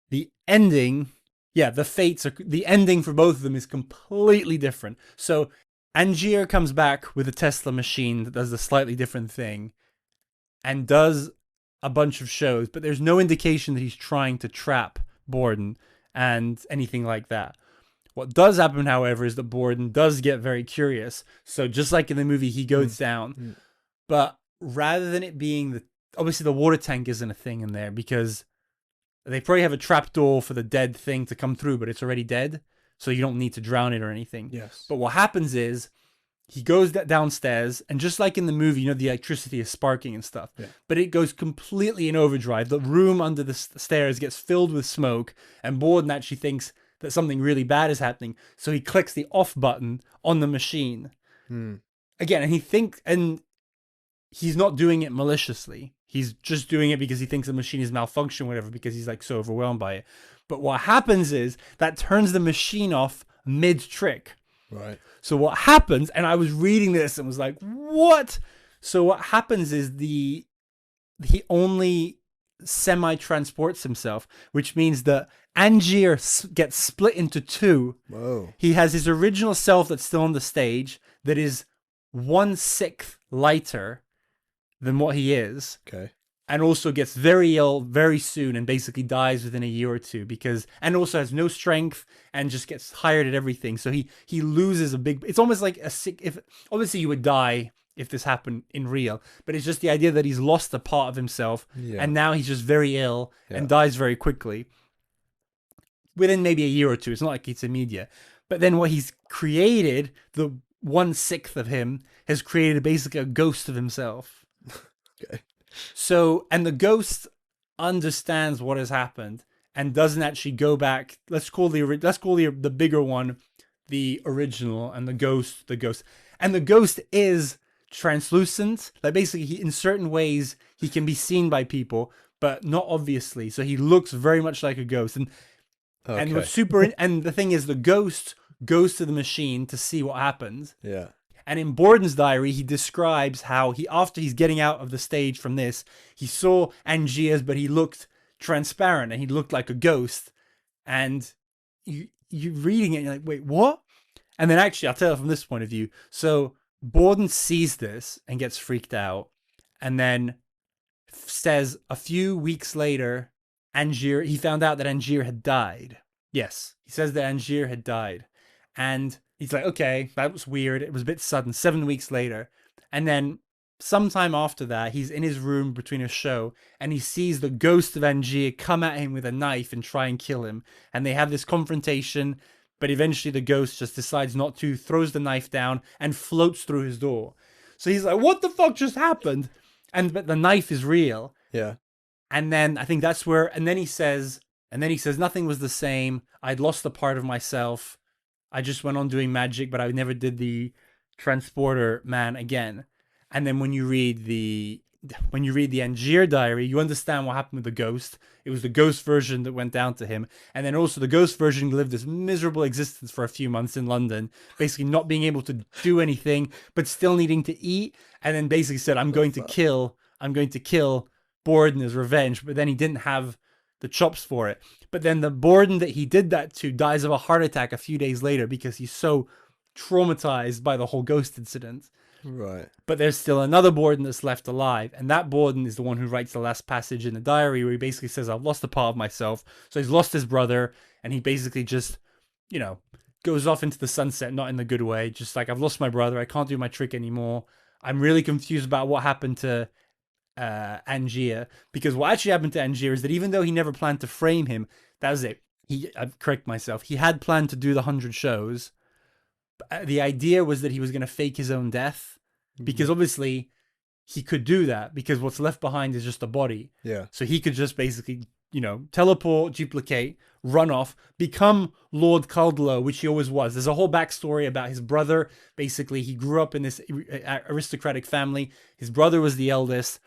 S1: the ending, the ending for both of them is completely different. So Angier comes back with a Tesla machine that does a slightly different thing and does a bunch of shows, but there's no indication that he's trying to trap Borden and anything like that. What does happen, however, is that Borden does get very curious. So just like in the movie, he goes down, but rather than it being obviously the water tank isn't a thing in there because they probably have a trap door for the dead thing to come through, but it's already dead. So you don't need to drown it or anything.
S2: Yes.
S1: But what happens is he goes downstairs, and just like in the movie, you know, the electricity is sparking and stuff.
S2: Yeah.
S1: But it goes completely in overdrive. The room under the stairs gets filled with smoke, and Borden actually thinks that something really bad is happening. So he clicks the off button on the machine. Again, and he's not doing it maliciously. He's just doing it because he thinks the machine is malfunctioning, whatever, because he's like so overwhelmed by it. But what happens is that turns the machine off mid-trick.
S2: Right.
S1: So what happens, and I was reading this and was like, what? So what happens is he only semi-transports himself, which means that Angier gets split into two.
S2: Whoa.
S1: He has his original self that's still on the stage that is 1/6 lighter than what he is.
S2: Okay.
S1: And also gets very ill very soon and basically dies within a year or two and also has no strength and just gets tired at everything. So he loses it's almost like obviously you would die if this happened in real, but it's just the idea that he's lost a part of himself and now he's just very ill and dies very quickly within maybe a year or two. It's not like it's immediate, but then what he's created, the 1/6 of him has created basically a ghost of himself.
S2: Okay.
S1: So, and the ghost understands what has happened and doesn't actually go back. Let's call the bigger one the original, and the ghost. And the ghost is translucent. Like basically, in certain ways, he can be seen by people, but not obviously. So he looks very much like a ghost. And what's and the thing is, the ghost goes to the machine to see what happens.
S2: Yeah.
S1: And in Borden's diary, he describes how after he's getting out of the stage from this, he saw Angier's, but he looked transparent and he looked like a ghost. And you're reading it and you're like, wait, what? And then actually, I'll tell you from this point of view. So Borden sees this and gets freaked out, and then says a few weeks later, he found out that Angier had died. Yes, he says that Angier had died. And he's like, okay, that was weird. It was a bit sudden. 7 weeks later. And then sometime after that, he's in his room between a show and he sees the ghost of Angier come at him with a knife and try and kill him. And they have this confrontation, but eventually the ghost just decides not to, throws the knife down and floats through his door. So he's like, what the fuck just happened? But the knife is real.
S2: Yeah.
S1: And then I think that's where, and then he says, nothing was the same. I'd lost a part of myself. I just went on doing magic, but I never did the transporter man again. And then when you read the Angier diary, you understand what happened with the ghost. It was the ghost version that went down to him. And then also the ghost version lived this miserable existence for a few months in London, basically not being able to do anything, but still needing to eat. And then basically said, I'm going to kill Borden as revenge. But then he didn't have the chops for it. But then the Borden that he did that to dies of a heart attack a few days later because he's so traumatized by the whole ghost incident.
S2: Right.
S1: But there's still another Borden that's left alive, and that Borden is the one who writes the last passage in the diary where he basically says, I've lost a part of myself. So he's lost his brother, and he basically just, goes off into the sunset, not in the good way. Just like, I've lost my brother, I can't do my trick anymore. I'm really confused about what happened to Angier, because what actually happened to Angier is that even though he never planned to frame him, that was it. I've correct myself. He had planned to do the 100 shows. The idea was that he was going to fake his own death, because obviously he could do that because what's left behind is just a body.
S2: Yeah.
S1: So he could just basically, teleport, duplicate, run off, become Lord Caldlow, which he always was. There's a whole backstory about his brother. Basically, he grew up in this aristocratic family. His brother was the eldest.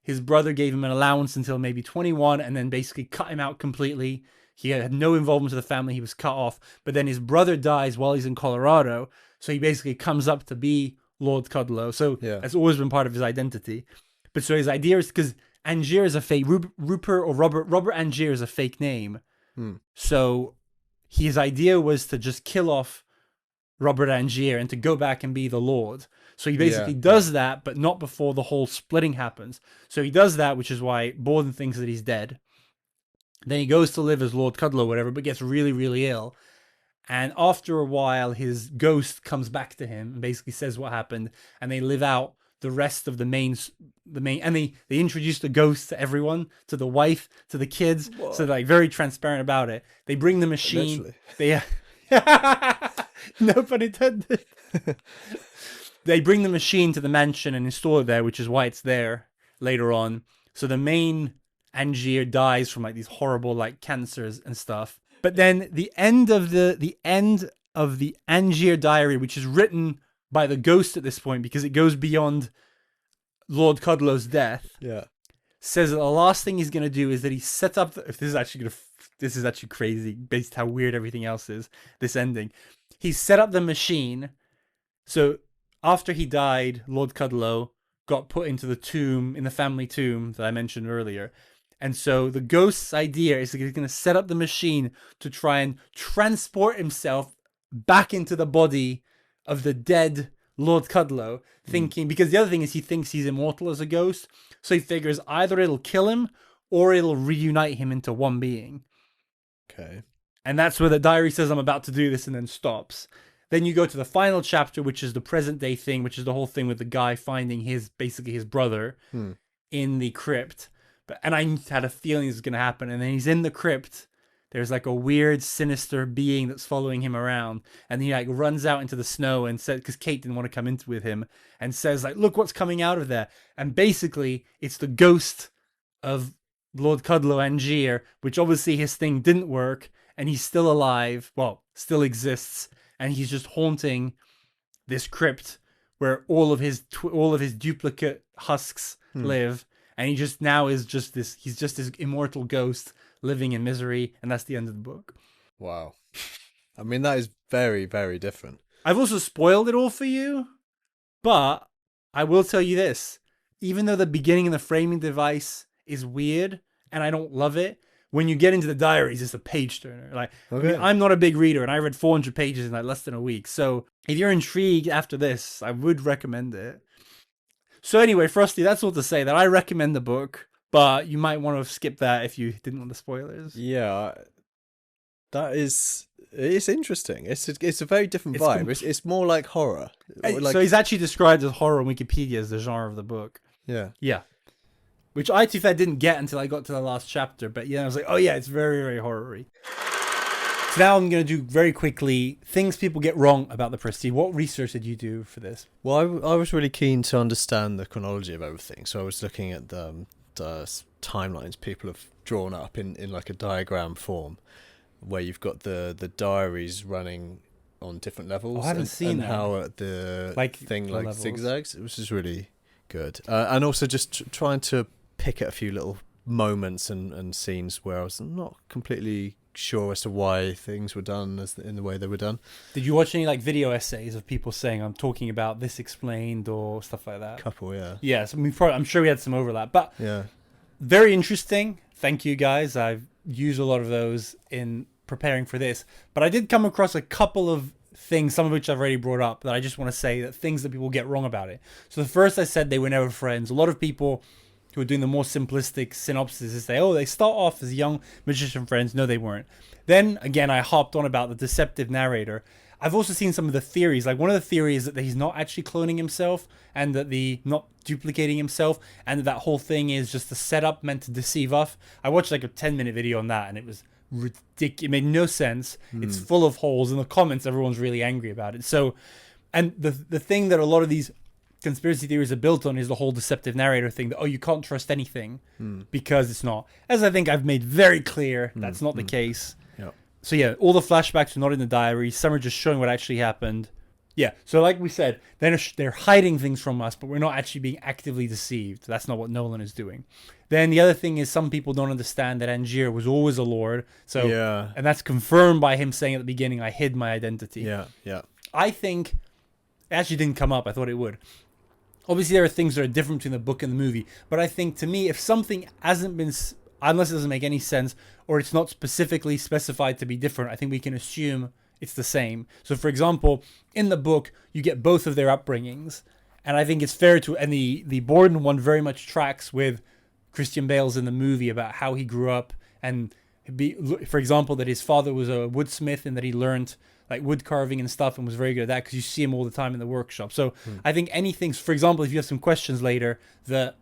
S1: His brother gave him an allowance until maybe 21 and then basically cut him out completely. He had no involvement with the family. He was cut off. But then his brother dies while he's in Colorado. So he basically comes up to be Lord Cudlow. So that's always been part of his identity. But so his idea is, because Angier is a fake, Robert Angier is a fake name. So his idea was to just kill off Robert Angier and to go back and be the Lord. So he basically does that, but not before the whole splitting happens. So he does that, which is why Borden thinks that he's dead. Then he goes to live as Lord Cudlow, whatever, but gets really, really ill. And after a while, his ghost comes back to him and basically says what happened. And they live out the rest of the main, and they introduce the ghost to everyone, to the wife, to the kids. Whoa. So they're like very transparent about it. They bring the machine. Eventually. No pun intended. they bring the machine to the mansion and install it there, which is why it's there later on. So the main Angier dies from like these horrible like cancers and stuff. But then the end of the Angier diary, which is written by the ghost at this point because it goes beyond Lord Cudlow's death.
S2: Yeah.
S1: Says that the last thing he's gonna do is that he set up. If this is actually crazy, based how weird everything else is. This ending, he set up the machine. So after he died, Lord Cudlow got put into the tomb, in the family tomb that I mentioned earlier. And so the ghost's idea is that he's going to set up the machine to try and transport himself back into the body of the dead Lord Cudlow, thinking, because the other thing is he thinks he's immortal as a ghost. So he figures either it'll kill him or it'll reunite him into one being.
S2: Okay.
S1: And that's where the diary says, I'm about to do this, and then stops. Then you go to the final chapter, which is the present day thing, which is the whole thing with the guy finding basically his brother in the crypt. And I had a feeling this was going to happen. And then he's in the crypt. There's like a weird, sinister being that's following him around. And he like runs out into the snow and said, because Kate didn't want to come in with him, and says like, look what's coming out of there. And basically it's the ghost of Lord Cudlow Angier, which obviously his thing didn't work. And he's still alive. Well, still exists. And he's just haunting this crypt where all of his duplicate husks live. And he just now is just this, he's just this immortal ghost living in misery. And that's the end of the book.
S2: Wow. I mean, that is very, very different.
S1: I've also spoiled it all for you, but I will tell you this. Even though the beginning and the framing device is weird and I don't love it, when you get into the diaries, it's a page turner. Like,
S2: Okay.
S1: I mean, I'm not a big reader, and I read 400 pages in like less than a week. So if you're intrigued after this, I would recommend it. So anyway, Frosty, that's all to say that I recommend the book, but you might want to skip that if you didn't want the spoilers.
S2: Yeah, it's interesting. It's a very different vibe. It's more like horror.
S1: So he's actually described as horror on Wikipedia as the genre of the book.
S2: Yeah.
S1: Yeah. Which I, to be fair, didn't get until I got to the last chapter. But yeah, I was like, oh yeah, it's very, very horror-y. So now I'm going to do very quickly things people get wrong about the Prestige. What research did you do for this?
S2: Well, I was really keen to understand the chronology of everything. So I was looking at the timelines people have drawn up in like a diagram form, where you've got the diaries running on different levels.
S1: Oh, I haven't seen
S2: and
S1: that.
S2: How the thing like
S1: levels.
S2: zigzags, which is really good. And also just trying to pick at a few little moments and scenes where I was not completely sure as to why things were done in the way they were done.
S1: Did you watch any like video essays of people saying I'm talking about this explained or stuff like that?
S2: Couple, yeah.
S1: Yeah, so I'm sure we had some overlap, but
S2: Yeah.
S1: very interesting. Thank you guys. I've used a lot of those in preparing for this, but I did come across a couple of things, some of which I've already brought up, that I just want to say that things that people get wrong about it. So the first, I said they were never friends. A lot of people who are doing the more simplistic synopsis say, oh, they start off as young magician friends. No, they weren't. Then again, I hopped on about the deceptive narrator. I've also seen some of the theories. Like one of the theories that he's not actually cloning himself and that not duplicating himself, and that whole thing is just a setup meant to deceive us. I watched like a 10-minute video on that and it was ridiculous. It made no sense. It's full of holes. In the comments, everyone's really angry about it. So, and the thing that a lot of these conspiracy theories are built on is the whole deceptive narrator thing, that you can't trust anything because it's not. As I think I've made very clear, that's not the case.
S2: Yep.
S1: So yeah, all the flashbacks are not in the diary. Some are just showing what actually happened. Yeah, so like we said, they're hiding things from us, but we're not actually being actively deceived. That's not what Nolan is doing. Then the other thing is some people don't understand that Angier was always a lord. So
S2: Yeah.
S1: And that's confirmed by him saying at the beginning, I hid my identity.
S2: Yeah.
S1: I think it actually didn't come up. I thought it would. Obviously, there are things that are different between the book and the movie. But I think, to me, if something hasn't been, unless it doesn't make any sense, or it's not specifically specified to be different, I think we can assume it's the same. So, for example, in the book, you get both of their upbringings. And I think it's fair to, and the Borden one very much tracks with Christian Bale's in the movie about how he grew up. And, for example, that his father was a woodsmith and that he learned like wood carving and stuff and was very good at that because you see him all the time in the workshop. So I think anything, for example, if you have some questions later that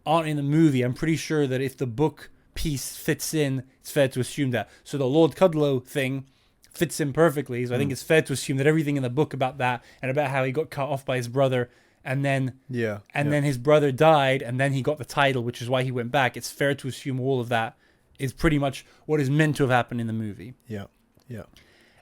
S1: aren't in the movie, I'm pretty sure that if the book piece fits in, it's fair to assume that. So the Lord Cudlow thing fits in perfectly. So I think it's fair to assume that everything in the book about that and about how he got cut off by his brother and then then his brother died and then he got the title, which is why he went back. It's fair to assume all of that is pretty much what is meant to have happened in the movie.
S2: Yeah. Yeah.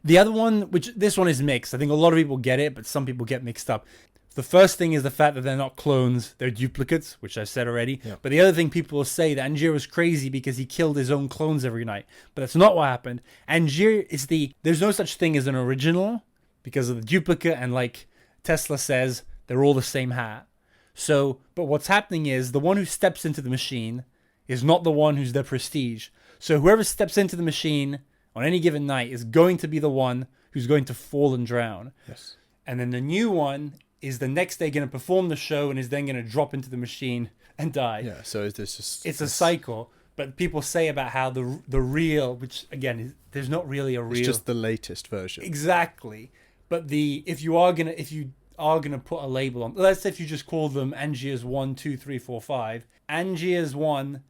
S1: The other one, which this one is mixed. I think a lot of people get it, but some people get mixed up. The first thing is the fact that they're not clones, they're duplicates, which I've said already.
S2: Yeah.
S1: But the other thing people will say that Angier was crazy because he killed his own clones every night. But that's not what happened. Angier is there's no such thing as an original because of the duplicate, and like Tesla says, they're all the same hat. So, but what's happening is the one who steps into the machine is not the one who's the prestige. So whoever steps into the machine on any given night is going to be the one who's going to fall and drown.
S2: Yes.
S1: And then the new one is the next day going to perform the show and is then going to drop into the machine and die.
S2: Yeah, so is this just...
S1: It's a cycle. But people say about how the real, which again, there's not really a real...
S2: It's just the latest version.
S1: Exactly. But if you are gonna put a label on, let's say if you just call them Angier's 1, 2, 3, 4, 5, Angier's 1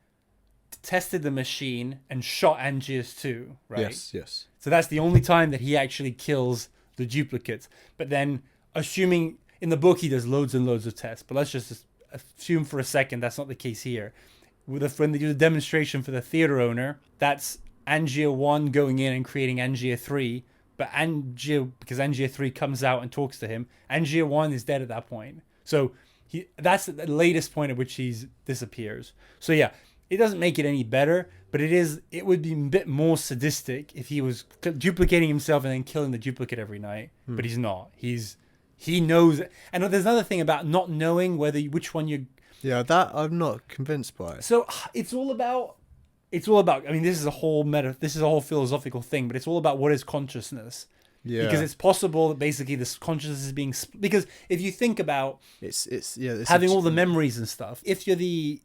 S1: tested the machine and shot Angier's 2, right?
S2: Yes.
S1: So that's the only time that he actually kills the duplicates. But then, assuming in the book he does loads and loads of tests, but let's just assume for a second that's not the case here. When they do the demonstration for the theater owner, that's Angier 1 going in and creating Angier 3. But because Angier 3 comes out and talks to him, Angier 1 is dead at that point. So that's the latest point at which he disappears. So yeah, it doesn't make it any better, but it would be a bit more sadistic if he was duplicating himself and then killing the duplicate every night. But he's not. He knows. And there's another thing about not knowing which one you...
S2: Yeah, that I'm not convinced by.
S1: So it's all about, I mean, this is a whole philosophical thing, but it's all about what is consciousness. Yeah. Because it's possible that basically this consciousness is being... Because if you think about
S2: it's
S1: having all the memories and stuff, if you're the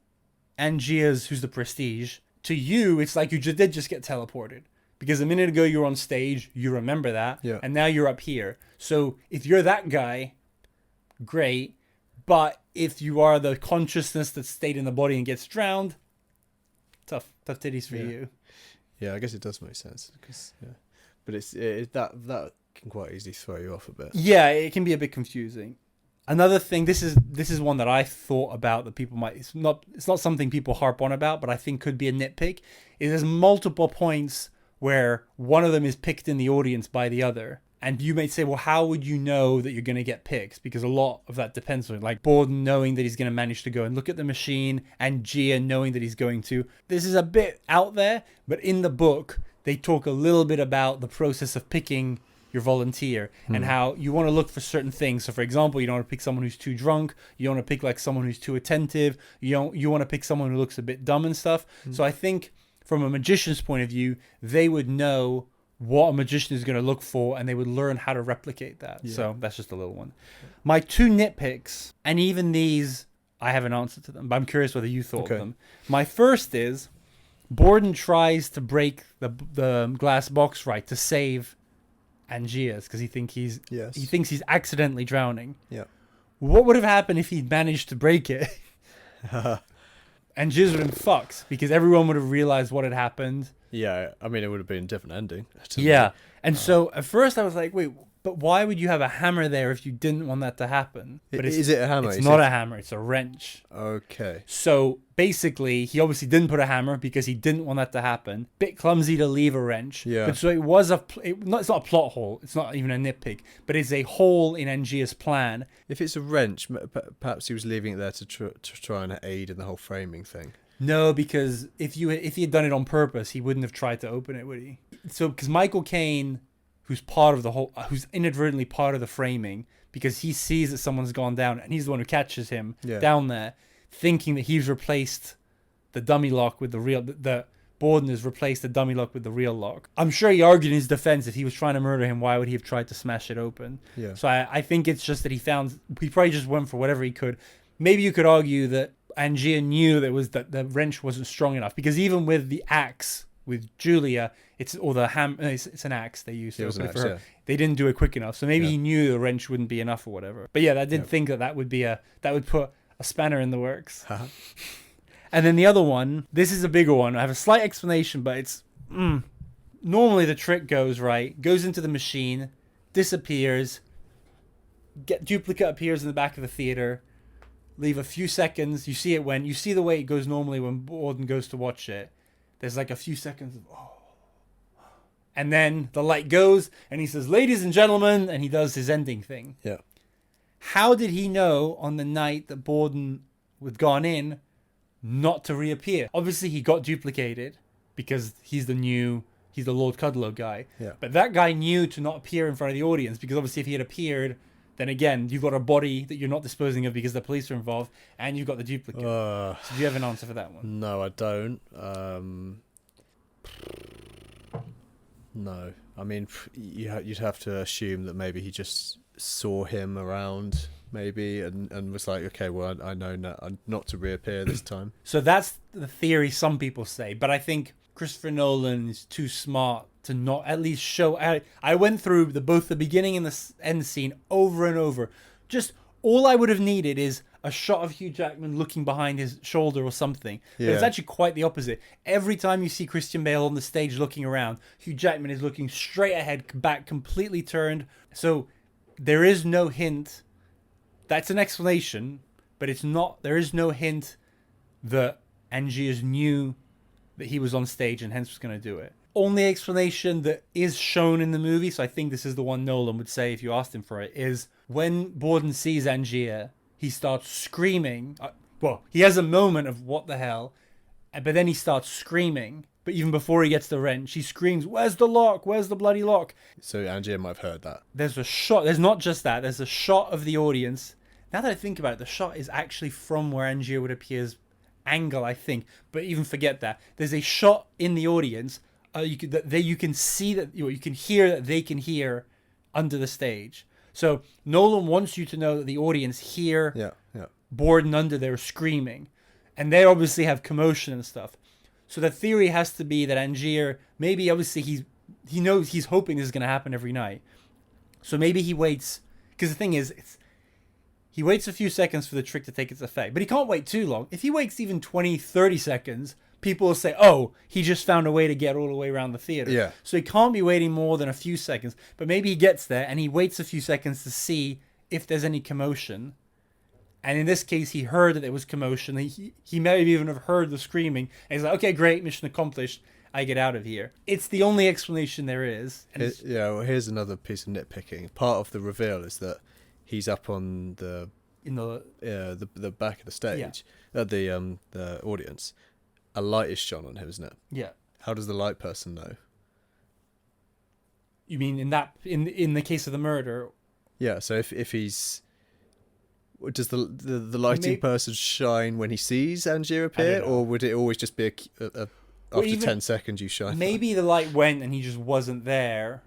S1: Angier's who's the prestige, to you, it's like you did just get teleported. Because a minute ago you were on stage, you remember that, and now you're up here. So if you're that guy, great. But if you are the consciousness that stayed in the body and gets drowned, tough titties for you.
S2: Yeah, I guess it does make sense. But that can quite easily throw you off a bit.
S1: Yeah, it can be a bit confusing. Another thing, this is one that I thought about that people might... It's not something people harp on about, but I think could be a nitpick. Is there's multiple points where one of them is picked in the audience by the other. And you may say, well, how would you know that you're going to get picked? Because a lot of that depends on, like, Borden knowing that he's going to manage to go and look at the machine, and Angier knowing that he's going to. This is a bit out there, but in the book, they talk a little bit about the process of picking your volunteer and how you want to look for certain things. So, for example, you don't want to pick someone who's too drunk. You don't want to pick, like, someone who's too attentive. You want to pick someone who looks a bit dumb and stuff. So I think from a magician's point of view, they would know what a magician is going to look for, and they would learn how to replicate that. Yeah. So that's just a little one. My two nitpicks, and even these, I have an answer to them, but I'm curious whether you thought of them. My first is, Borden tries to break the glass box right to save Angier's because he thinks he's accidentally drowning.
S2: Yeah.
S1: What would have happened if he'd managed to break it? Angier's would have been fucked because everyone would have realized what had happened.
S2: Yeah, I mean, it would have been a different ending.
S1: Yeah, and so at first I was like, wait, but why would you have a hammer there if you didn't want that to happen? But
S2: is it a hammer?
S1: It's not a hammer, it's a wrench.
S2: Okay.
S1: So basically, he obviously didn't put a hammer because he didn't want that to happen. Bit clumsy to leave a wrench.
S2: Yeah.
S1: But so it was it's not a plot hole, it's not even a nitpick, but it's a hole in Angier's plan.
S2: If it's a wrench, perhaps he was leaving it there to try and aid in the whole framing thing. No,
S1: because if he had done it on purpose, he wouldn't have tried to open it, would he? So, because Michael Caine, who's inadvertently part of the framing, because he sees that someone's gone down, and he's the one who catches him down there, thinking that he's replaced the dummy lock with the real... Borden has replaced the dummy lock with the real lock. I'm sure he argued in his defense, if he was trying to murder him, why would he have tried to smash it open?
S2: Yeah.
S1: So I think it's just that he probably just went for whatever he could. Maybe you could argue that Angier knew that the wrench wasn't strong enough, because even with the axe with Julia, it's an axe they used for her. Yeah. They didn't do it quick enough, so maybe he knew the wrench wouldn't be enough or whatever. But yeah, I did think that would put a spanner in the works. And then the other one, this is a bigger one. I have a slight explanation, but it's normally the trick goes into the machine, disappears, duplicate appears in the back of the theater, leave a few seconds. You see the way it goes normally when Borden goes to watch it. There's like a few seconds of, and then the light goes and he says, "Ladies and gentlemen," and he does his ending thing.
S2: Yeah.
S1: How did he know on the night that Borden had gone in not to reappear? Obviously he got duplicated because he's the Lord Kudlow guy.
S2: Yeah.
S1: But that guy knew to not appear in front of the audience, because obviously if he had appeared, then again, you've got a body that you're not disposing of because the police are involved, and you've got the duplicate. So do you have an answer for that one?
S2: No, I don't. No. I mean, you'd have to assume that maybe he just saw him around, maybe, and was like, okay, well, I know not to reappear this time.
S1: So that's the theory some people say, but I think Christopher Nolan is too smart to not at least show. I went through both the beginning and the end scene over and over. Just all I would have needed is a shot of Hugh Jackman looking behind his shoulder or something. Yeah. But it's actually quite the opposite. Every time you see Christian Bale on the stage looking around, Hugh Jackman is looking straight ahead, back completely turned. So there is no hint. That's an explanation, but it's not. There is no hint that Angier knew that he was on stage and hence was going to do it. Only explanation that is shown in the movie, so I think this is the one Nolan would say if you asked him for it, is when Borden sees Angier, he starts screaming. He has a moment of what the hell, but then he starts screaming. But even before he gets the wrench, he screams, "Where's the lock? Where's the bloody lock?"
S2: So Angier might have heard that.
S1: There's a shot. There's not just that. There's a shot of the audience. Now that I think about it, the shot is actually from where Angier would appear's angle, I think. But even forget that. There's a shot in the audience. You can see that, you can hear that they can hear under the stage. So Nolan wants you to know that the audience hear Borden under there screaming, and they obviously have commotion and stuff. So the theory has to be that Angier, maybe obviously he knows, he's hoping this is going to happen every night. So maybe he waits, because the thing is, he waits a few seconds for the trick to take its effect, but he can't wait too long. If he waits even 20, 30 seconds, people will say, "Oh, he just found a way to get all the way around the theater."
S2: Yeah.
S1: So he can't be waiting more than a few seconds. But maybe he gets there and he waits a few seconds to see if there's any commotion. And in this case, he heard that there was commotion. He may even have heard the screaming. And he's like, "Okay, great, mission accomplished. I get out of here." It's the only explanation there is. And
S2: well, here's another piece of nitpicking. Part of the reveal is that he's up on the back of the stage, the audience. A light is shone on him, isn't it?
S1: Yeah.
S2: How does the light person know?
S1: You mean in the case of the murder?
S2: Yeah. So if he's, does the lighting person shine when he sees Angier appear, or would it always just be after 10 seconds you shine?
S1: Maybe the light went and he just wasn't there.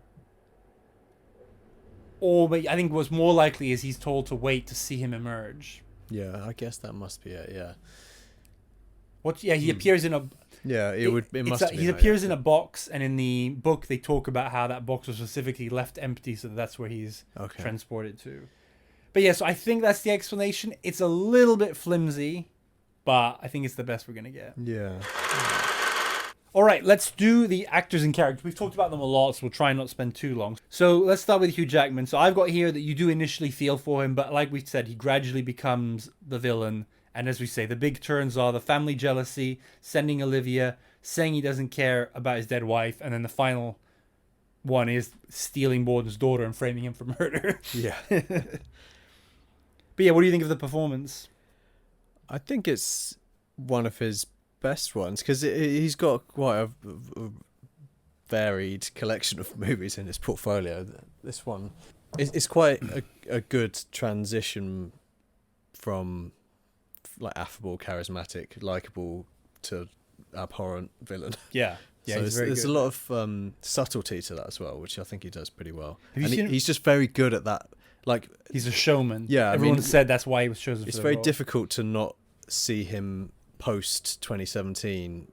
S1: Or I think what's more likely is he's told to wait to see him emerge.
S2: Yeah, I guess that must be it. Yeah.
S1: He appears in a.
S2: Yeah, he
S1: appears in a box, and in the book they talk about how that box was specifically left empty, so that's where he's transported to. But yeah, so I think that's the explanation. It's a little bit flimsy, but I think it's the best we're gonna get.
S2: Yeah.
S1: All right, let's do the actors and characters. We've talked about them a lot, so we'll try and not spend too long. So let's start with Hugh Jackman. So I've got here that you do initially feel for him, but like we said, he gradually becomes the villain. And as we say, the big turns are the family jealousy, sending Olivia, saying he doesn't care about his dead wife, and then the final one is stealing Borden's daughter and framing him for murder.
S2: Yeah.
S1: But yeah, what do you think of the performance?
S2: I think it's one of his best ones, because he's got quite a varied collection of movies in his portfolio. This one is quite a good transition from like affable, charismatic, likable to abhorrent villain.
S1: Yeah.
S2: So there's a lot of subtlety to that as well, which I think he does pretty well. He's just very good at that. Like,
S1: he's a showman.
S2: Yeah,
S1: everyone said that's why he was chosen.
S2: It's very difficult to not see him post 2017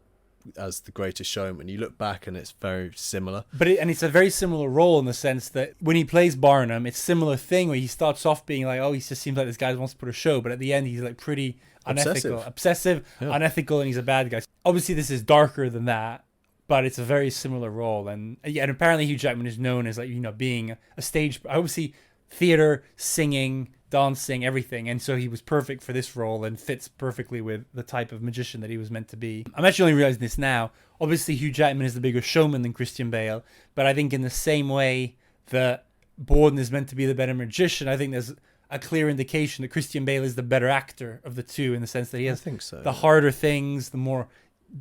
S2: as the Greatest Showman. You look back and it's very similar.
S1: But it's a very similar role in the sense that when he plays Barnum, it's a similar thing where he starts off being like, "Oh, he just seems like this guy wants to put a show," but at the end he's like pretty unethical, obsessive, unethical, and he's a bad guy. Obviously, this is darker than that, but it's a very similar role. And apparently Hugh Jackman is known as, like, being a stage, obviously theater, singing, dancing, everything. And so he was perfect for this role and fits perfectly with the type of magician that he was meant to be. I'm actually only realizing this now. Obviously Hugh Jackman is the bigger showman than Christian Bale, but I think in the same way that Borden is meant to be the better magician, I think there's a clear indication that Christian Bale is the better actor of the two, in the sense that he has the harder things, the more...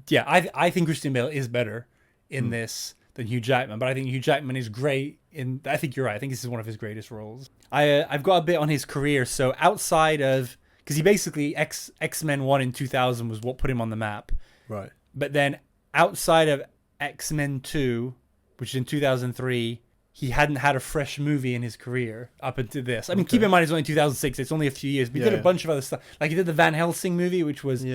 S1: Yeah, I think Christian Bale is better in this than Hugh Jackman, but I think Hugh Jackman is great in... I think you're right. I think this is one of his greatest roles. I've got a bit on his career. So outside of... Because he basically... X-Men 1 in 2000 was what put him on the map.
S2: Right.
S1: But then outside of X-Men 2, which is in 2003... He hadn't had a fresh movie in his career up until this. I mean, keep in mind, it's only 2006. It's only a few years. But he did a bunch of other stuff. Like, he did the Van Helsing movie, which was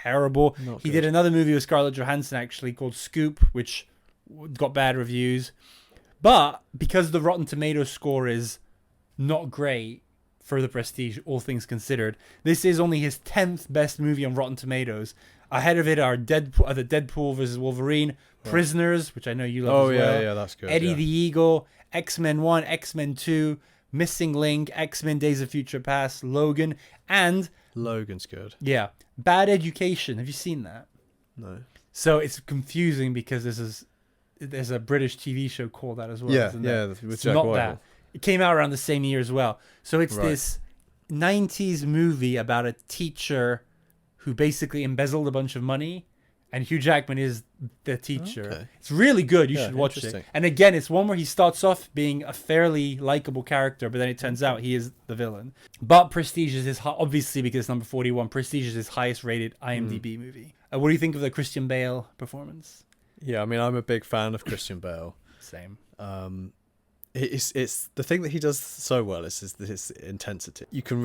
S1: terrible. He did another movie with Scarlett Johansson, actually, called Scoop, which got bad reviews. But because the Rotten Tomatoes score is not great for The Prestige, all things considered, this is only his 10th best movie on Rotten Tomatoes. Ahead of it are the Deadpool vs. Wolverine, Prisoners, which I know you love as well.
S2: Oh, yeah, that's good.
S1: Eddie the Eagle, X-Men 1, X-Men 2, Missing Link, X-Men Days of Future Past, Logan, and...
S2: Logan's good.
S1: Yeah. Bad Education. Have you seen that?
S2: No.
S1: So it's confusing because there's a British TV show called that as well.
S2: Yeah,
S1: isn't
S2: yeah.
S1: With
S2: It's
S1: Jack
S2: not
S1: Whitehall. That. It came out around the same year as well. So it's this 90s movie about a teacher who basically embezzled a bunch of money, and Hugh Jackman is the teacher. Okay. It's really good. You should watch it. And again, it's one where he starts off being a fairly likable character, but then it turns out he is the villain. But Prestige is obviously, because it's number 41, Prestige is his highest rated IMDb movie. What do you think of the Christian Bale performance?
S2: Yeah, I mean, I'm a big fan of Christian Bale.
S1: Same.
S2: It's the thing that he does so well is his intensity. You can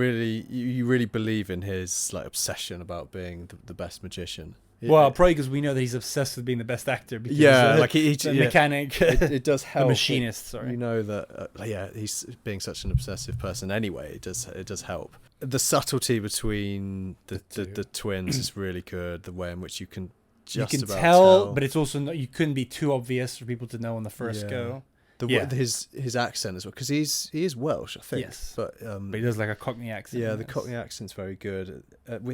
S2: you really believe in his, like, obsession about being the best magician.
S1: Probably because we know that he's obsessed with being the best actor. Because
S2: like the
S1: mechanic,
S2: it does help.
S1: The machinist. Sorry,
S2: you know that. He's being such an obsessive person anyway. It does help. The subtlety between the twins is really good. The way in which you can tell,
S1: but it's also not, you couldn't be too obvious for people to know on the first go.
S2: His accent as well, because he is Welsh, I think.
S1: Yes,
S2: but
S1: he does like a Cockney accent.
S2: Yeah, the Cockney accent's very good.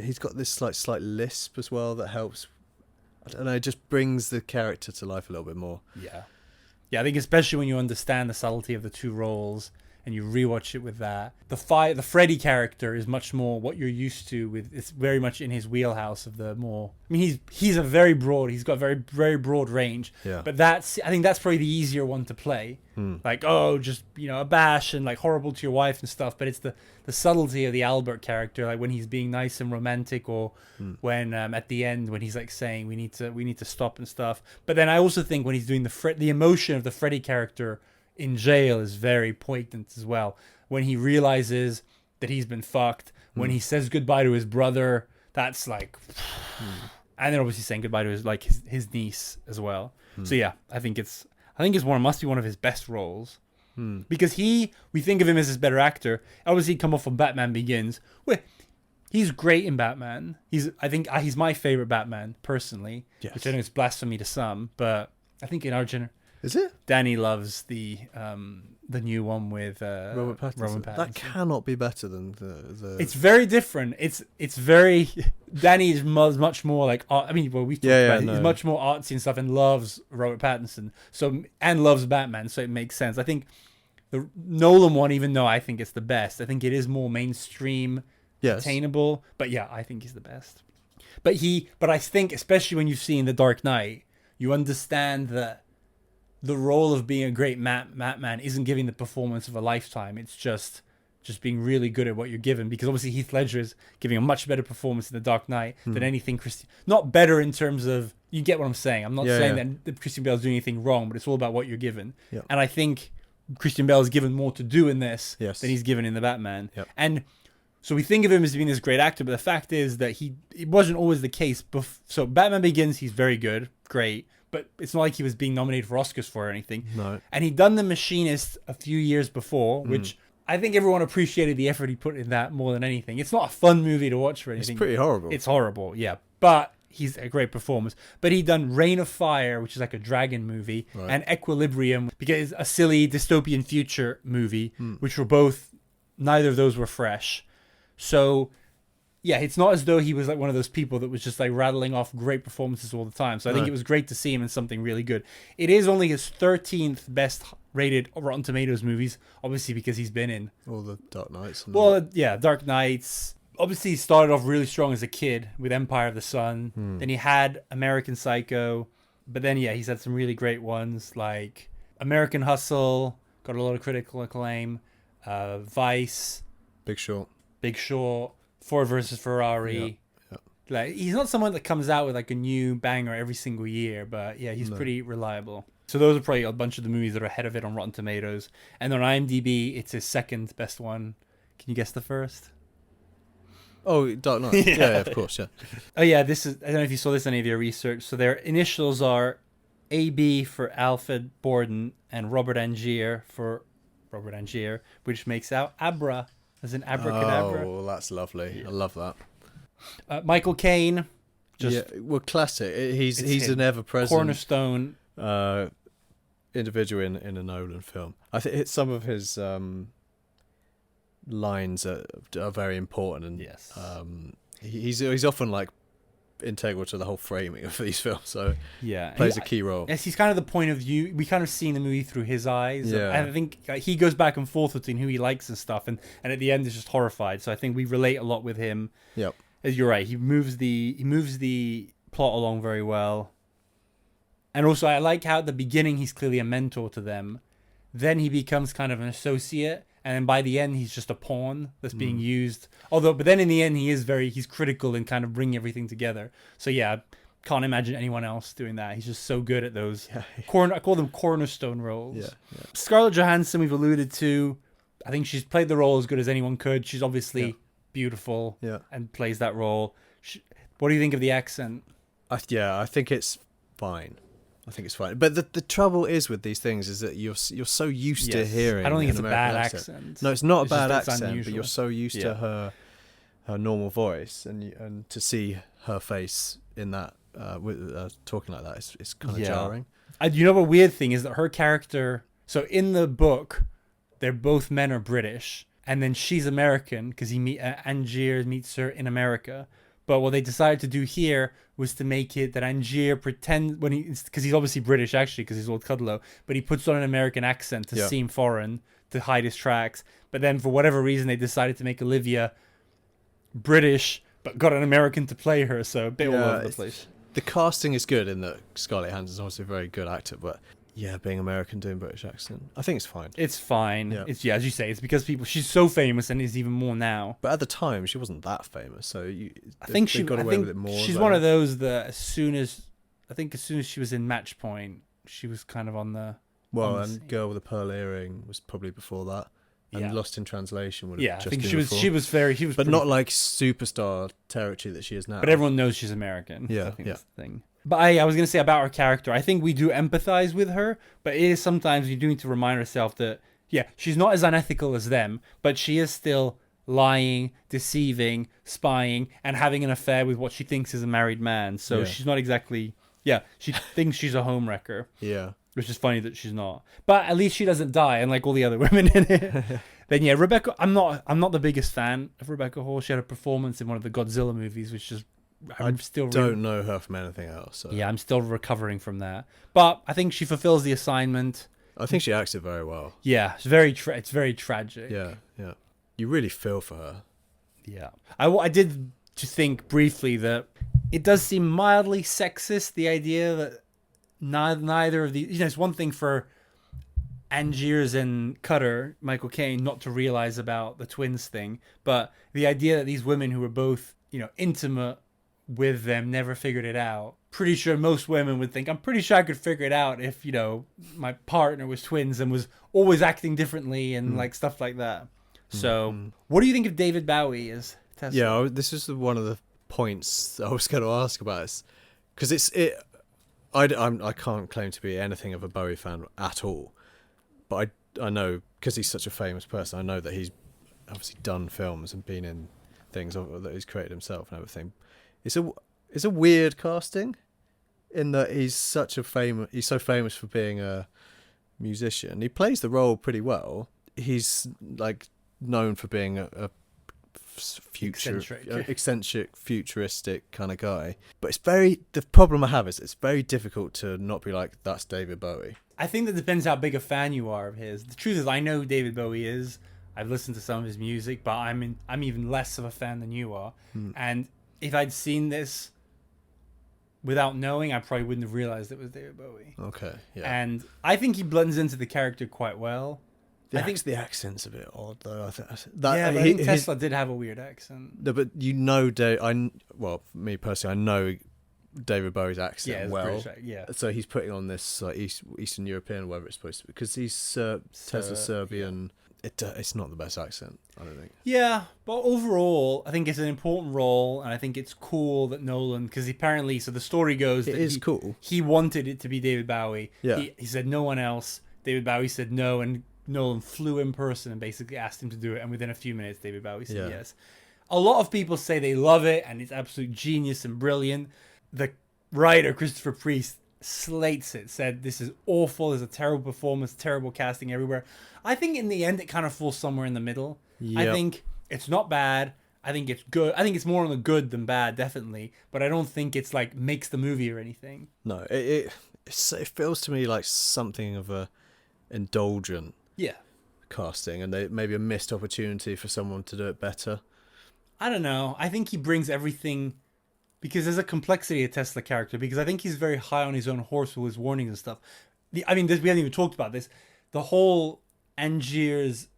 S2: He's got this slight lisp as well that helps. I don't know, it just brings the character to life a little bit more.
S1: Yeah, I think especially when you understand the subtlety of the two roles and you rewatch it with that. The Freddy character is much more what you're used to with. It's very much in his wheelhouse of the more. I mean, he's he's got very, very broad range.
S2: Yeah.
S1: But I think that's probably the easier one to play. Like, just a bash and like horrible to your wife and stuff. But it's the subtlety of the Albert character, like when he's being nice and romantic, or when at the end when he's like saying we need to stop and stuff. But then I also think when he's doing the emotion of the Freddy character in jail is very poignant as well. When he realizes that he's been fucked, when he says goodbye to his brother, that's like, and then obviously saying goodbye to his niece as well. So yeah, I think it's must be one of his best roles, because we think of him as his better actor. Obviously, come off from Batman Begins, where he's great in Batman. I think he's my favorite Batman personally, which I know is blasphemy to some, but I think in our generation.
S2: Is it?
S1: Danny loves the new one with
S2: Robert Pattinson. That cannot be better than the.
S1: It's very different. It's very. Danny is much more like. I mean, well, we talked about it. He's much more artsy and stuff, and loves Robert Pattinson. And loves Batman, so it makes sense. I think the Nolan one, even though I think it's the best, I think it is more mainstream, attainable. But yeah, I think he's the best. But I think, especially when you've seen The Dark Knight, you understand that the role of being a great Batman isn't giving the performance of a lifetime. It's just being really good at what you're given, because obviously Heath Ledger is giving a much better performance in The Dark Knight than anything not better in terms of, you get what I'm saying. I'm not saying that Christian Bale's doing anything wrong, but it's all about what you're given.
S2: Yep.
S1: And I think Christian Bale is given more to do in this than he's given in the Batman.
S2: Yep.
S1: And so we think of him as being this great actor, but the fact is that it wasn't always the case. So Batman Begins, he's very good, great. But it's not like he was being nominated for Oscars for or anything.
S2: No.
S1: And he'd done The Machinist a few years before, which I think everyone appreciated the effort he put in that more than anything. It's not a fun movie to watch or anything.
S2: It's pretty horrible.
S1: It's horrible, yeah. But he's a great performance. But he'd done Reign of Fire, which is like a dragon movie,
S2: Right.
S1: and Equilibrium, because a silly dystopian future movie, which were both, neither of those were fresh. So, yeah, it's not as though he was like one of those people that was just like rattling off great performances all the time. So I think it was great to see him in something really good. It is only his 13th best rated Rotten Tomatoes movies, obviously because he's been in
S2: All the Dark Knights. And
S1: well, yeah, Dark Knights. Obviously, he started off really strong as a kid with Empire of the Sun. Then he had American Psycho. But then, yeah, he's had some really great ones like American Hustle, got a lot of critical acclaim. Vice,
S2: Big Short.
S1: Big Short, Ford versus Ferrari.
S2: Yeah.
S1: Like, he's not someone that comes out with like a new banger every single year, but yeah, he's pretty reliable. So those are probably a bunch of the movies that are ahead of it on Rotten Tomatoes. And on IMDb, it's his second best one. Can you guess the first?
S2: Oh, Dark Knight. yeah, of course, yeah.
S1: Oh yeah, this is, I don't know if you saw this in any of your research. So their initials are AB for Alfred Borden and Robert Angier for Robert Angier, which makes out Abra, as in abracadabra.
S2: Oh, that's lovely. I love that.
S1: Michael Caine, just
S2: well, classic. He's
S1: him.
S2: an ever-present
S1: cornerstone.
S2: individual in a Nolan film. I think it's some of his lines are very important, and
S1: Yes.
S2: he's often like integral to the whole framing of these films. So
S1: Yeah,
S2: plays a key role.
S1: Yes, he's kind of the point of view. We kind of seen the movie through his eyes.
S2: Yeah.
S1: And I think he goes back and forth between who he likes and stuff, and at the end is just horrified. So I think we relate a lot with him.
S2: Yep.
S1: You're right. He moves the plot along very well. And also, I like how at the beginning he's clearly a mentor to them. Then he becomes kind of an associate, and then by the end he's just a pawn that's being used. But then in the end he's critical in kind of bringing everything together. So yeah, can't imagine anyone else doing that. He's just so good at those. I call them cornerstone roles.
S2: Yeah.
S1: Scarlett Johansson, we've alluded to. I think she's played the role as good as anyone could. She's obviously beautiful and plays that role. What do you think of the accent?
S2: I think it's fine. But the trouble is with these things is that you're so used to hearing.
S1: I don't think
S2: an
S1: it's a
S2: American
S1: bad
S2: accent. No, it's not a bad accent, but
S1: unusual.
S2: you're so used to her normal voice, and to see her face in that talking like that, it's kind of jarring.
S1: You know, a weird thing is that her character. So in the book, they're both men are British, and then she's American because Angier meets her in America. But what they decided to do here was to make it that Angier pretend because he's obviously British actually because he's Lord Kudlow, but he puts on an American accent to seem foreign to hide his tracks. But then for whatever reason they decided to make Olivia British but got an American to play her, so a bit all over the place.
S2: The casting is good in that Scarlett Johansson's obviously a very good actor, but being American doing British accent, I think it's fine.
S1: It's fine.
S2: Yeah.
S1: It's as you say, it's because she's so famous and is even more now.
S2: But at the time, she wasn't that famous, so
S1: I think
S2: they got away with it more.
S1: She's one of those that as soon as she was in Match Point, she was kind of on the.
S2: Well, and Girl with a Pearl Earring was probably before that, and Lost in Translation would have just been before.
S1: She was
S2: but not like superstar territory that she is now.
S1: But everyone knows she's American.
S2: Yeah,
S1: I think that's the thing. But I was going to say about her character, I think we do empathize with her, but it is sometimes you do need to remind herself that, she's not as unethical as them, but she is still lying, deceiving, spying, and having an affair with what she thinks is a married man. So she's not exactly, she thinks she's a homewrecker.
S2: Yeah.
S1: Which is funny that she's not. But at least she doesn't die, unlike all the other women in it. Then Rebecca, I'm not the biggest fan of Rebecca Hall. She had a performance in one of the Godzilla movies, which is
S2: don't know her from anything else. So.
S1: Yeah, I'm still recovering from that. But I think she fulfills the assignment.
S2: I think she acts it very well.
S1: Yeah, it's very tragic.
S2: Yeah. You really feel for her.
S1: Yeah. I did to think briefly that it does seem mildly sexist, the idea that neither of these... it's one thing for Angiers and Cutter, Michael Caine, not to realize about the twins thing, but the idea that these women who were both, intimate with them never figured it out. Pretty sure most women would think, I'm pretty sure I could figure it out if, my partner was twins and was always acting differently and like stuff like that. So, what do you think of David Bowie as Tesla?
S2: Yeah, this is one of the points I was going to ask about, because I can't claim to be anything of a Bowie fan at all, but I know, because he's such a famous person, I know that he's obviously done films and been in things that he's created himself and everything. It's It's a weird casting, in that he's so famous for being a musician. He plays the role pretty well. He's like known for being a eccentric, futuristic kind of guy. But the problem I have is it's very difficult to not be like, that's David Bowie.
S1: I think that depends how big a fan you are of his. The truth is, I know who David Bowie is. I've listened to some of his music, but I'm even less of a fan than you are. And if I'd seen this without knowing, I probably wouldn't have realized it was David Bowie.
S2: Okay, yeah.
S1: And I think he blends into the character quite well.
S2: I think the accent's a bit odd, though. I
S1: think Tesla did have a weird accent.
S2: No, but me personally, I know David Bowie's accent well. So he's putting on this like Eastern European, whatever it's supposed to be, because he's Tesla Serbian. Yeah. It's not the best accent, I don't think.
S1: Yeah, but overall, I think it's an important role, and I think it's cool that Nolan, because apparently, so the story goes that
S2: cool.
S1: He wanted it to be David Bowie.
S2: Yeah.
S1: He said no one else. David Bowie said no, and Nolan flew in person and basically asked him to do it, and within a few minutes, David Bowie said yes. A lot of people say they love it, and it's absolute genius and brilliant. The writer, Christopher Priest, slates it, said this is awful, there's a terrible performance, terrible casting everywhere. I think in the end it kind of falls somewhere in the middle. Yep. I think it's not bad. I think it's good. I think it's more on the good than bad, definitely. But I don't think it's like makes the movie or anything.
S2: No, it feels to me like something of a indulgent casting, and maybe a missed opportunity for someone to do it better.
S1: I don't know. I think he brings everything, because there's a complexity to Tesla character, because I think he's very high on his own horse with his warnings and stuff. We haven't even talked about this. The whole Angier's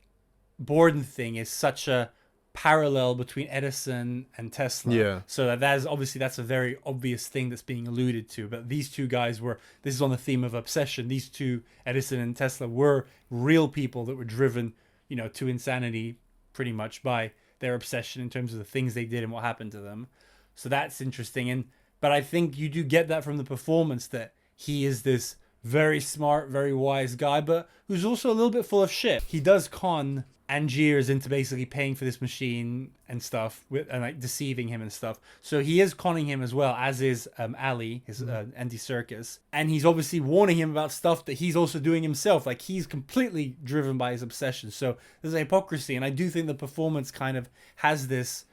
S1: Borden thing is such a parallel between Edison and Tesla.
S2: Yeah.
S1: So that's a very obvious thing that's being alluded to. But these two guys this is on the theme of obsession. These two, Edison and Tesla, were real people that were driven, to insanity pretty much by their obsession in terms of the things they did and what happened to them. So that's interesting. But I think you do get that from the performance, that he is this very smart, very wise guy, but who's also a little bit full of shit. He does con Angiers into basically paying for this machine and stuff, and like deceiving him and stuff. So he is conning him as well, as is Ali, his Andy Serkis, and he's obviously warning him about stuff that he's also doing himself. Like, he's completely driven by his obsession. So there's a hypocrisy, and I do think the performance kind of has this,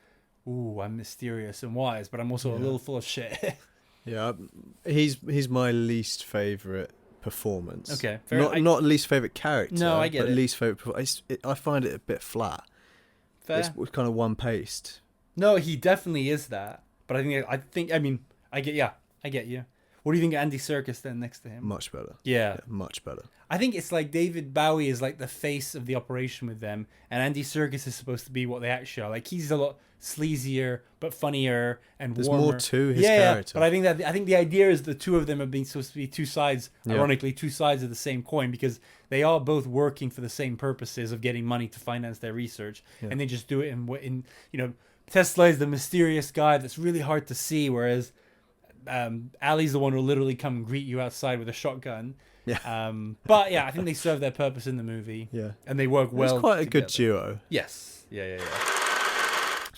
S1: ooh, I'm mysterious and wise, but I'm also a little full of shit.
S2: Yeah, he's my least favorite performance.
S1: Okay,
S2: not least favorite character.
S1: No, I get
S2: but
S1: it.
S2: Least favorite. I find it a bit flat.
S1: Fair.
S2: It's kind of one paced.
S1: No, he definitely is that. But I get you. What do you think of Andy Serkis then next to him?
S2: Much better.
S1: Yeah,
S2: much better.
S1: I think it's like David Bowie is like the face of the operation with them, and Andy Serkis is supposed to be what they actually are. Like, he's a lot sleazier but funnier and warmer.
S2: There's more to his character.
S1: But I think the idea is the two of them are being supposed to be two sides, ironically, two sides of the same coin, because they are both working for the same purposes of getting money to finance their research, and they just do it in Tesla is the mysterious guy that's really hard to see, whereas Ali's the one who'll literally come and greet you outside with a shotgun.
S2: Yeah.
S1: But yeah, I think they serve their purpose in the movie.
S2: Yeah.
S1: And they work well.
S2: It's quite a
S1: together.
S2: good duo.
S1: Yes. Yeah.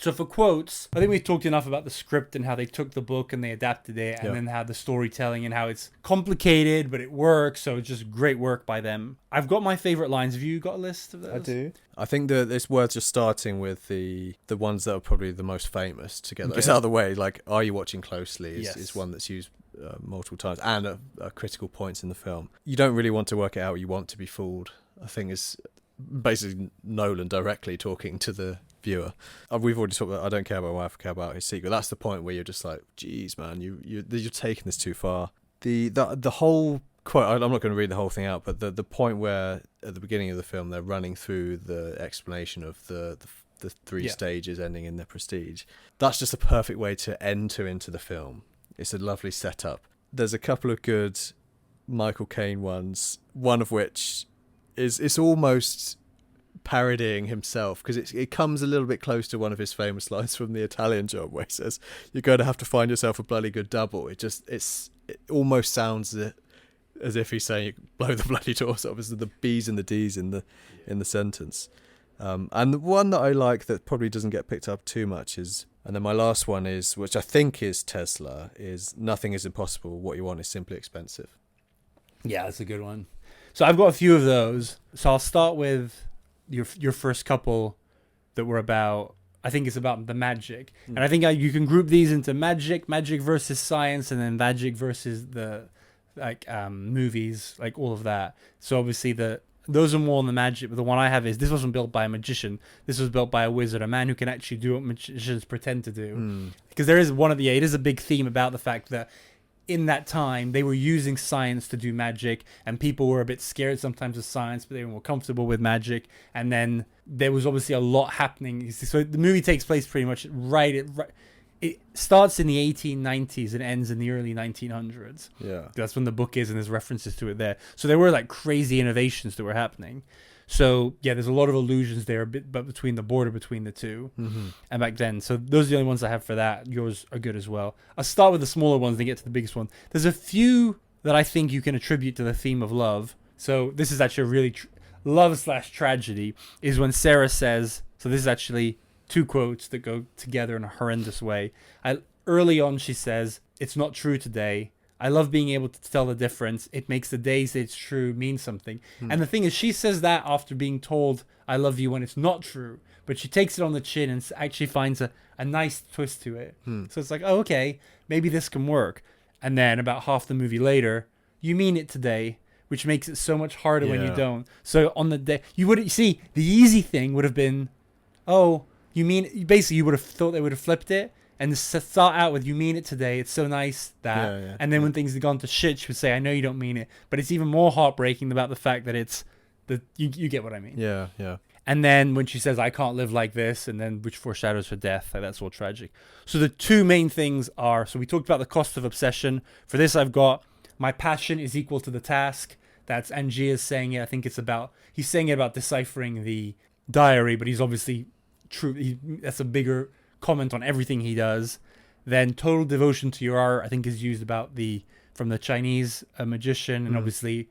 S1: So for quotes, I think we've talked enough about the script and how they took the book and they adapted it, and then how the storytelling and how it's complicated, but it works. So it's just great work by them. I've got my favorite lines. Have you got a list of those?
S2: I do. I think that it's worth just starting with the ones that are probably the most famous to get those out of the way. Like, are you watching closely is one that's used multiple times and at critical points in the film. You don't really want to work it out. You want to be fooled, I think, is basically Nolan directly talking to the viewer. We've already talked about I don't care about my wife, I care about his secret. That's the point where you're just like, geez, man, you're taking this too far. The whole quote, I'm not going to read the whole thing out, but the point where at the beginning of the film they're running through the explanation of the three stages ending in the prestige. That's just a perfect way to enter into the film. It's a lovely setup. There's a couple of good Michael Caine ones, one of which is it's almost parodying himself, because it comes a little bit close to one of his famous lines from The Italian Job, where he says, "You're going to have to find yourself a bloody good double." It almost sounds as if he's saying, "Blow the bloody doors off." It's the B's and the D's in the sentence. And the one that I like that probably doesn't get picked up too much is And then my last one is, which I think is Tesla, is nothing is impossible. What you want is simply expensive.
S1: Yeah, that's a good one. So I've got a few of those. So I'll start with your first couple that were about, I think it's about the magic. And I think you can group these into magic versus science, and then magic versus the movies, like all of that. So obviously those are more on the magic, but the one I have is, this wasn't built by a magician. This was built by a wizard, a man who can actually do what magicians pretend to do. Because there is it is a big theme about the fact that in that time they were using science to do magic, and people were a bit scared sometimes of science, but they were more comfortable with magic. And then there was obviously a lot happening. So the movie takes place pretty much it starts in the 1890s and ends in the early 1900s.
S2: Yeah.
S1: That's when the book is, and there's references to it there. So there were like crazy innovations that were happening. So yeah, there's a lot of allusions there, but between the border between the two, and back then. So those are the only ones I have for that. Yours are good as well. I'll start with the smaller ones, then get to the biggest one. There's a few that I think you can attribute to the theme of love. So this is actually a really love/tragedy is when Sarah says. So this is actually two quotes that go together in a horrendous way. Early on, she says, "It's not true today. I love being able to tell the difference. It makes the days that it's true mean something." And the thing is, she says that after being told, "I love you," when it's not true. But she takes it on the chin and actually finds a nice twist to it. So it's like, oh, okay, maybe this can work. And then about half the movie later, "You mean it today," which makes it so much harder when you don't. So on the day, the easy thing would have been, oh, you would have thought they would have flipped it and start out with, "You mean it today. It's so nice that." And then when things had gone to shit, she would say, "I know you don't mean it." But it's even more heartbreaking about the fact that it's you get what I mean.
S2: Yeah, yeah.
S1: And then when she says, "I can't live like this," and then which foreshadows her death, like that's all tragic. So the two main things are, so we talked about the cost of obsession. For this, I've got, "My passion is equal to the task." That's Angier saying it. I think he's saying it about deciphering the diary, but he's obviously true. That's a bigger comment on everything he does. Then "total devotion to your art," I think is used from the Chinese magician, and obviously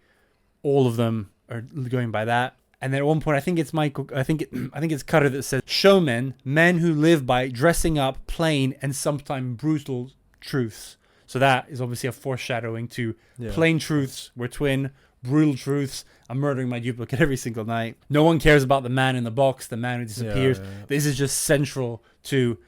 S1: all of them are going by that. And then at one point, I think it's Cutter that says, "Showmen, men who live by dressing up plain and sometimes brutal truths." So that is obviously a foreshadowing to plain truths were twin, brutal truths. I'm murdering my duplicate every single night. No one cares about the man in the box, the man who disappears. This is just central to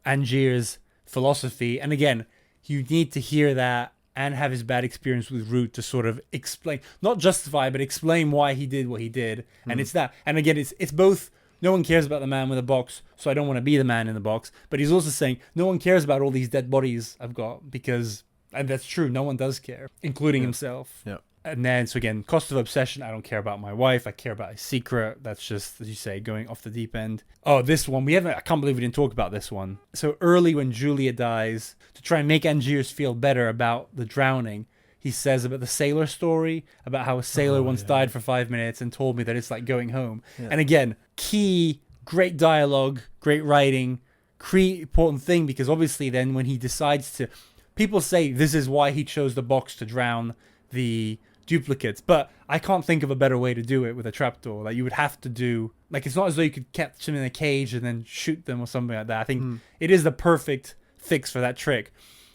S1: Angier's philosophy. And again, you need to hear that and have his bad experience with Root to sort of explain, not justify, but explain why he did what he did. And it's that. And again, it's both, no one cares about the man with the box, so I don't want to be the man in the box. But he's also saying, no one cares about all these dead bodies I've got, because, and that's true, no one does care, including himself.
S2: Yeah.
S1: And then, so again, cost of obsession, I don't care about my wife, I care about a secret. That's just, as you say, going off the deep end. Oh, this one, I can't believe we didn't talk about this one. So early when Julia dies, to try and make Angiers feel better about the drowning, he says about the sailor story, about how a sailor once died for 5 minutes and told me that it's like going home. Yeah. And again, key, great dialogue, great writing, important thing, because obviously then when he decides to, people say this is why he chose the box to drown the duplicates, but I can't think of a better way to do it with a trapdoor. Like, you would have to do, like, it's not as though you could catch them in a cage and then shoot them or something like that. I think it is the perfect fix for that trick.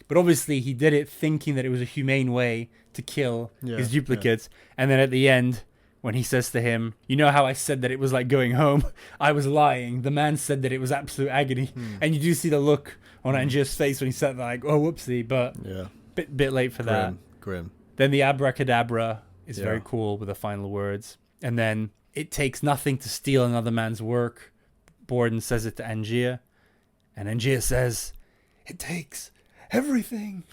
S1: But obviously he did it thinking that it was a humane way to kill his duplicates. And then at the end, when he says to him, "You know how I said that it was like going home? I was lying. The man said that it was absolute agony." And you do see the look on Angier's face when he said that, like, oh, whoopsie, but bit late for that.
S2: Grim.
S1: Then the abracadabra is very cool with the final words. And then, "It takes nothing to steal another man's work." Borden says it to Angier. And Angier says, "It takes everything."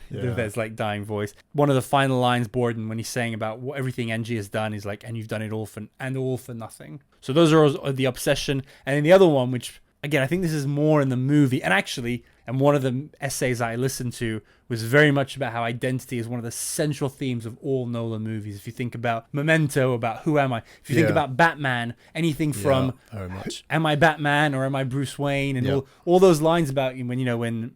S1: There's like dying voice. One of the final lines, Borden, when he's saying about everything Angier's done, he's like, "And you've done it all for nothing." So those are the obsession. And then the other one, which, again, I think this is more in the movie. And one of the essays I listened to was very much about how identity is one of the central themes of all Nolan movies. If you think about Memento, about who am I? If you think about Batman, anything from
S2: very much.
S1: Am I Batman or am I Bruce Wayne? And all those lines about when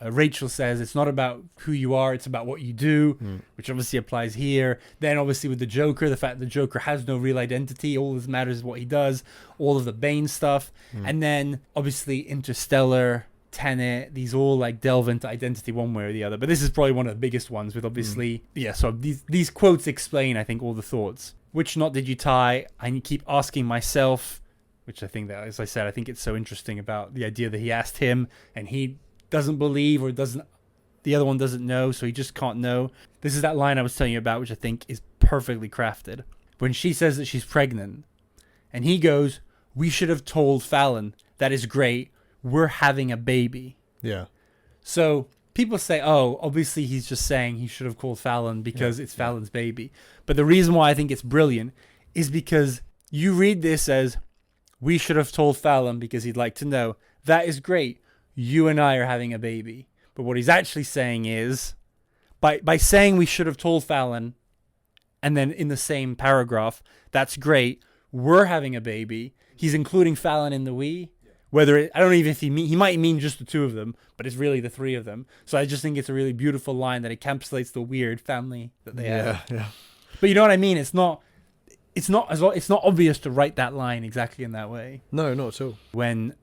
S1: Rachel says it's not about who you are, it's about what you do, which obviously applies here. Then obviously with the Joker, the fact that the Joker has no real identity, all that matters is what he does, all of the Bane stuff. And then obviously Interstellar, Tenet, these all like delve into identity one way or the other. But this is probably one of the biggest ones with obviously, so these quotes explain, I think, all the thoughts. Which knot did you tie? I keep asking myself, which I think that, as I said, I think it's so interesting about the idea that he asked him and he doesn't believe or doesn't, the other one doesn't know, so he just can't know. This is that line I was telling you about, which I think is perfectly crafted. When she says that she's pregnant and he goes, we should have told Fallon. That is great. We're having a baby.
S2: Yeah.
S1: So people say, oh, obviously he's just saying he should have called Fallon because it's Fallon's baby. But the reason why I think it's brilliant is because you read this as, we should have told Fallon because he'd like to know. That is great. You and I are having a baby. But what he's actually saying is, by saying we should have told Fallon, and then in the same paragraph, that's great, we're having a baby. He's including Fallon in the we. Whether I don't know even if he might mean just the two of them, but it's really the three of them. So I just think it's a really beautiful line that encapsulates the weird family that they have.
S2: Yeah.
S1: But you know what I mean? It's not obvious to write that line exactly in that way.
S2: No, not at all.
S1: When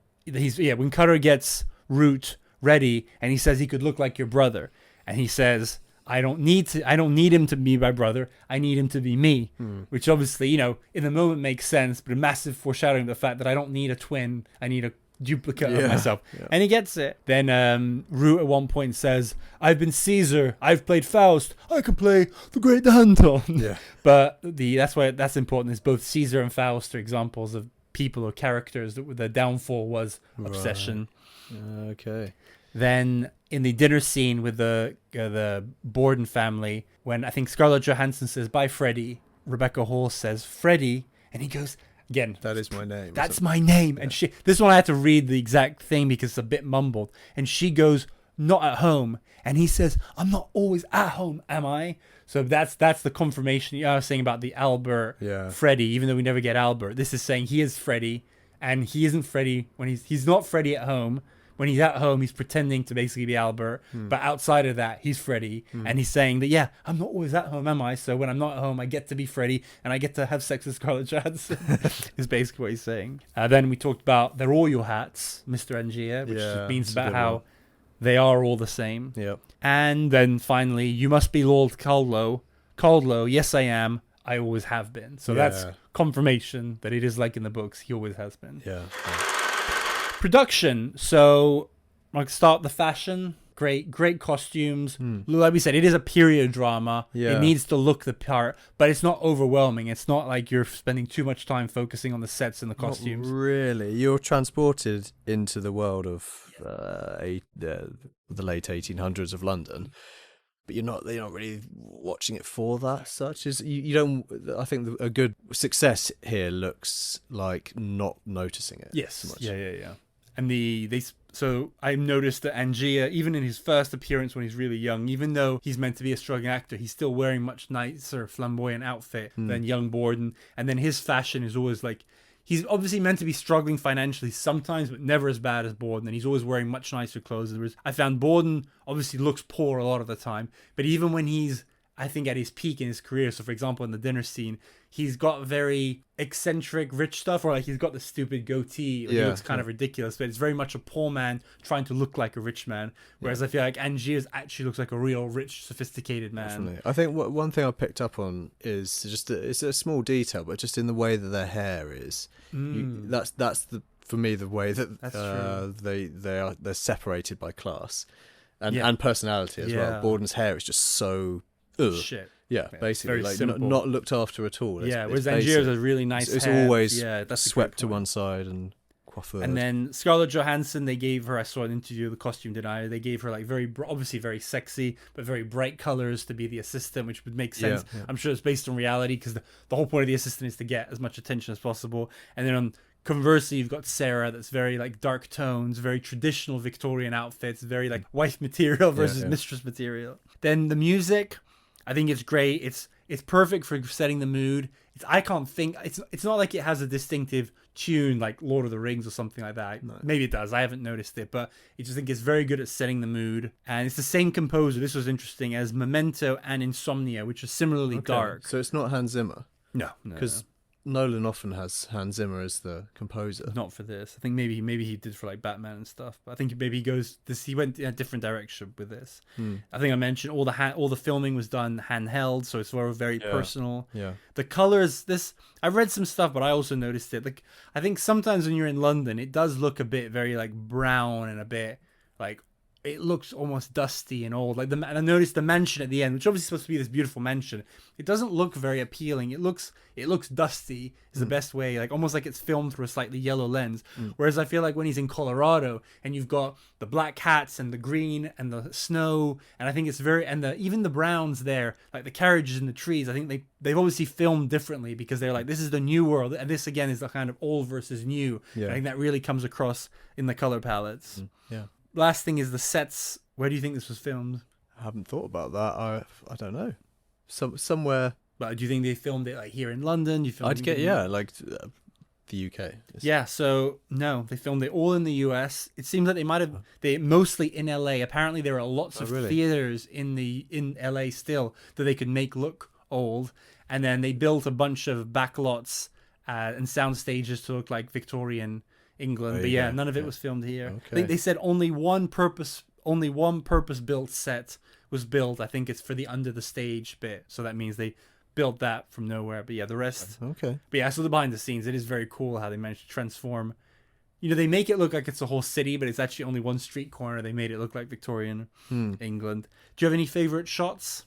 S1: Cutter gets Root ready and he says he could look like your brother, and he says, I don't need him to be my brother, I need him to be me. Which obviously, in the moment makes sense, but a massive foreshadowing of the fact that I don't need a twin, I need a duplicate of myself. And he gets it. Then Root at one point says, I've been Caesar, I've played Faust, I can play the great Danton.
S2: Yeah.
S1: But that's why that's important, is both Caesar and Faust are examples of people or characters that the downfall was obsession.
S2: Okay.
S1: Then in the dinner scene with the Borden family, when I think Scarlett Johansson says, bye, Freddie, Rebecca Hall says, Freddie, and he goes, again,
S2: that is my name.
S1: That's my name. Yeah. And this one I had to read the exact thing because it's a bit mumbled. And she goes, not at home. And he says, I'm not always at home, am I? So that's the confirmation. I was saying about the Albert, Freddie, even though we never get Albert. This is saying he is Freddie, and he isn't Freddie when he's not Freddie at home. When he's at home, he's pretending to basically be Albert. But outside of that, he's Freddie. And he's saying that, I'm not always at home, am I? So when I'm not at home, I get to be Freddie and I get to have sex with Scarlett Johansson, is basically what he's saying. Then we talked about they're all your hats, Mr. Angier, which means about how they are all the same.
S2: Yep.
S1: And then finally, you must be Lord Caldlow. Caldlow, yes, I am. I always have been. So that's confirmation that it is like in the books. He always has been.
S2: Yeah.
S1: Production. So I'll start the fashion. Great costumes. Like we said, it is a period drama. It needs to look the part, but it's not overwhelming. It's not like you're spending too much time focusing on the sets and the costumes.
S2: Not really. You're transported into the world of the late 1800s of London. But you're not really watching it for that such. You don't. I think a good success here looks like not noticing it.
S1: Yes.
S2: So much.
S1: Yeah. And so I noticed that Angier, even in his first appearance when he's really young, even though he's meant to be a struggling actor, he's still wearing much nicer, flamboyant outfit than young Borden. And then his fashion is always like, he's obviously meant to be struggling financially sometimes, but never as bad as Borden. And he's always wearing much nicer clothes. I found Borden obviously looks poor a lot of the time, but even when he's, I think, at his peak in his career, so for example in the dinner scene, he's got very eccentric rich stuff, or like he's got the stupid goatee, he looks kind of ridiculous, but it's very much a poor man trying to look like a rich man, whereas I feel like Angiers actually looks like a real rich sophisticated man.
S2: Definitely. I think one thing I picked up on is just it's a small detail, but just in the way that their hair is, that's for me the way that they're separated by class and personality as well. Borden's hair is just so shit. Yeah, basically, like not looked after at all.
S1: Whereas Angier's a really nice
S2: it's
S1: hair.
S2: Always swept to one side and coiffured.
S1: And then Scarlett Johansson, they gave her, I saw an interview of the costume designer, they gave her like obviously very sexy, but very bright colors to be the assistant, which would make sense. Yeah. I'm sure it's based on reality because the whole point of the assistant is to get as much attention as possible. And then conversely, you've got Sarah that's very like dark tones, very traditional Victorian outfits, very like wife material versus mistress material. Then the music, I think it's great. It's perfect for setting the mood. It's not like it has a distinctive tune like Lord of the Rings or something like that.
S2: No.
S1: Maybe it does. I haven't noticed it, but I just think it's very good at setting the mood. And it's the same composer. This was interesting as Memento and Insomnia, which are similarly dark.
S2: So it's not Hans Zimmer,
S1: No,
S2: because Nolan often has Hans Zimmer as the composer.
S1: not for this. I think maybe he did for like Batman and stuff. But I think maybe he went in a different direction with this. I think I mentioned all the filming was done handheld, so it's very personal.
S2: Yeah.
S1: The colors, I've read some stuff, but I also noticed it. Like I think sometimes when you're in London, it does look a bit very like brown and a bit like it looks almost dusty and old. Like and I noticed the mansion at the end, which obviously is supposed to be this beautiful mansion. It doesn't look very appealing. It looks dusty is the best way, like almost like it's filmed through a slightly yellow lens. Whereas I feel like when he's in Colorado and you've got the black hats and the green and the snow, and I think it's even the browns there, like the carriages and the trees, I think they've obviously filmed differently because they're like, this is the new world, and this again is the kind of old versus new. I think that really comes across in the color palettes.
S2: Yeah.
S1: Last thing is the sets. Where do you think this was filmed?
S2: I haven't thought about that. I don't know. Somewhere.
S1: But do you think they filmed it like here in London?
S2: Like the UK.
S1: Yeah. So no, they filmed it all in the US. It seems like they mostly in LA. Apparently there are lots of theaters in LA still that they could make look old, and then they built a bunch of backlots and sound stages to look like Victorian England. But yeah, none of it was filmed here. Okay. I think they said only one purpose-built set was built. I think it's for the under the stage bit. So that means they built that from nowhere. But yeah, the rest.
S2: Okay.
S1: But yeah, so the behind the scenes, it is very cool how they managed to transform. They make it look like it's a whole city, but it's actually only one street corner. They made it look like Victorian England. Do you have any favorite shots?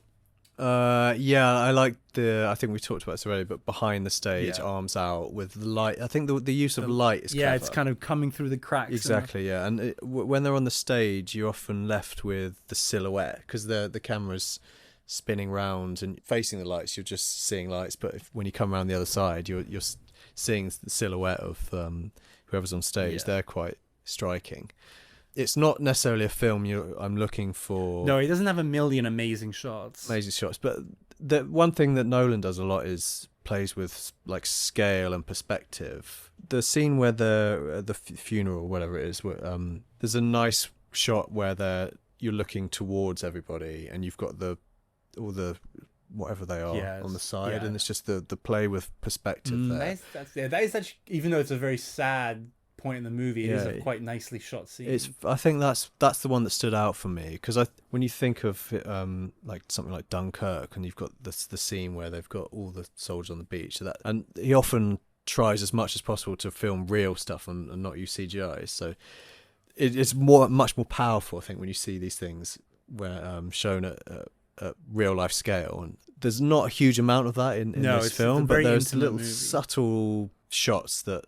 S2: Yeah, I like I think we talked about this already, but behind the stage, arms out with the light. I think the use of light is clever.
S1: It's kind of coming through the cracks.
S2: Exactly, yeah. And when they're on the stage, you're often left with the silhouette because the camera's spinning round and facing the lights. You're just seeing lights, but when you come around the other side, you're seeing the silhouette of whoever's on stage. They're quite striking. It's not necessarily a film I'm looking for.
S1: No, he doesn't have a million amazing shots.
S2: But the one thing that Nolan does a lot is plays with like scale and perspective. The scene where the funeral, whatever it is, there's a nice shot where you're looking towards everybody, and you've got all the whatever they are on the side, and it's just the play with perspective there.
S1: That is actually, even though it's a very sad point in the movie, it is a quite nicely shot scene.
S2: I think that's the one that stood out for me, because when you think of like something like Dunkirk, and you've got the scene where they've got all the soldiers on the beach, and he often tries as much as possible to film real stuff and not use CGI. So it's much more powerful, I think, when you see these things where shown at real life scale. And there's not a huge amount of that in this film, but there's little subtle shots that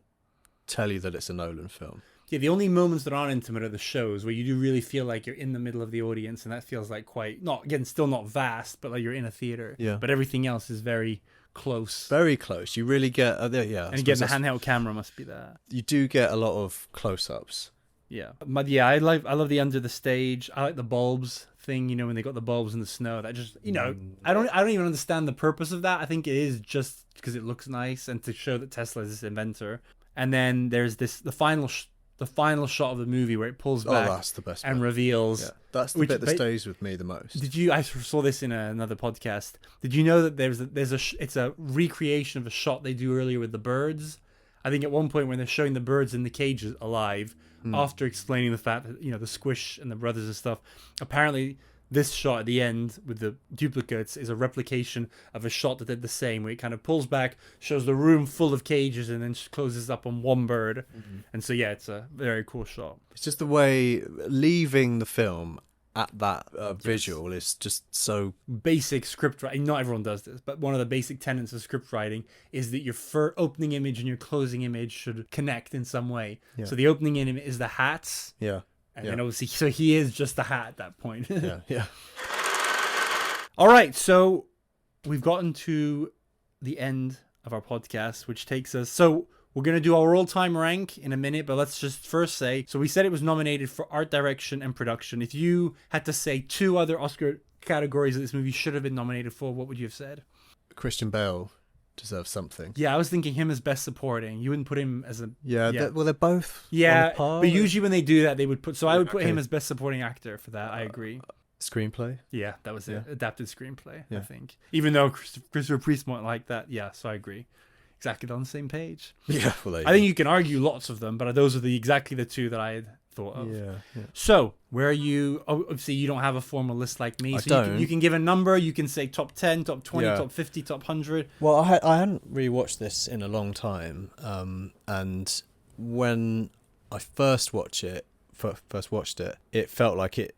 S2: tell you that it's a Nolan film.
S1: Yeah, the only moments that aren't intimate are the shows where you do really feel like you're in the middle of the audience, and that feels like still not vast, but like you're in a theater. Yeah. But everything else is very close.
S2: Very close. You really get and
S1: again, the handheld camera must be there.
S2: You do get a lot of close-ups.
S1: Yeah, but yeah, I love the under the stage. I like the bulbs thing. When they got the bulbs in the snow, that just I don't even understand the purpose of that. I think it is just because it looks nice and to show that Tesla is this inventor. And then there's the final shot of the movie where it pulls back.
S2: Oh, that's the best
S1: and
S2: bit.
S1: Reveals.
S2: Yeah, that's the bit that stays with me the most.
S1: I saw this in another podcast. Did you know that it's a recreation of a shot they do earlier with the birds? I think at one point when they're showing the birds in the cages alive, after explaining the fact that the Squish and the brothers and stuff, apparently this shot at the end with the duplicates is a replication of a shot that did the same, where it kind of pulls back, shows the room full of cages, and then closes up on one bird. And so it's a very cool shot.
S2: It's just the way leaving the film at that visual is just so
S1: basic script writing. Not everyone does this, but one of the basic tenets of script writing is that your opening image and your closing image should connect in some way. Yeah. So the opening image is the hats.
S2: Yeah.
S1: And then obviously, so he is just the hat at that point.
S2: Yeah.
S1: All right, so we've gotten to the end of our podcast, which takes us. So we're going to do our all-time rank in a minute, but let's just first say, so we said it was nominated for art direction and production. If you had to say two other Oscar categories that this movie should have been nominated for, what would you have said?
S2: Christian Bale deserves something.
S1: Yeah, I was thinking him as best supporting. You wouldn't put him as a...
S2: Yeah, they're both on
S1: Yeah,
S2: a par.
S1: but usually when they do that, they would put... So I would put
S2: Okay.
S1: him as best supporting actor for that. I agree.
S2: Screenplay.
S1: Yeah, that was it.
S2: Yeah.
S1: Adapted screenplay, I
S2: Yeah.
S1: think. Even though Christopher Priest might like that. Yeah, so I agree. Exactly on the same page.
S2: Yeah, well,
S1: I think you can argue lots of them, but those are exactly the two that I had thought of.
S2: Yeah.
S1: So, where are you? Obviously, you don't have a formal list like me.
S2: I
S1: So
S2: don't.
S1: You can give a number. You can say top 10, top 20,
S2: Yeah.
S1: top 50, top 100.
S2: Well, I hadn't really watched this in a long time, and when I first watched it, it felt like it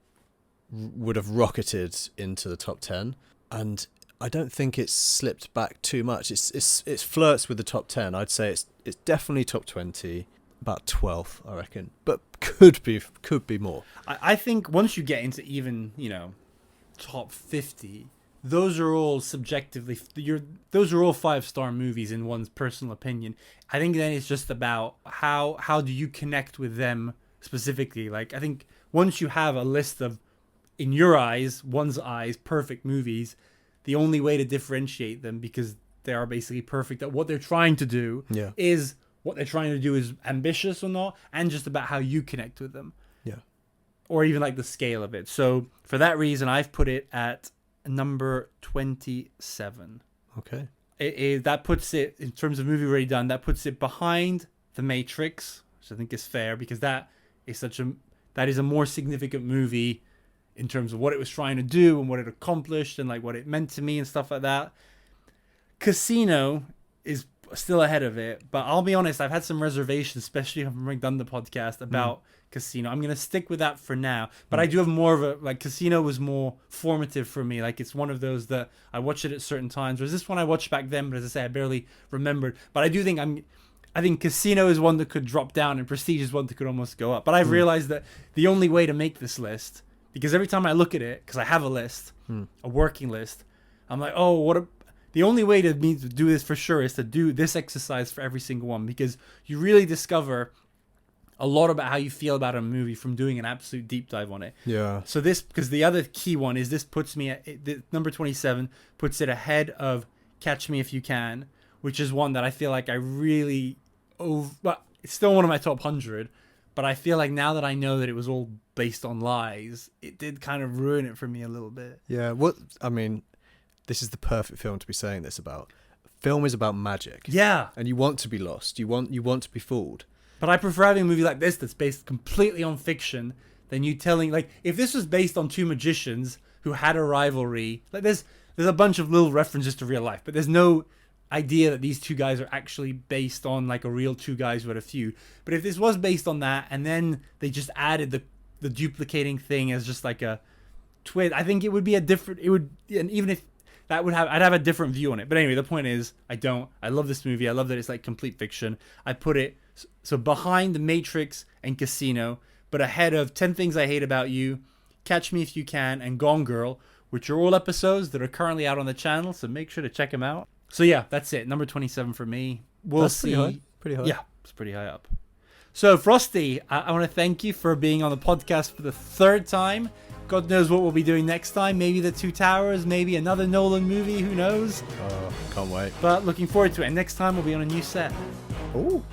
S2: would have rocketed into the top 10, and I don't think it's slipped back too much. It flirts with the top 10. I'd say it's definitely top 20, about 12th, I reckon, but could be more.
S1: I think once you get into even, top 50, those are all subjectively, those are all 5-star movies in one's personal opinion. I think then it's just about how do you connect with them specifically. Like, I think once you have a list of, in your eyes, one's eyes, perfect movies, the only way to differentiate them, because they are basically perfect at what they're trying to do, is what they're trying to do is ambitious or not, and just about how you connect with them.
S2: Yeah.
S1: Or even like the scale of it. So for that reason, I've put it at number 27.
S2: Okay.
S1: That puts it, in terms of movie already done, that puts it behind The Matrix, which I think is fair, because that is a more significant movie in terms of what it was trying to do and what it accomplished and like what it meant to me and stuff like that. Casino is still ahead of it, but I'll be honest, I've had some reservations, especially having done the podcast about Casino. I'm gonna stick with that for now, but I do have more of a, like, Casino was more formative for me. Like, it's one of those that I watched it at certain times, whereas this one I watched back then, but as I say, I barely remembered. But I do think I think Casino is one that could drop down and Prestige is one that could almost go up. But I've realized that the only way to make this list, because every time I look at it, because I have a list, a working list, I'm like, the only way to do this for sure is to do this exercise for every single one, because you really discover a lot about how you feel about a movie from doing an absolute deep dive on it.
S2: Yeah.
S1: So because the other key one is this puts me at number 27, puts it ahead of Catch Me If You Can, which is one that I feel like I really it's still one of my top 100, but I feel like now that I know that it was all based on lies, it did kind of ruin it for me a little bit.
S2: Yeah. This is the perfect film to be saying this about. Film is about magic.
S1: Yeah.
S2: And you want to be lost. You want to be fooled.
S1: But I prefer having a movie like this that's based completely on fiction than you telling, like, if this was based on two magicians who had a rivalry, like there's a bunch of little references to real life, but there's no idea that these two guys are actually based on like a real two guys who had a feud. But if this was based on that and then they just added the duplicating thing as just like a twist, I think it would be and even if that would I'd have a different view on it. But anyway, the point is, I love this movie. I love that it's like complete fiction. I put it so behind The Matrix and Casino, but ahead of 10 Things I Hate About You, Catch Me If You Can, and Gone Girl, which are all episodes that are currently out on the channel, so make sure to check them out. So yeah, that's it. Number 27 for me. We'll see.
S2: Pretty high.
S1: Yeah, it's pretty high up. So Frosty, I want to thank you for being on the podcast for the third time. God knows what we'll be doing next time. Maybe The Two Towers, maybe another Nolan movie, who knows?
S2: Can't wait.
S1: But looking forward to it. And next time we'll be on a new set.
S2: Ooh.